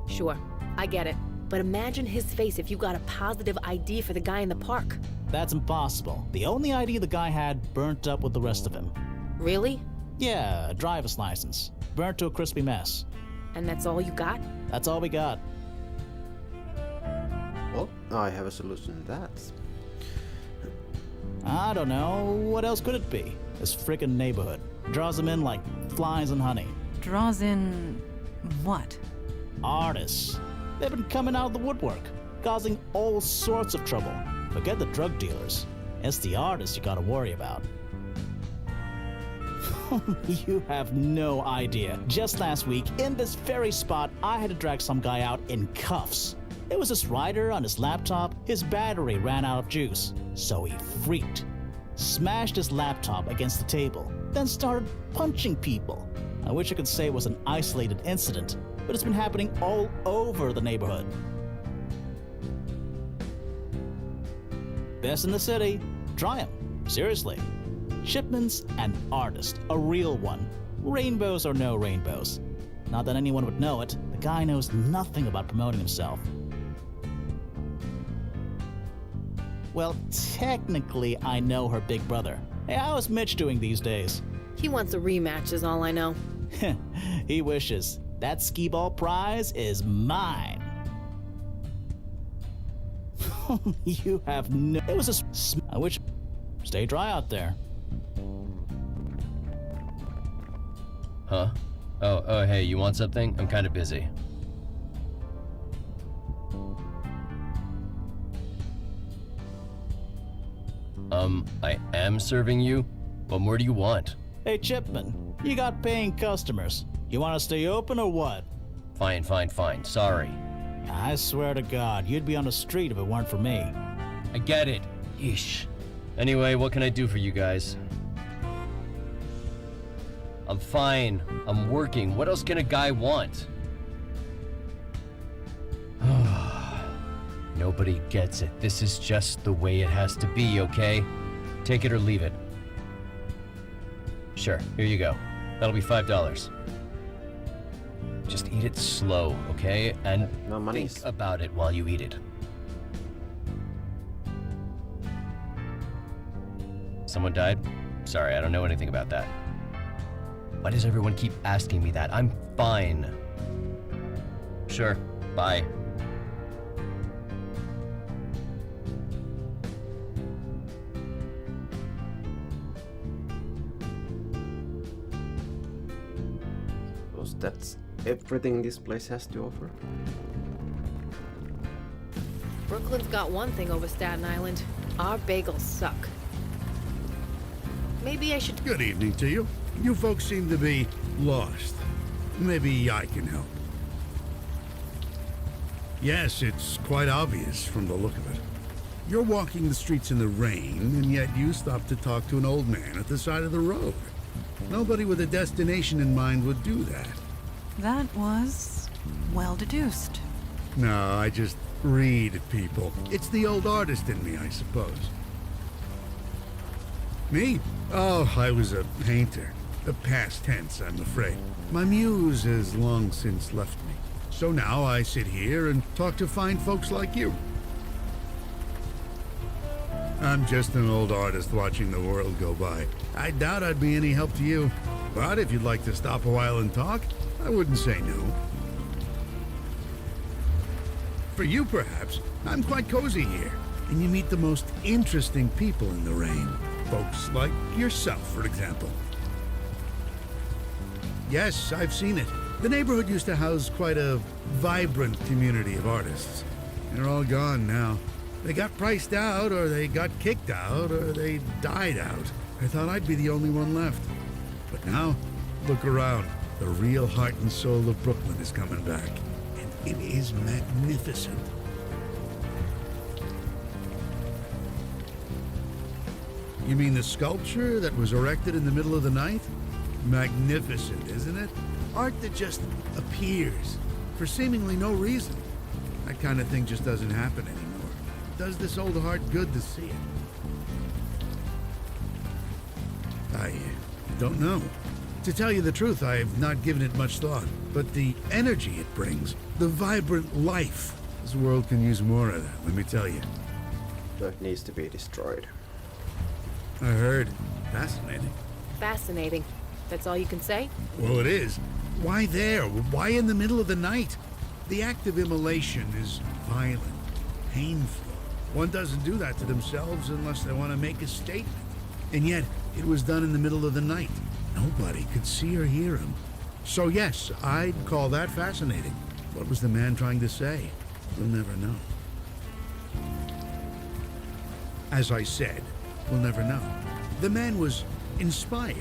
Sure, I get it. But imagine his face if you got a positive ID for the guy in the park. That's impossible. The only ID the guy had burnt up with the rest of him. Really? Yeah, a driver's license. Burnt to a crispy mess. And that's all you got? That's all we got. Well, I have a solution to that. I don't know. What else could it be? This frickin' neighborhood. Draws them in like flies in honey. Draws in what? Artists. They've been coming out of the woodwork, causing all sorts of trouble. Forget the drug dealers. It's the artists you gotta worry about. You have no idea. Just last week, in this very spot, I had to drag some guy out in cuffs. It was this writer on his laptop. His battery ran out of juice, so he freaked. smashed his laptop against the table, then started punching people. I wish I could say it was an isolated incident, but it's been happening all over the neighborhood. Best in the city. Try him. Seriously. Shipman's an artist, a real one. Rainbows or no rainbows. Not that anyone would know it, the guy knows nothing about promoting himself. Well, technically, I know her big brother. Hey, how's Mitch doing these days? He wants a rematch is all I know. He wishes. That skee-ball prize is mine. You have no... It was a... I wish... Stay dry out there. Huh? Oh, hey, you want something? I'm kind of busy. I am serving you? What more do you want? Hey, Chipman, you got paying customers. You want to stay open or what? Fine. Sorry. I swear to God, you'd be on the street if it weren't for me. I get it. Yeesh. Anyway, what can I do for you guys? I'm fine. I'm working. What else can a guy want? Nobody gets it. This is just the way it has to be, okay? Take it or leave it. Sure, here you go. That'll be $5. Just eat it slow, okay? And no money. Think about it while you eat it. Someone died? Sorry, I don't know anything about that. Why does everyone keep asking me that? I'm fine. Sure, bye. Suppose that's everything this place has to offer. Brooklyn's got one thing over Staten Island. Our bagels suck. Maybe I should... Good evening to you. You folks seem to be lost. Maybe I can help. Yes, it's quite obvious from the look of it. You're walking the streets in the rain, and yet you stop to talk to an old man at the side of the road. Nobody with a destination in mind would do that. That was well deduced. No, I just read people. It's the old artist in me, I suppose. Me? Oh, I was a painter. A past tense, I'm afraid. My muse has long since left me. So now I sit here and talk to fine folks like you. I'm just an old artist watching the world go by. I doubt I'd be any help to you. But if you'd like to stop a while and talk, I wouldn't say no. For you, perhaps, I'm quite cozy here. And you meet the most interesting people in the rain. Folks like yourself, for example. Yes, I've seen it. The neighborhood used to house quite a vibrant community of artists. They're all gone now. They got priced out, or they got kicked out, or they died out. I thought I'd be the only one left. But now, look around. The real heart and soul of Brooklyn is coming back. And it is magnificent. You mean the sculpture that was erected in the middle of the night? Magnificent, isn't it? Art that just appears for seemingly no reason. That kind of thing just doesn't happen anymore. It does this old heart good to see it. I don't know. To tell you the truth, I have not given it much thought. But the energy it brings, the vibrant life, this world can use more of that, let me tell you. That needs to be destroyed. I heard. Fascinating. Fascinating. That's all you can say? Well, it is. Why there? Why in the middle of the night? The act of immolation is violent, painful. One doesn't do that to themselves unless they want to make a statement. And yet, it was done in the middle of the night. Nobody could see or hear him. So yes, I'd call that fascinating. What was the man trying to say? We'll never know. As I said, we'll never know. The man was inspired.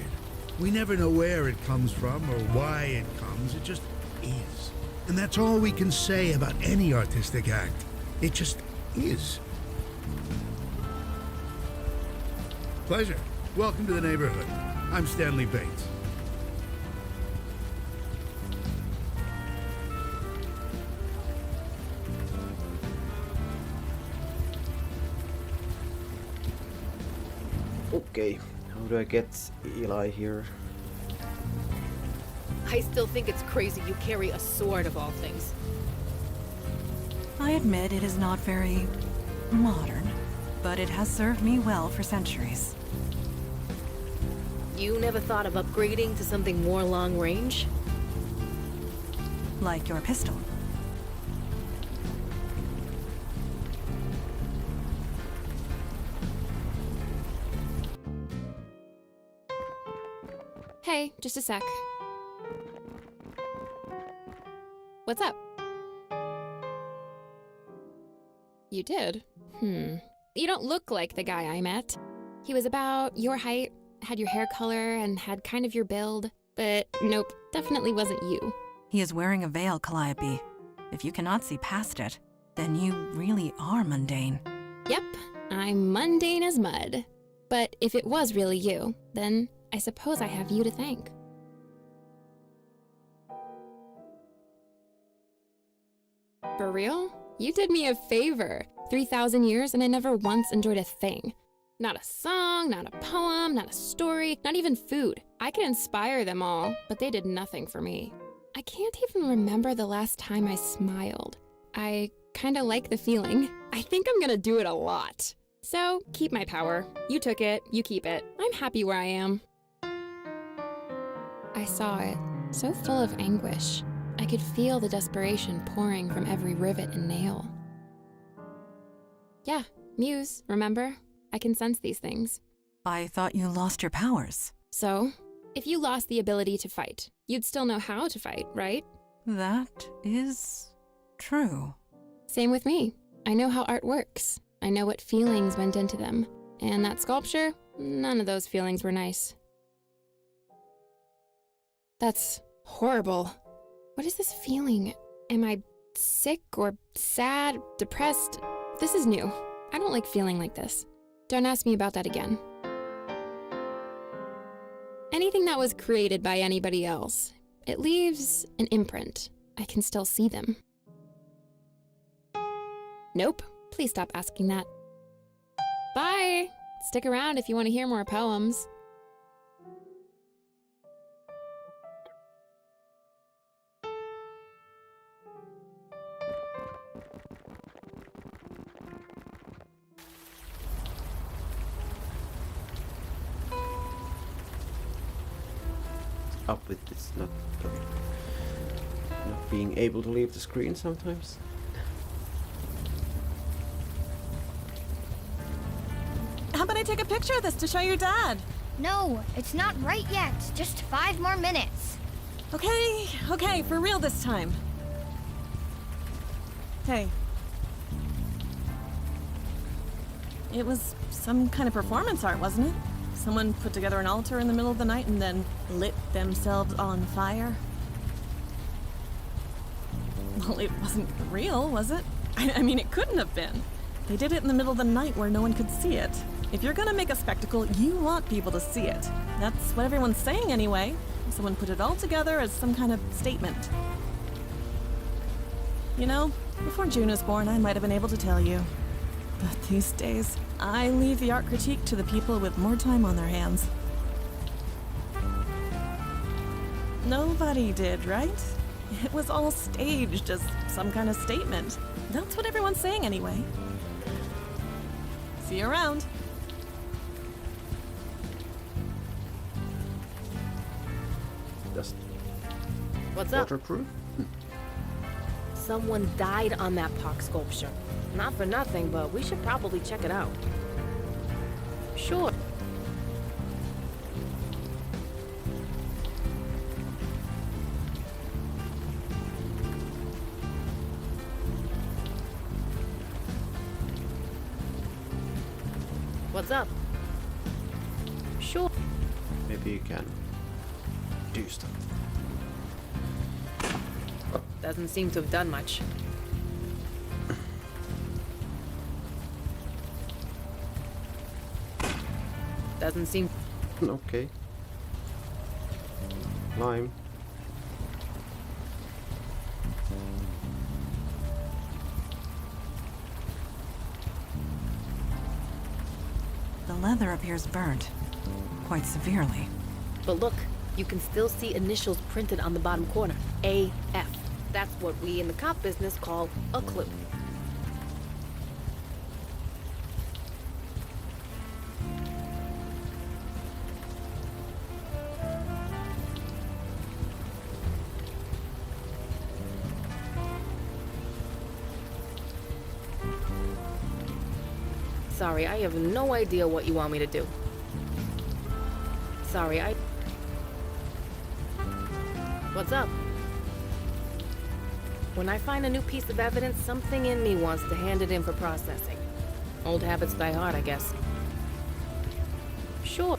We never know where it comes from or why it comes. It just is. And that's all we can say about any artistic act. It just is. Pleasure. Welcome to the neighborhood. I'm Stanley Bates. Okay, how do I get Eli here? I still think it's crazy you carry a sword of all things. I admit it is not very modern, but it has served me well for centuries. You never thought of upgrading to something more long range? Like your pistol. Hey, just a sec. What's up? You did? You don't look like the guy I met. He was about your height, had your hair color, and had kind of your build. But nope, definitely wasn't you. He is wearing a veil, Calliope. If you cannot see past it, then you really are mundane. Yep, I'm mundane as mud. But if it was really you, then I suppose I have you to thank. For real? You did me a favor. 3,000 years and I never once enjoyed a thing. Not a song, not a poem, not a story, not even food. I could inspire them all, but they did nothing for me. I can't even remember the last time I smiled. I kinda like the feeling. I think I'm gonna do it a lot. So, keep my power. You took it, you keep it. I'm happy where I am. I saw it, so full of anguish. I could feel the desperation pouring from every rivet and nail. Yeah, Muse, remember? I can sense these things. I thought you lost your powers. So, if you lost the ability to fight, you'd still know how to fight, right? That is true. Same with me. I know how art works. I know what feelings went into them. And that sculpture, none of those feelings were nice. That's horrible. What is this feeling? Am I sick or sad, depressed? This is new. I don't like feeling like this. Don't ask me about that again. Anything that was created by anybody else, it leaves an imprint. I can still see them. Nope. Please stop asking that. Bye! Stick around if you want to hear more poems. Up with this not being able to leave the screen sometimes. How about I take a picture of this to show your dad? No, it's not right yet. Just 5 more minutes. Okay, for real this time. Hey. It was some kind of performance art, wasn't it? Someone put together an altar in the middle of the night and then lit themselves on fire. Well, it wasn't real, was it? I mean, it couldn't have been. They did it in the middle of the night where no one could see it. If you're gonna make a spectacle, you want people to see it. That's what everyone's saying anyway. Someone put it all together as some kind of statement. You know, before June was born, I might have been able to tell you. But these days, I leave the art critique to the people with more time on their hands. Nobody did, right? It was all staged as some kind of statement. That's what everyone's saying anyway. See you around. Just What's up? waterproof? Someone died on that pock sculpture. Not for nothing, but we should probably check it out. Sure. What's up? Sure. Maybe you can do stuff. Doesn't seem to have done much. Doesn't seem... Okay. Lime. The leather appears burnt. Quite severely. But look, you can still see initials printed on the bottom corner. AF. That's what we in the cop business call a clue. Sorry, I have no idea what you want me to do. Sorry, What's up? When I find a new piece of evidence, something in me wants to hand it in for processing. Old habits die hard, I guess. Sure.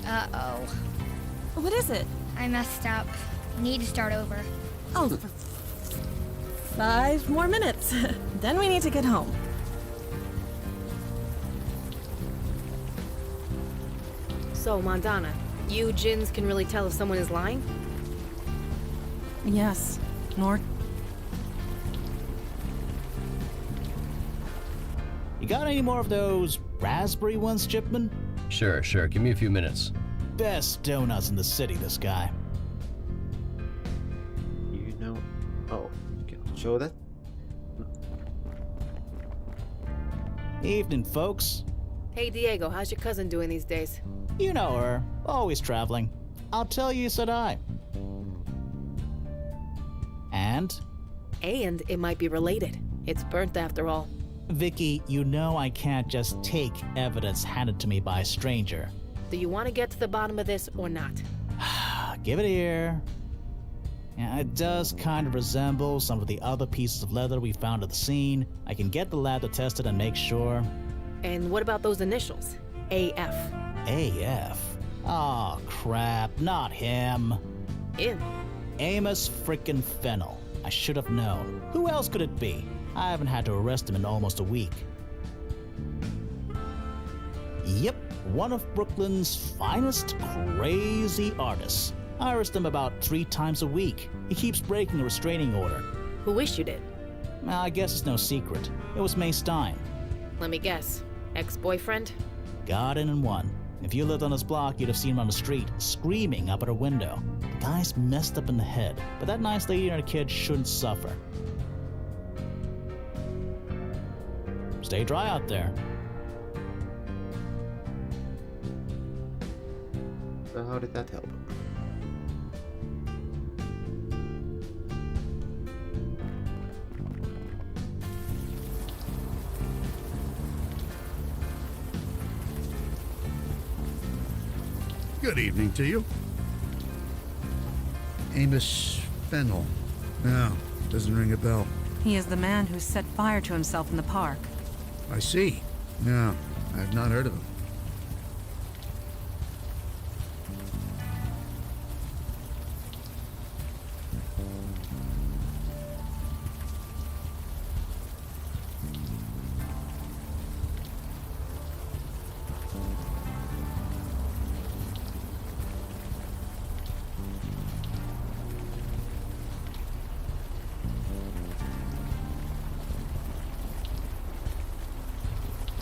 Uh-oh. What is it? I messed up. Need to start over. Oh, for 5 more minutes. Then we need to get home. So, Montana, you Jins can really tell if someone is lying? Yes. Nor... You got any more of those raspberry ones, Chipman? Sure. Give me a few minutes. Best donuts in the city, this guy. You know... Oh, can I show that? Evening, folks. Hey, Diego, how's your cousin doing these days? You know her. Always traveling. I'll tell you, said I. And? And it might be related. It's burnt after all. Vicky, you know I can't just take evidence handed to me by a stranger. Do you want to get to the bottom of this or not? Give it here. Yeah, it does kind of resemble some of the other pieces of leather we found at the scene. I can get the lab to test it and make sure. And what about those initials? AF. AF? Aw, crap, not him. Him? Amos frickin' Fennel. I should have known. Who else could it be? I haven't had to arrest him in almost a week. Yep, one of Brooklyn's finest crazy artists. I arrest him about 3 times a week. He keeps breaking a restraining order. Who issued it? Well, I guess it's no secret. It was May Stein. Let me guess. Ex-boyfriend? Got in and won. If you lived on his block, you'd have seen him on the street, screaming up at her window. The guy's messed up in the head, but that nice lady and her kid shouldn't suffer. Stay dry out there. So how did that help? Good evening to you. Amos Fennel. No, doesn't ring a bell. He is the man who set fire to himself in the park. I see. No, I've not heard of him.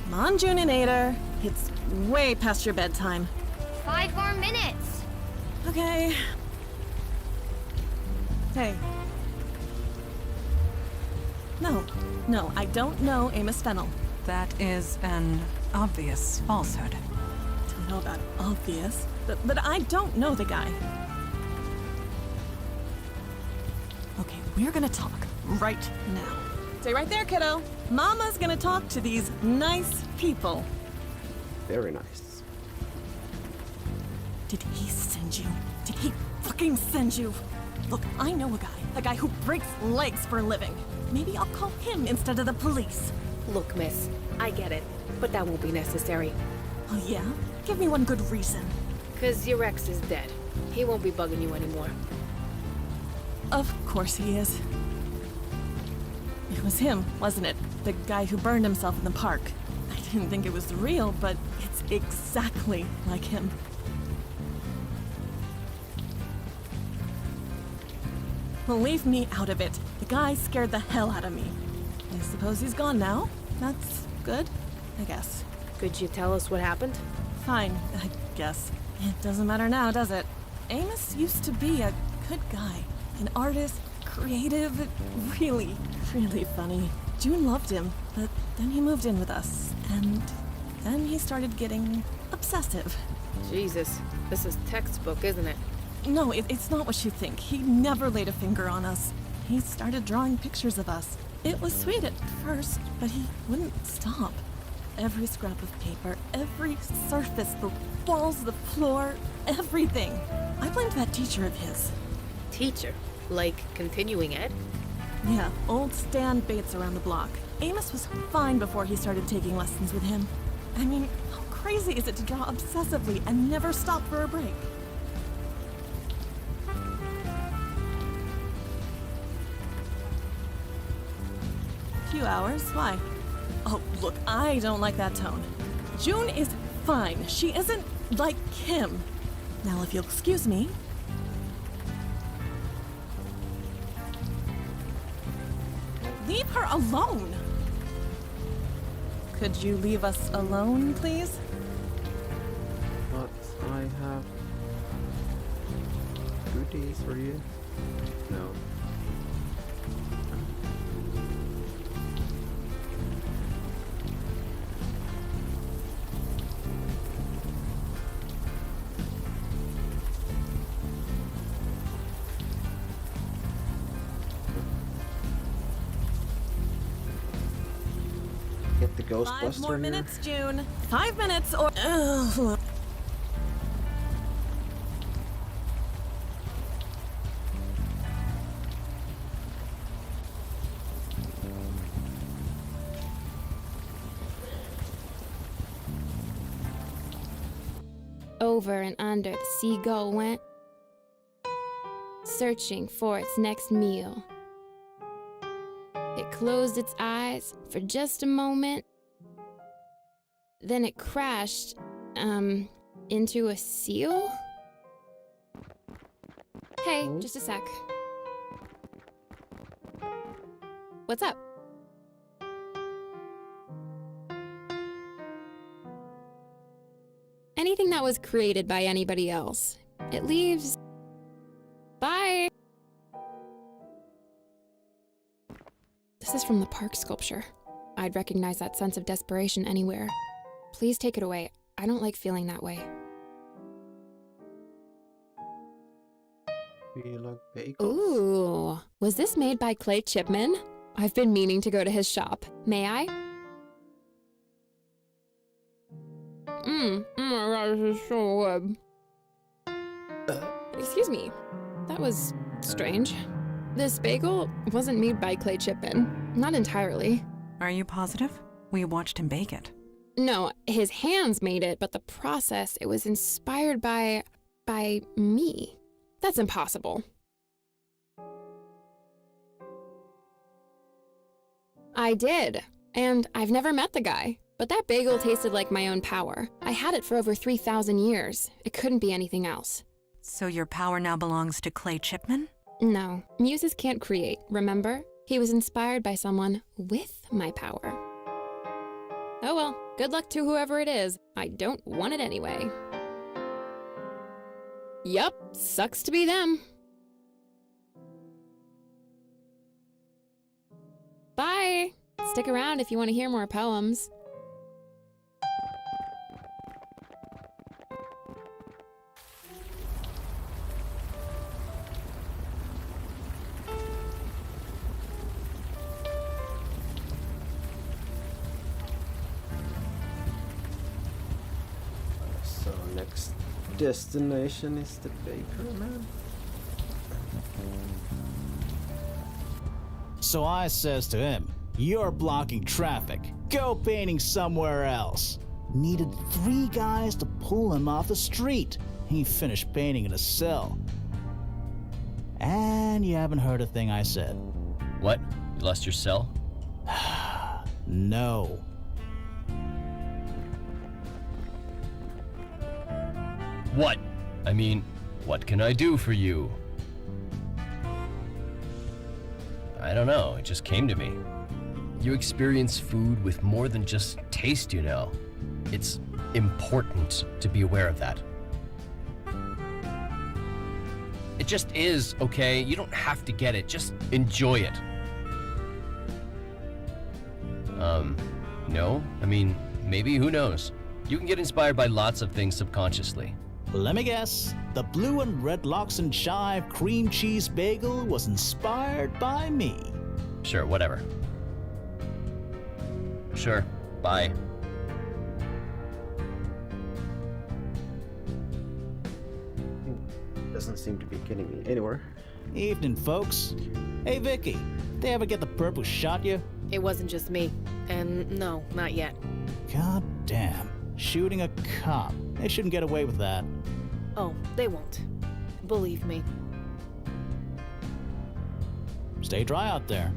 Come on, Juninator. It's way past your bedtime. 5 more minutes. Okay. Hey. No, I don't know Amos Fennel. That is an obvious falsehood. Don't know about obvious, but I don't know the guy. Okay, we're gonna talk right now. Stay right there, kiddo. Mama's gonna talk to these nice people. Very nice. Did he send you? Did he fucking send you? Look, I know a guy who breaks legs for a living. Maybe I'll call him instead of the police. Look, miss, I get it, but that won't be necessary. Oh yeah? Give me one good reason. 'Cause your ex is dead. He won't be bugging you anymore. Of course he is. It was him, wasn't it? the guy who burned himself in the park. I didn't think it was real, but it's exactly like him. Well, leave me out of it. The guy scared the hell out of me. I suppose he's gone now. That's good, I guess. Could you tell us what happened? Fine, I guess. It doesn't matter now, does it? Amos used to be a good guy. An artist, creative, really, really funny. June loved him, but then he moved in with us, and then he started getting obsessive. Jesus, this is textbook, isn't it? No, it's not what you think. He never laid a finger on us. He started drawing pictures of us. It was sweet at first, but he wouldn't stop. Every scrap of paper, every surface, the walls, the floor, everything. I blamed that teacher of his. Teacher? Like continuing ed? Yeah, old Stan Bates around the block. Amos was fine before he started taking lessons with him. I mean, how crazy is it to draw obsessively and never stop for a break? Few hours? Why? Oh, look, I don't like that tone. June is fine. She isn't like him. Now, if you'll excuse me. Leave her alone! Could you leave us alone, please? But I have goodies for you. No. Get the Ghostbuster 5 more here. minutes, June. 5 minutes or... Ugh. Over and under the seagull went, searching for its next meal. It closed its eyes for just a moment. Then it crashed, into a seal? Hey, just a sec. What's up? Anything that was created by anybody else, it leaves... Bye! This is from the park sculpture. I'd recognize that sense of desperation anywhere. Please take it away. I don't like feeling that way. Feel like bagels. Ooh, was this made by Clay Chipman? I've been meaning to go to his shop. May I? Oh my god, this is so good. Excuse me. That was strange. This bagel wasn't made by Clay Chipman. Not entirely. Are you positive? We watched him bake it. No, his hands made it, but the process, it was inspired by me. That's impossible. I did, and I've never met the guy. But that bagel tasted like my own power. I had it for over 3,000 years. It couldn't be anything else. So your power now belongs to Clay Chipman? No, muses can't create, remember? He was inspired by someone with my power. Oh well, good luck to whoever it is. I don't want it anyway. Yup, sucks to be them. Bye! Stick around if you want to hear more poems. So next destination is the baker, man. So I says to him, "You're blocking traffic. Go painting somewhere else." Needed 3 guys to pull him off the street. He finished painting in a cell. And you haven't heard a thing I said. What? You lost your cell? No. What? I mean, what can I do for you? I don't know, it just came to me. You experience food with more than just taste, you know. It's important to be aware of that. It just is, okay? You don't have to get it, just enjoy it. No? I mean, maybe, who knows? You can get inspired by lots of things subconsciously. Let me guess. The blue and red lox and chive cream cheese bagel was inspired by me. Sure, whatever. Sure, bye. Doesn't seem to be getting me anywhere. Evening, folks. Hey, Vicky. They ever get the purple shot you? It wasn't just me. And no, not yet. God damn. Shooting a cop. They shouldn't get away with that. Oh, they won't. Believe me. Stay dry out there.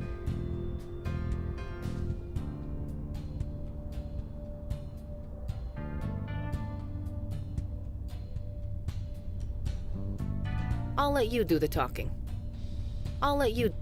I'll let you do the talking. I'll let you...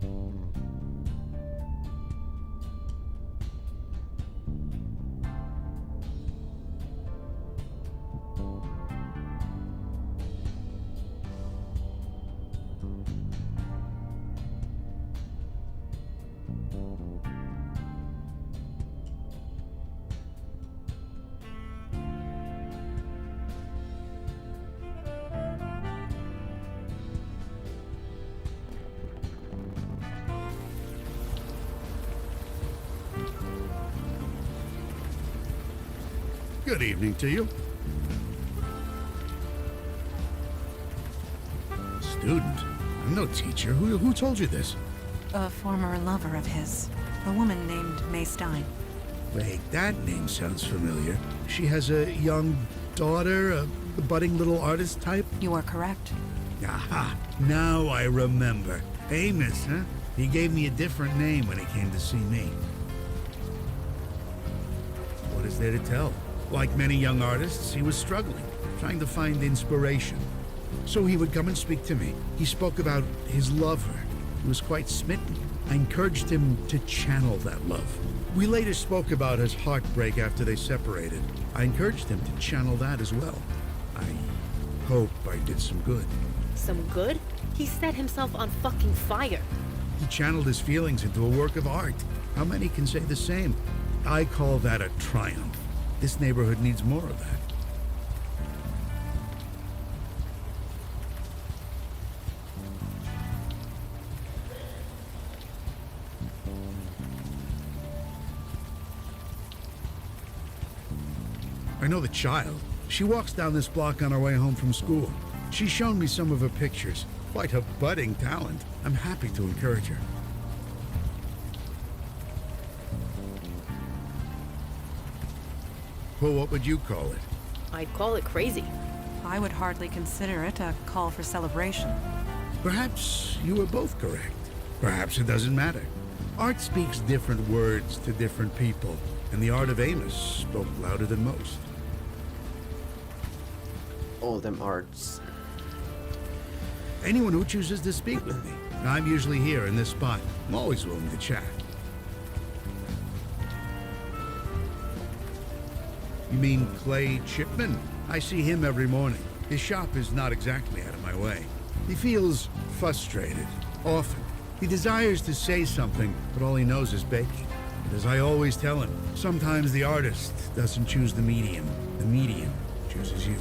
Good evening to you. Student? I'm no teacher. Who told you this? A former lover of his. A woman named May Stein. Wait, that name sounds familiar. She has a young daughter, a budding little artist type? You are correct. Aha, now I remember. Amos, huh? He gave me a different name when he came to see me. What is there to tell? Like many young artists, he was struggling, trying to find inspiration. So he would come and speak to me. He spoke about his lover. He was quite smitten. I encouraged him to channel that love. We later spoke about his heartbreak after they separated. I encouraged him to channel that as well. I hope I did some good. Some good? He set himself on fucking fire. He channeled his feelings into a work of art. How many can say the same? I call that a triumph. This neighborhood needs more of that. I know the child. She walks down this block on her way home from school. She's shown me some of her pictures. Quite a budding talent. I'm happy to encourage her. Well, what would you call it? I'd call it crazy. I would hardly consider it a call for celebration. Perhaps you were both correct. Perhaps it doesn't matter. Art speaks different words to different people, and the art of Amos spoke louder than most. All them arts. Anyone who chooses to speak with me. I'm usually here in this spot. I'm always willing to chat. You mean Clay Chipman? I see him every morning. His shop is not exactly out of my way. He feels frustrated, often. He desires to say something, but all he knows is baking. And as I always tell him, sometimes the artist doesn't choose the medium chooses you.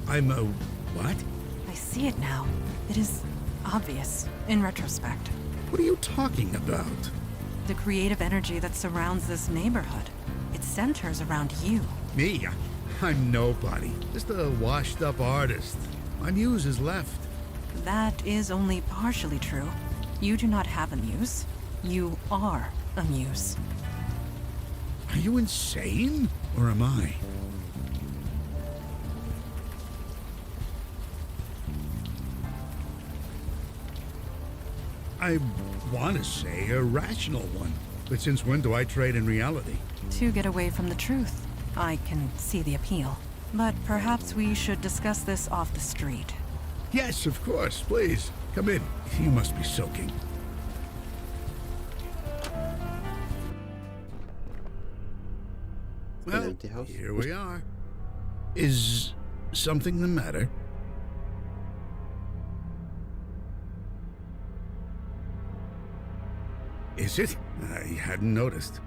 I'm a what? I see it now. It is obvious, in retrospect. What are you talking about? The creative energy that surrounds this neighborhood. It centers around you. Me? I'm nobody. Just a washed-up artist. My muse has left. That is only partially true. You do not have a muse. You are a muse. Are you insane? Or am I? I want to say a rational one. But since when do I trade in reality? To get away from the truth. I can see the appeal. But perhaps we should discuss this off the street. Yes, of course. Please, come in. You must be soaking. Well, empty house. Here we are. Is something the matter? Is it? I hadn't noticed.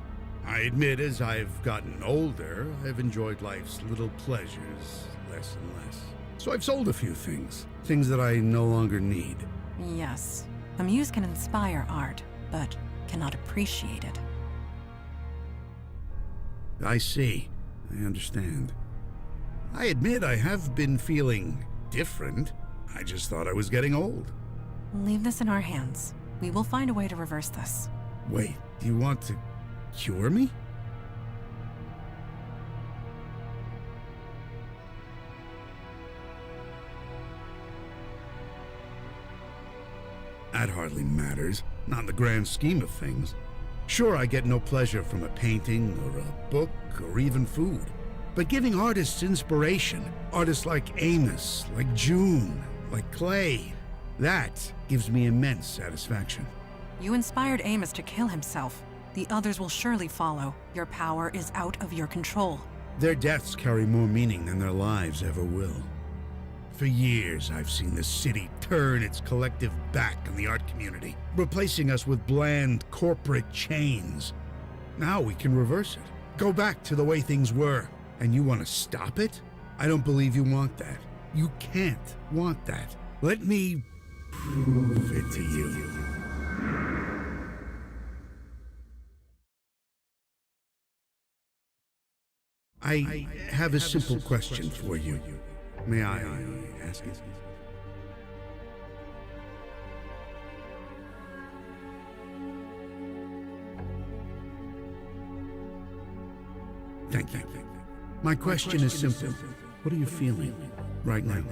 I admit, as I've gotten older, I've enjoyed life's little pleasures less and less. So I've sold a few things. Things that I no longer need. Yes. A muse can inspire art, but cannot appreciate it. I see. I understand. I admit I have been feeling different. I just thought I was getting old. Leave this in our hands. We will find a way to reverse this. Wait, do you want to cure me? That hardly matters, not in the grand scheme of things. Sure, I get no pleasure from a painting or a book or even food. But giving artists inspiration, artists like Amos, like June, like Clay, that gives me immense satisfaction. You inspired Amos to kill himself. The others will surely follow. Your power is out of your control. Their deaths carry more meaning than their lives ever will. For years, I've seen the city turn its collective back on the art community, replacing us with bland corporate chains. Now we can reverse it. Go back to the way things were. And you want to stop it? I don't believe you want that. You can't want that. Let me prove it to you. I have a simple question for you. May I ask it? Thank you. My question is simple. What are you feeling right now?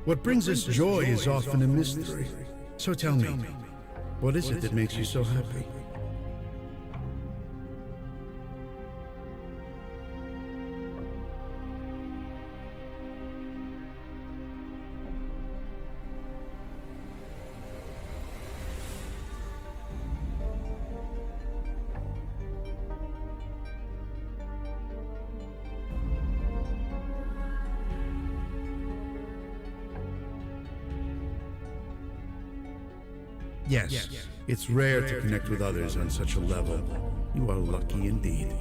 What brings us joy is often a mystery. So tell me, what is it that makes you so happy? Yes, it's rare to connect with others on such a level. You are lucky indeed.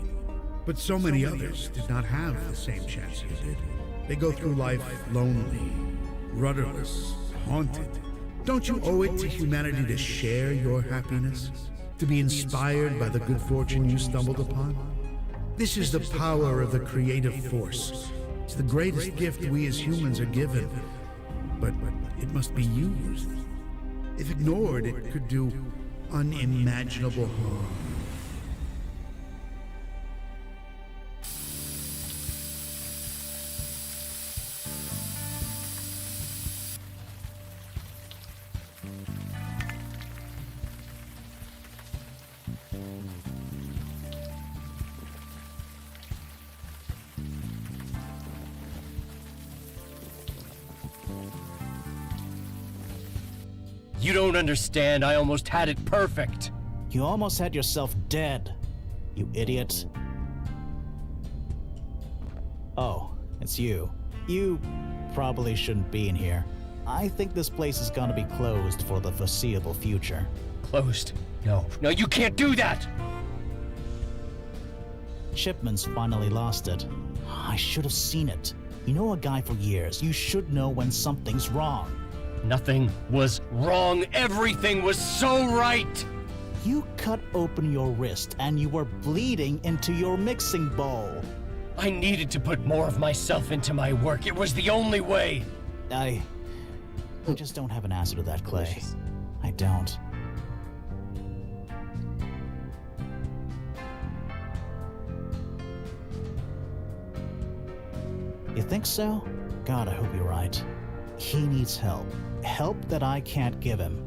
But so many others did not have the same chance you did. They go through life lonely, rudderless, haunted. Don't you owe it to humanity to share your happiness? To be inspired by the good fortune you stumbled upon? This is the power of the creative force. It's the greatest gift we as humans are given. But it must be used. If ignored, it could do unimaginable harm. You don't understand. I almost had it perfect. You almost had yourself dead, you idiot. Oh, it's you. You probably shouldn't be in here. I think this place is gonna be closed for the foreseeable future. Closed? No, you can't do that! Shipman's finally lost it. I should have seen it. You know a guy for years. You should know when something's wrong. Nothing was wrong. Everything was so right! You cut open your wrist and you were bleeding into your mixing bowl. I needed to put more of myself into my work. It was the only way. I just don't have an answer to that, Clay. I don't. You think so? God, I hope you're right. He needs help. Help that I can't give him.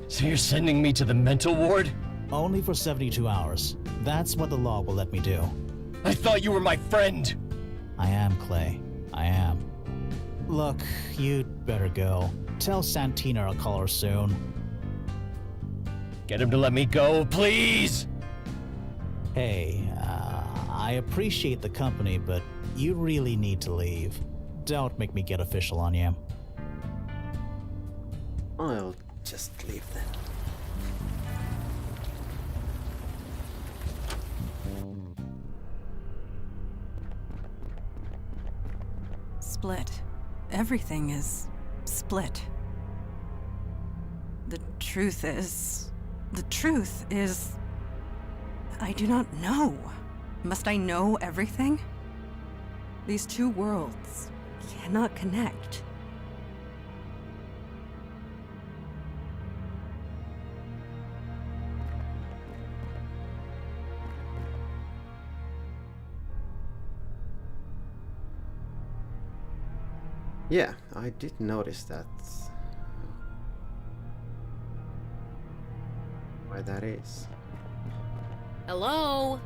So you're sending me to the mental ward? Only for 72 hours. That's what the law will let me do. I thought you were my friend! I am, Clay. I am. Look, you'd better go. Tell Santina I'll call her soon. Get him to let me go, please! Hey, I appreciate the company, but you really need to leave. Don't make me get official on you. I'll just leave then. Split. Everything is split. The truth is, I do not know. Must I know everything? These two worlds cannot connect. Yeah, I did notice that. Why that is. Hello?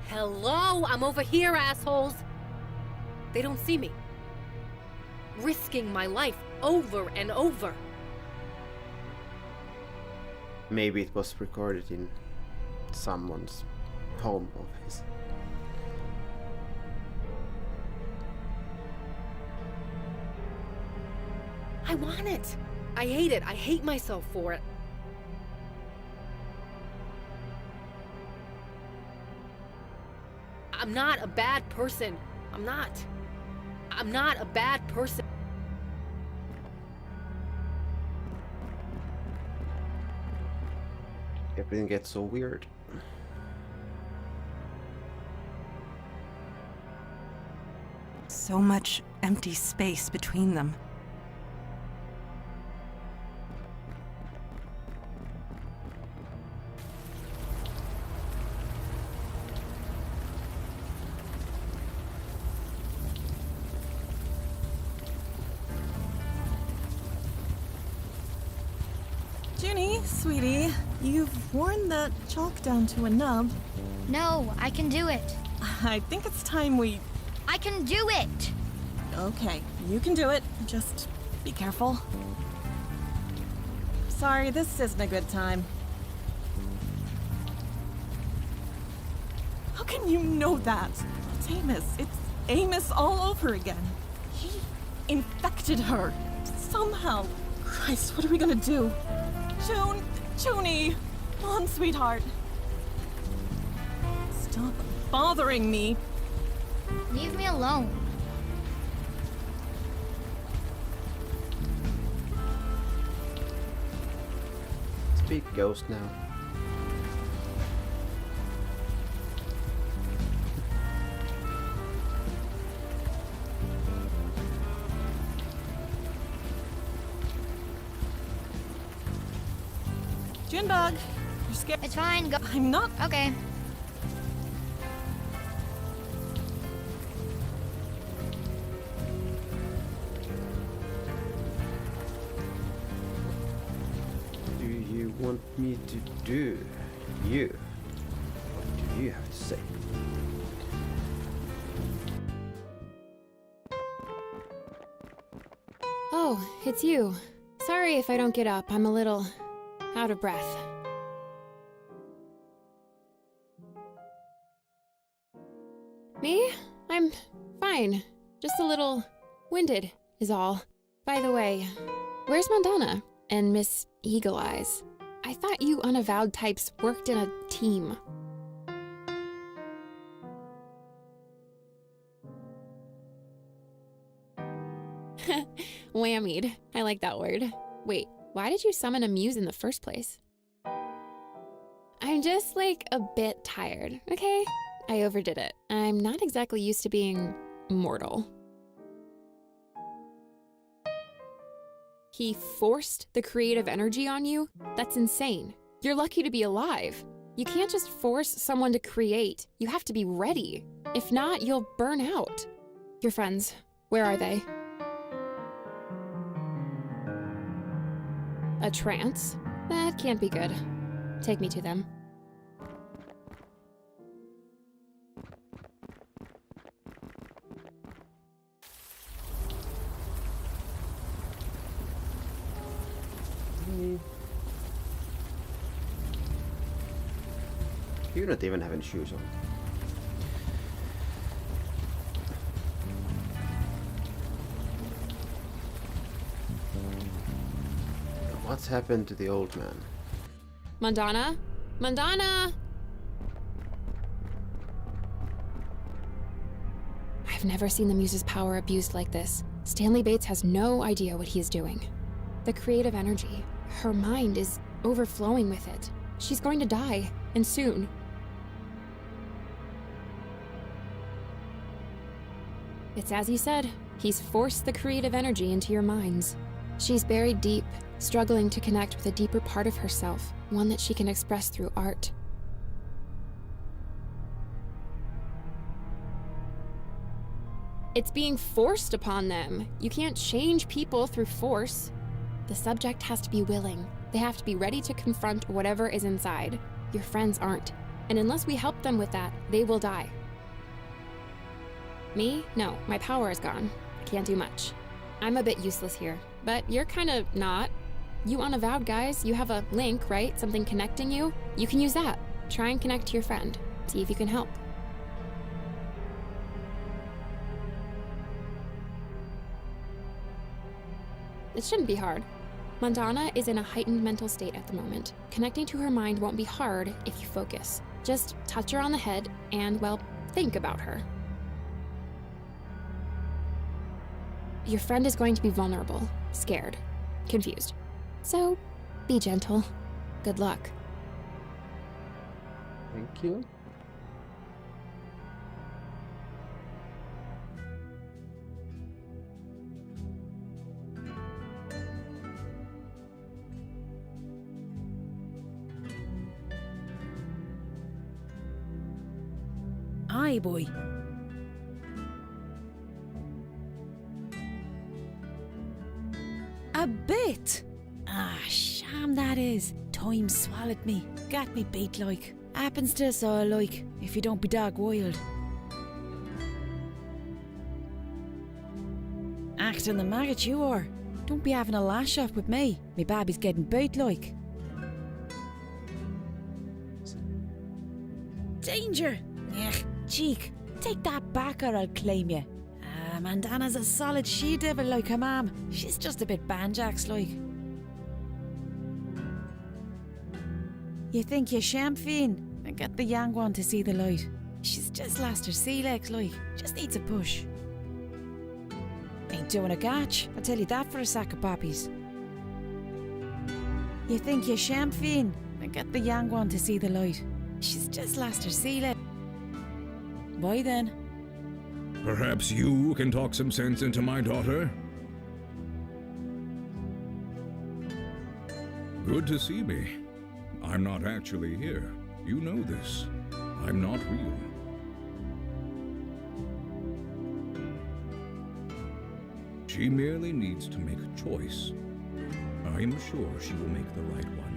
Hello? I'm over here, assholes! They don't see me. Risking my life over and over. Maybe it was recorded in someone's home office. I want it. I hate it. I hate myself for it. I'm not a bad person. I'm not a bad person. Everything gets so weird. So much empty space between them. Junie, sweetie, you've worn that chalk down to a nub. No, I can do it. I think it's time we... I can do it! Okay, you can do it. Just be careful. Sorry, this isn't a good time. How can you know that? It's Amos. It's Amos all over again. He infected her. Somehow. Christ, what are we gonna do? Junie! Come on, sweetheart. Stop bothering me. Leave me alone. Speak ghost now. Junebug, you're scared. It's fine, go. I'm not. Okay. Do you want me to do? You? What do you have to say? Oh, it's you. Sorry if I don't get up. I'm a little out of breath. Me? I'm fine. Just a little winded is all. By the way, where's Mandana and Miss Eagle Eyes? I thought you Unavowed types worked in a team. Whammied. I like that word. Wait, why did you summon a muse in the first place? I'm just like a bit tired, okay? I overdid it. I'm not exactly used to being mortal. He forced the creative energy on you? That's insane. You're lucky to be alive. You can't just force someone to create. You have to be ready. If not, you'll burn out. Your friends, Where are they? A trance? That can't be good. Take me to them. You're not even having shoes on. What's happened to the old man? Mandana? Mandana! I've never seen the Muse's power abused like this. Stanley Bates has no idea what he is doing. The creative energy, her mind is overflowing with it. She's going to die, and soon. It's as he said. He's forced the creative energy into your minds. She's buried deep, struggling to connect with a deeper part of herself, one that she can express through art. It's being forced upon them. You can't change people through force. The subject has to be willing. They have to be ready to confront whatever is inside. Your friends aren't. And unless we help them with that, they will die. Me? No, my power is gone. I can't do much. I'm a bit useless here, but you're kind of not. You Unavowed guys, you have a link, right? Something connecting you? You can use that. Try and connect to your friend. See if you can help. It shouldn't be hard. Mandana is in a heightened mental state at the moment. Connecting to her mind won't be hard if you focus. Just touch her on the head and, well, think about her. Your friend is going to be vulnerable, scared, confused. So, be gentle. Good luck. Thank you. Aye, boy. A bit. Ah, sham that is. Time swallowed me. Got me beat like. Happens to us all like, if you don't be dog wild. Acting the maggot you are. Don't be having a lash off with me. Me baby's getting beat like. Danger! Ech, cheek. Take that back or I'll claim you. Mandana's a solid she-devil like her mom. She's just a bit banjax like. You think you're champagne? And get the young one to see the light. She's just lost her sea legs like. Just needs a push. Ain't doing a gotch, I'll tell you that for a sack of poppies. You think you're champagne? And get the young one to see the light. She's just lost her sea leg. Why then? Perhaps you can talk some sense into my daughter? Good to see me. I'm not actually here. You know this. I'm not real. She merely needs to make a choice. I am sure she will make the right one.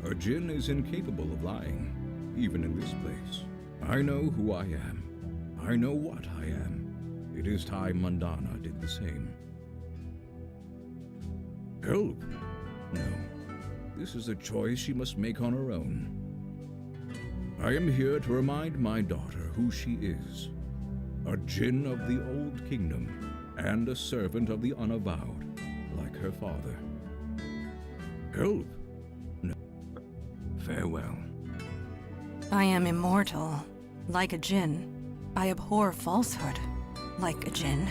A djinn is incapable of lying, even in this place. I know who I am. I know what I am. It is time Mandana did the same. Help? No. This is a choice she must make on her own. I am here to remind my daughter who she is. A djinn of the Old Kingdom, and a servant of the Unavowed, like her father. Help? No. Farewell. I am immortal, like a djinn. I abhor falsehood, like a djinn.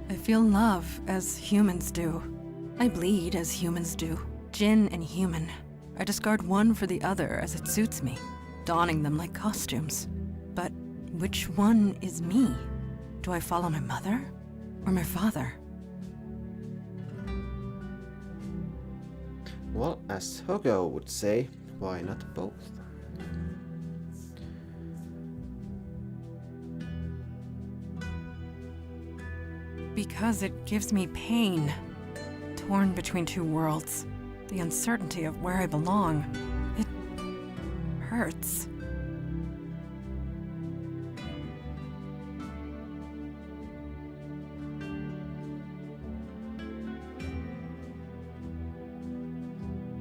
I feel love as humans do. I bleed as humans do. Djinn and human. I discard one for the other as it suits me, donning them like costumes. But which one is me? Do I follow my mother or my father? Well, as Hugo would say, why not both? Because it gives me pain. Torn between two worlds. The uncertainty of where I belong. It hurts.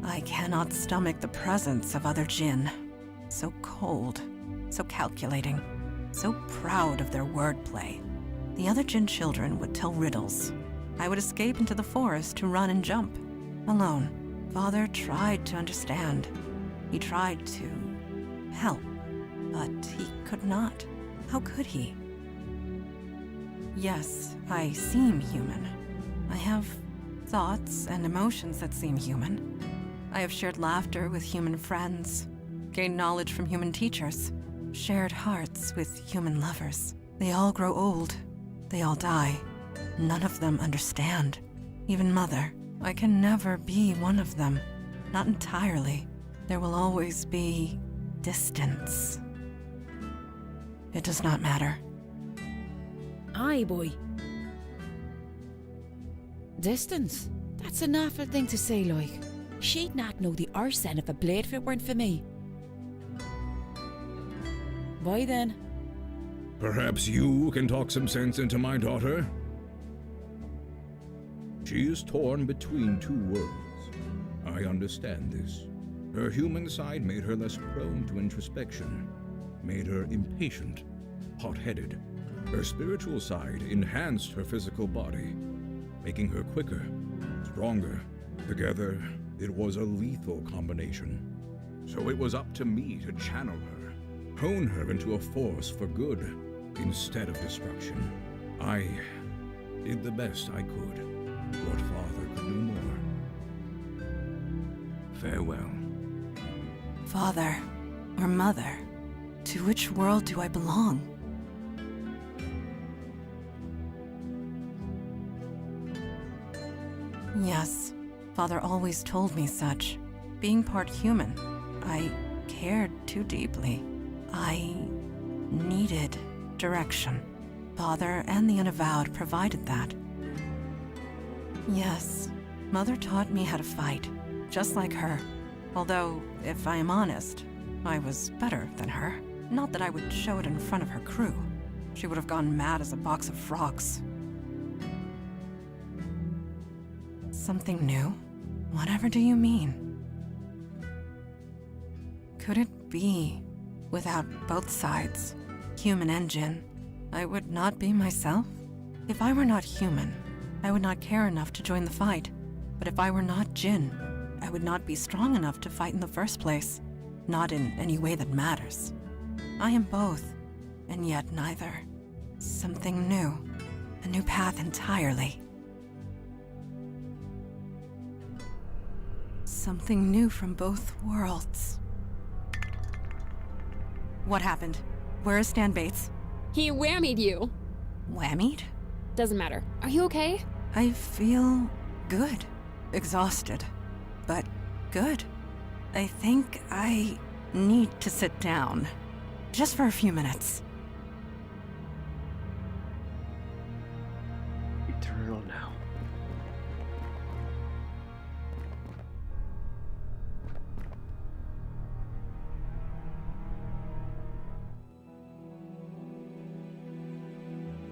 I cannot stomach the presence of other Jinn. So cold, so calculating, so proud of their wordplay. The other Jinn children would tell riddles. I would escape into the forest to run and jump. Alone. Father tried to understand. He tried to help, but he could not. How could he? Yes, I seem human. I have thoughts and emotions that seem human. I have shared laughter with human friends, gained knowledge from human teachers, shared hearts with human lovers. They all grow old. They all die. None of them understand. Even Mother. I can never be one of them. Not entirely. There will always be distance. It does not matter. Aye, boy. Distance? That's an awful thing to say, like. She'd not know the arse end of a blade if it weren't for me. Why then? Perhaps you can talk some sense into my daughter? She is torn between two worlds. I understand this. Her human side made her less prone to introspection, made her impatient, hot-headed. Her spiritual side enhanced her physical body, making her quicker, stronger. Together, it was a lethal combination. So it was up to me to channel her, hone her into a force for good instead of destruction. I did the best I could. What father could do more? Farewell. Father, or Mother, to which world do I belong? Yes, Father always told me such. Being part human, I cared too deeply. I needed direction. Father and the Unavowed provided that. Yes, Mother taught me how to fight, just like her. Although, if I am honest, I was better than her. Not that I would show it in front of her crew. She would have gone mad as a box of frogs. Something new? Whatever do you mean? Could it be, without both sides, human and Jinn, I would not be myself? If I were not human, I would not care enough to join the fight. But if I were not Jinn, I would not be strong enough to fight in the first place. Not in any way that matters. I am both, and yet neither. Something new. A new path entirely. Something new from both worlds. What happened? Where is Stan Bates? He whammied you. Whammied? Doesn't matter. Are you okay? I feel good. Exhausted. But good. I think I need to sit down. Just for a few minutes. Eternal now.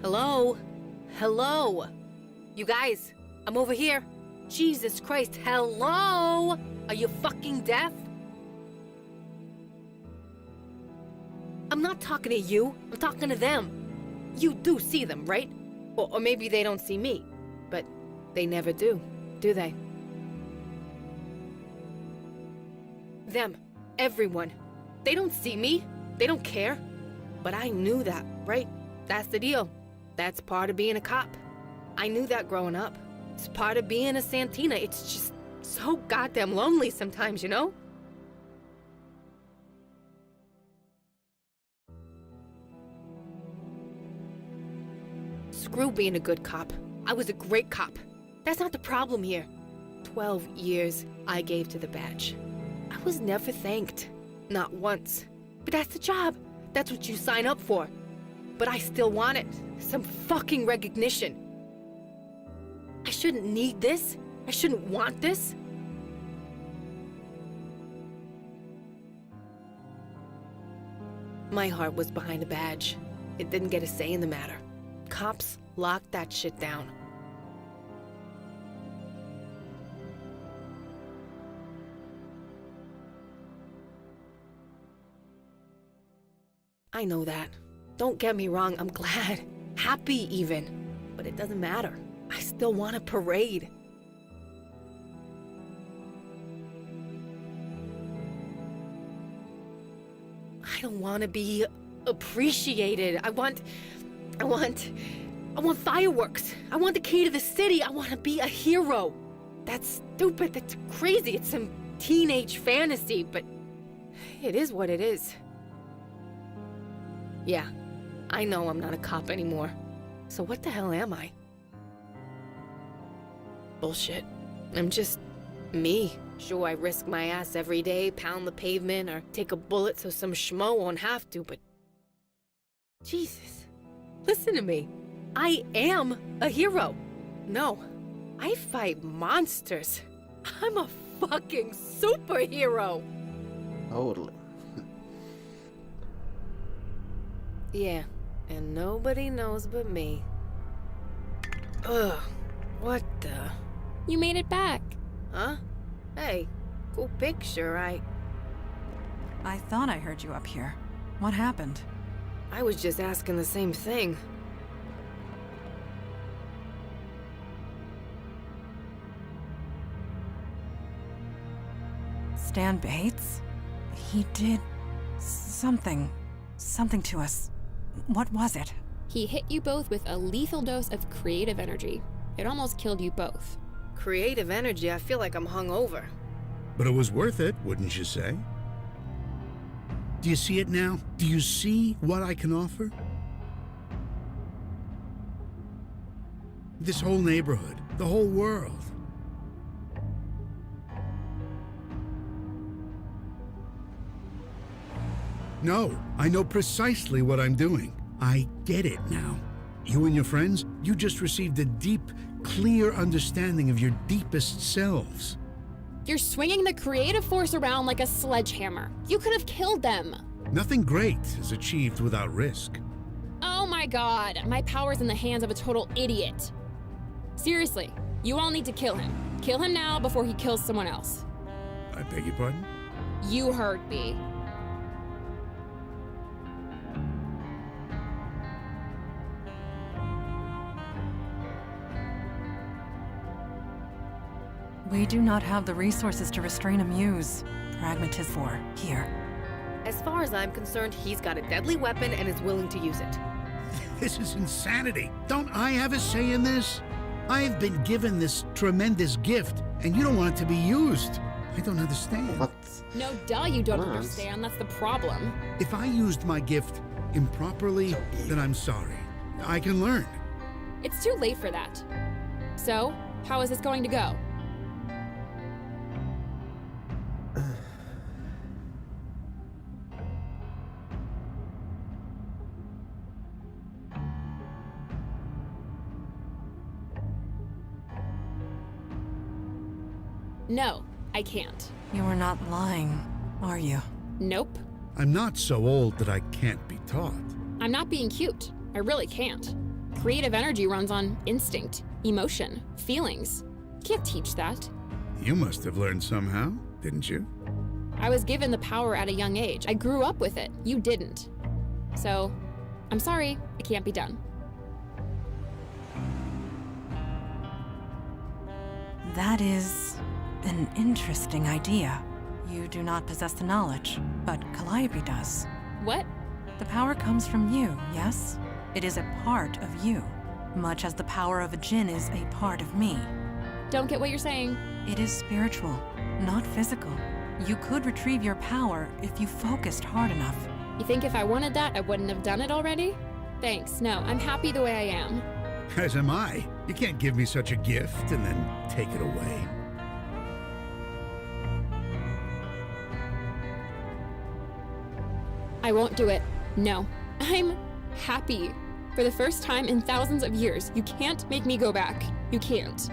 Hello? Hello? You guys, I'm over here. Jesus Christ, hello? Are you fucking deaf? I'm not talking to you, I'm talking to them. You do see them, right? Or maybe they don't see me. But they never do they? Them, everyone. They don't see me, they don't care. But I knew that, right? That's the deal. That's part of being a cop. I knew that growing up. It's part of being a Santina. It's just so goddamn lonely sometimes, you know? Screw being a good cop. I was a great cop. That's not the problem here. 12 years I gave to the badge. I was never thanked. Not once. But that's the job. That's what you sign up for. But I still want it. Some fucking recognition. I shouldn't need this. I shouldn't want this. My heart was behind the badge. It didn't get a say in the matter. Cops locked that shit down. I know that. Don't get me wrong, I'm glad. Happy even. But it doesn't matter. I still want a parade. I don't want to be appreciated. I want fireworks. I want the key to the city. I want to be a hero. That's stupid. That's crazy. It's some teenage fantasy, but it is what it is. Yeah, I know I'm not a cop anymore. So what the hell am I? Bullshit. I'm just me. Sure, I risk my ass every day, pound the pavement, or take a bullet so some schmo won't have to, but... Jesus. Listen to me. I am a hero. No, I fight monsters. I'm a fucking superhero. Totally. Yeah, and nobody knows but me. Ugh, what the... You made it back. Huh? Hey, cool picture, I thought I heard you up here. What happened? I was just asking the same thing. Stan Bates? He did... something to us. What was it? He hit you both with a lethal dose of creative energy. It almost killed you both. Creative energy, I feel like I'm hungover. But it was worth it, wouldn't you say? Do you see it now? Do you see what I can offer? This whole neighborhood, the whole world. No, I know precisely what I'm doing. I get it now. You and your friends, you just received a deep, clear understanding of your deepest selves. You're swinging the creative force around like a sledgehammer. You could have killed them. Nothing great is achieved without risk. Oh my god, my power's in the hands of a total idiot. Seriously, you all need to kill him. Kill him now before he kills someone else. I beg your pardon? You heard me. We do not have the resources to restrain a muse. Pragmatism for here. As far as I'm concerned, he's got a deadly weapon and is willing to use it. This is insanity. Don't I have a say in this? I've been given this tremendous gift, and you don't want it to be used. I don't understand. What? No, duh, you don't understand. That's the problem. If I used my gift improperly, then I'm sorry. I can learn. It's too late for that. So, how is this going to go? No, I can't. You are not lying, are you? Nope. I'm not so old that I can't be taught. I'm not being cute. I really can't. Creative energy runs on instinct, emotion, feelings. Can't teach that. You must have learned somehow, didn't you? I was given the power at a young age. I grew up with it. You didn't. So, I'm sorry, it can't be done. That is an interesting idea. You do not possess the knowledge, but Calliope does. What? The power comes from you, yes? It is a part of you, much as the power of a djinn is a part of me. Don't get what you're saying. It is spiritual, not physical. You could retrieve your power if you focused hard enough. You think if I wanted that, I wouldn't have done it already? Thanks, no, I'm happy the way I am. As am I. You can't give me such a gift and then take it away. I won't do it. No. I'm happy. For the first time in thousands of years, you can't make me go back. You can't.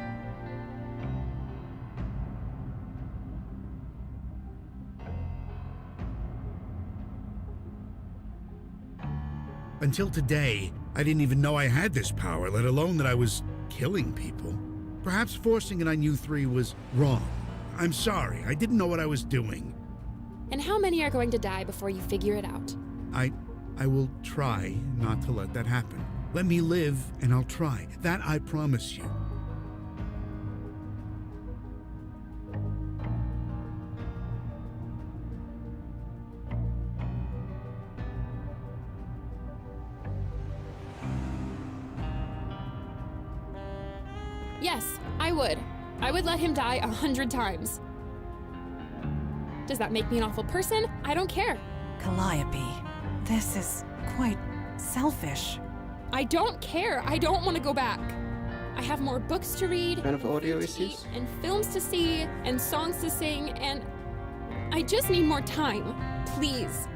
Until today, I didn't even know I had this power, let alone that I was killing people. Perhaps forcing it on you three was wrong. I'm sorry, I didn't know what I was doing. And how many are going to die before you figure it out? I will try not to let that happen. Let me live and I'll try. That I promise you. Yes, I would. I would let him die 100 times. Does that make me an awful person? I don't care. Calliope, this is quite selfish. I don't care. I don't want to go back. I have more books to read, What kind of audio is this? and films to see, and songs to sing, and I just need more time. Please.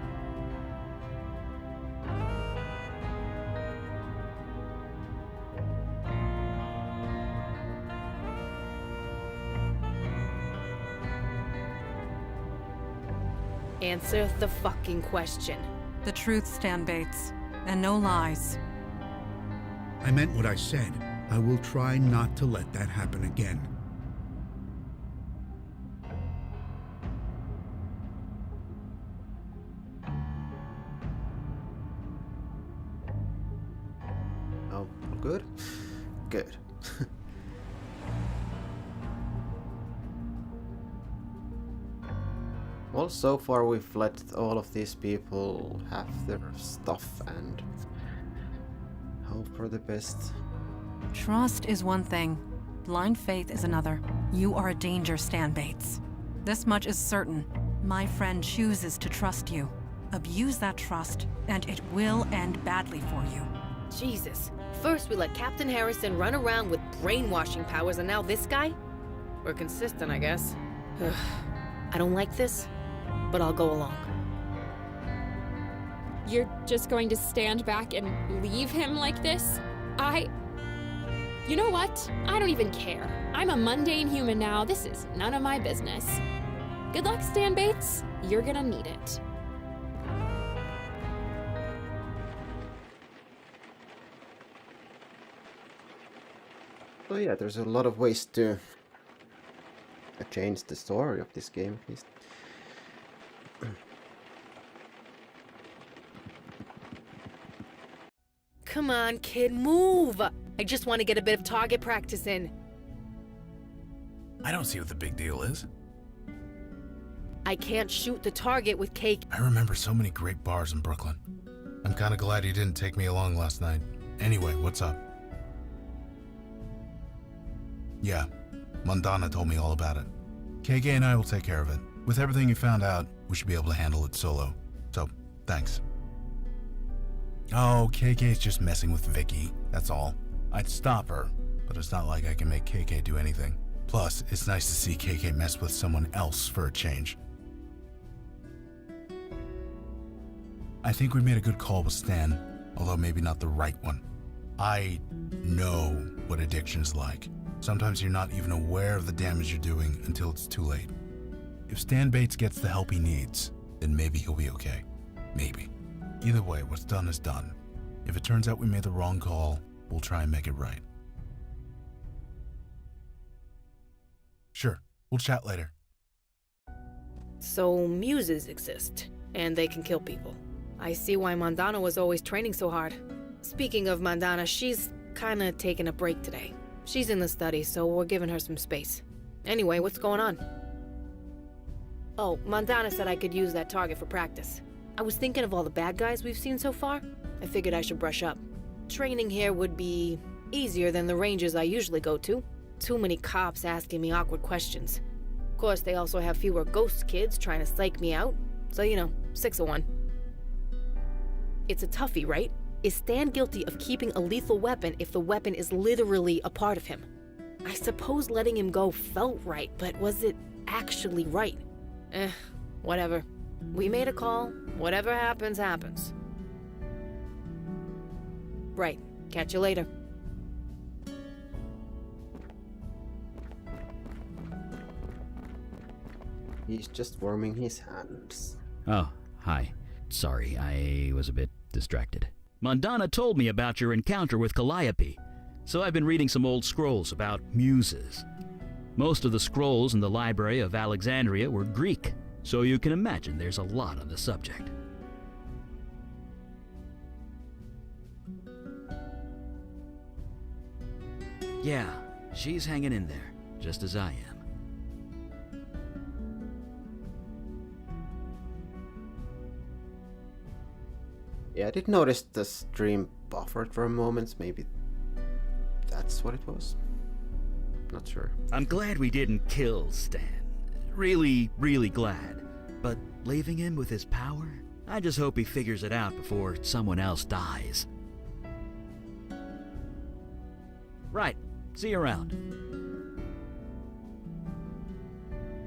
Answer the fucking question. The truth, Stan Bates, and no lies. I meant what I said. I will try not to let that happen again. Oh, good? Good. Well, so far we've let all of these people have their stuff and hope for the best. Trust is one thing. Blind faith is another. You are a danger, Stan Bates. This much is certain. My friend chooses to trust you. Abuse that trust, and it will end badly for you. Jesus. First we let Captain Harrison run around with brainwashing powers, and now this guy? We're consistent, I guess. I don't like this, but I'll go along. You're just going to stand back and leave him like this? You know what? I don't even care. I'm a mundane human now. This is none of my business. Good luck, Stan Bates. You're gonna need it. So yeah, there's a lot of ways to change the story of this game, at least. Come on, kid, move! I just want to get a bit of target practice in. I don't see what the big deal is. I can't shoot the target with cake. I remember so many great bars in Brooklyn. I'm kind of glad you didn't take me along last night. Anyway, what's up? Yeah, Mandana told me all about it. KK and I will take care of it. With everything you found out, we should be able to handle it solo. So, thanks. Oh, KK's just messing with Vicky, that's all. I'd stop her, but it's not like I can make KK do anything. Plus, it's nice to see KK mess with someone else for a change. I think we made a good call with Stan, although maybe not the right one. I know what addiction's like. Sometimes you're not even aware of the damage you're doing until it's too late. If Stan Bates gets the help he needs, then maybe he'll be okay. Maybe. Either way, what's done is done. If it turns out we made the wrong call, we'll try and make it right. Sure, we'll chat later. So muses exist, and they can kill people. I see why Mandana was always training so hard. Speaking of Mandana, she's kinda taking a break today. She's in the study, so we're giving her some space. Anyway, what's going on? Oh, Mandana said I could use that target for practice. I was thinking of all the bad guys we've seen so far. I figured I should brush up. Training here would be easier than the ranges I usually go to. Too many cops asking me awkward questions. Of course, they also have fewer ghost kids trying to psych me out. So, 6 of 1. It's a toughie, right? Is Stan guilty of keeping a lethal weapon if the weapon is literally a part of him? I suppose letting him go felt right, but was it actually right? Whatever. We made a call. Whatever happens, happens. Right. Catch you later. He's just warming his hands. Oh, hi. Sorry, I was a bit distracted. Mondana told me about your encounter with Calliope, so I've been reading some old scrolls about muses. Most of the scrolls in the Library of Alexandria were Greek, so you can imagine there's a lot on the subject. Yeah, she's hanging in there, just as I am. Yeah, I did notice the stream buffered for a moment. Maybe that's what it was. Not sure. I'm glad we didn't kill Stan. Really, really glad. But leaving him with his power? I just hope he figures it out before someone else dies. Right. See you around.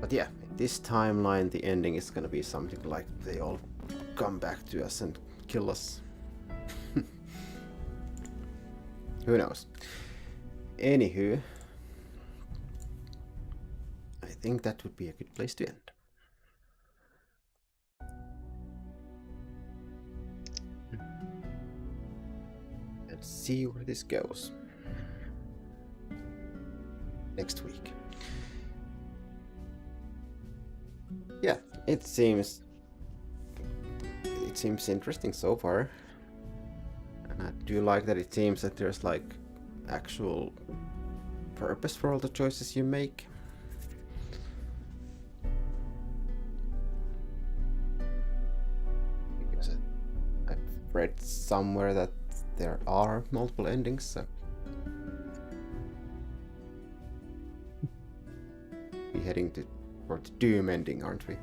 But yeah, in this timeline, the ending is gonna be something like they all come back to us and kill us. Who knows? Anywho, I think that would be a good place to end. Let's see where this goes next week. Yeah, it seems interesting so far, and I do like that it seems that there's like actual purpose for all the choices you make. Because I've read somewhere that there are multiple endings, so we're heading towards doom ending, aren't we?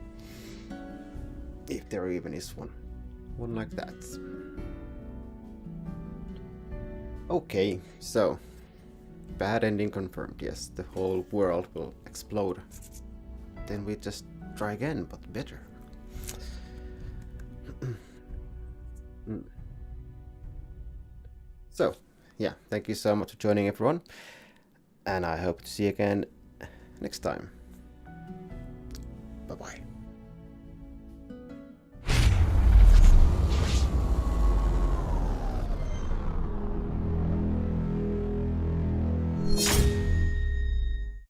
If there even is one like that. Okay, so bad ending confirmed. Yes, the whole world will explode. Then we just try again, but better. So, yeah, thank you so much for joining, everyone, and I hope to see you again next time. Bye bye.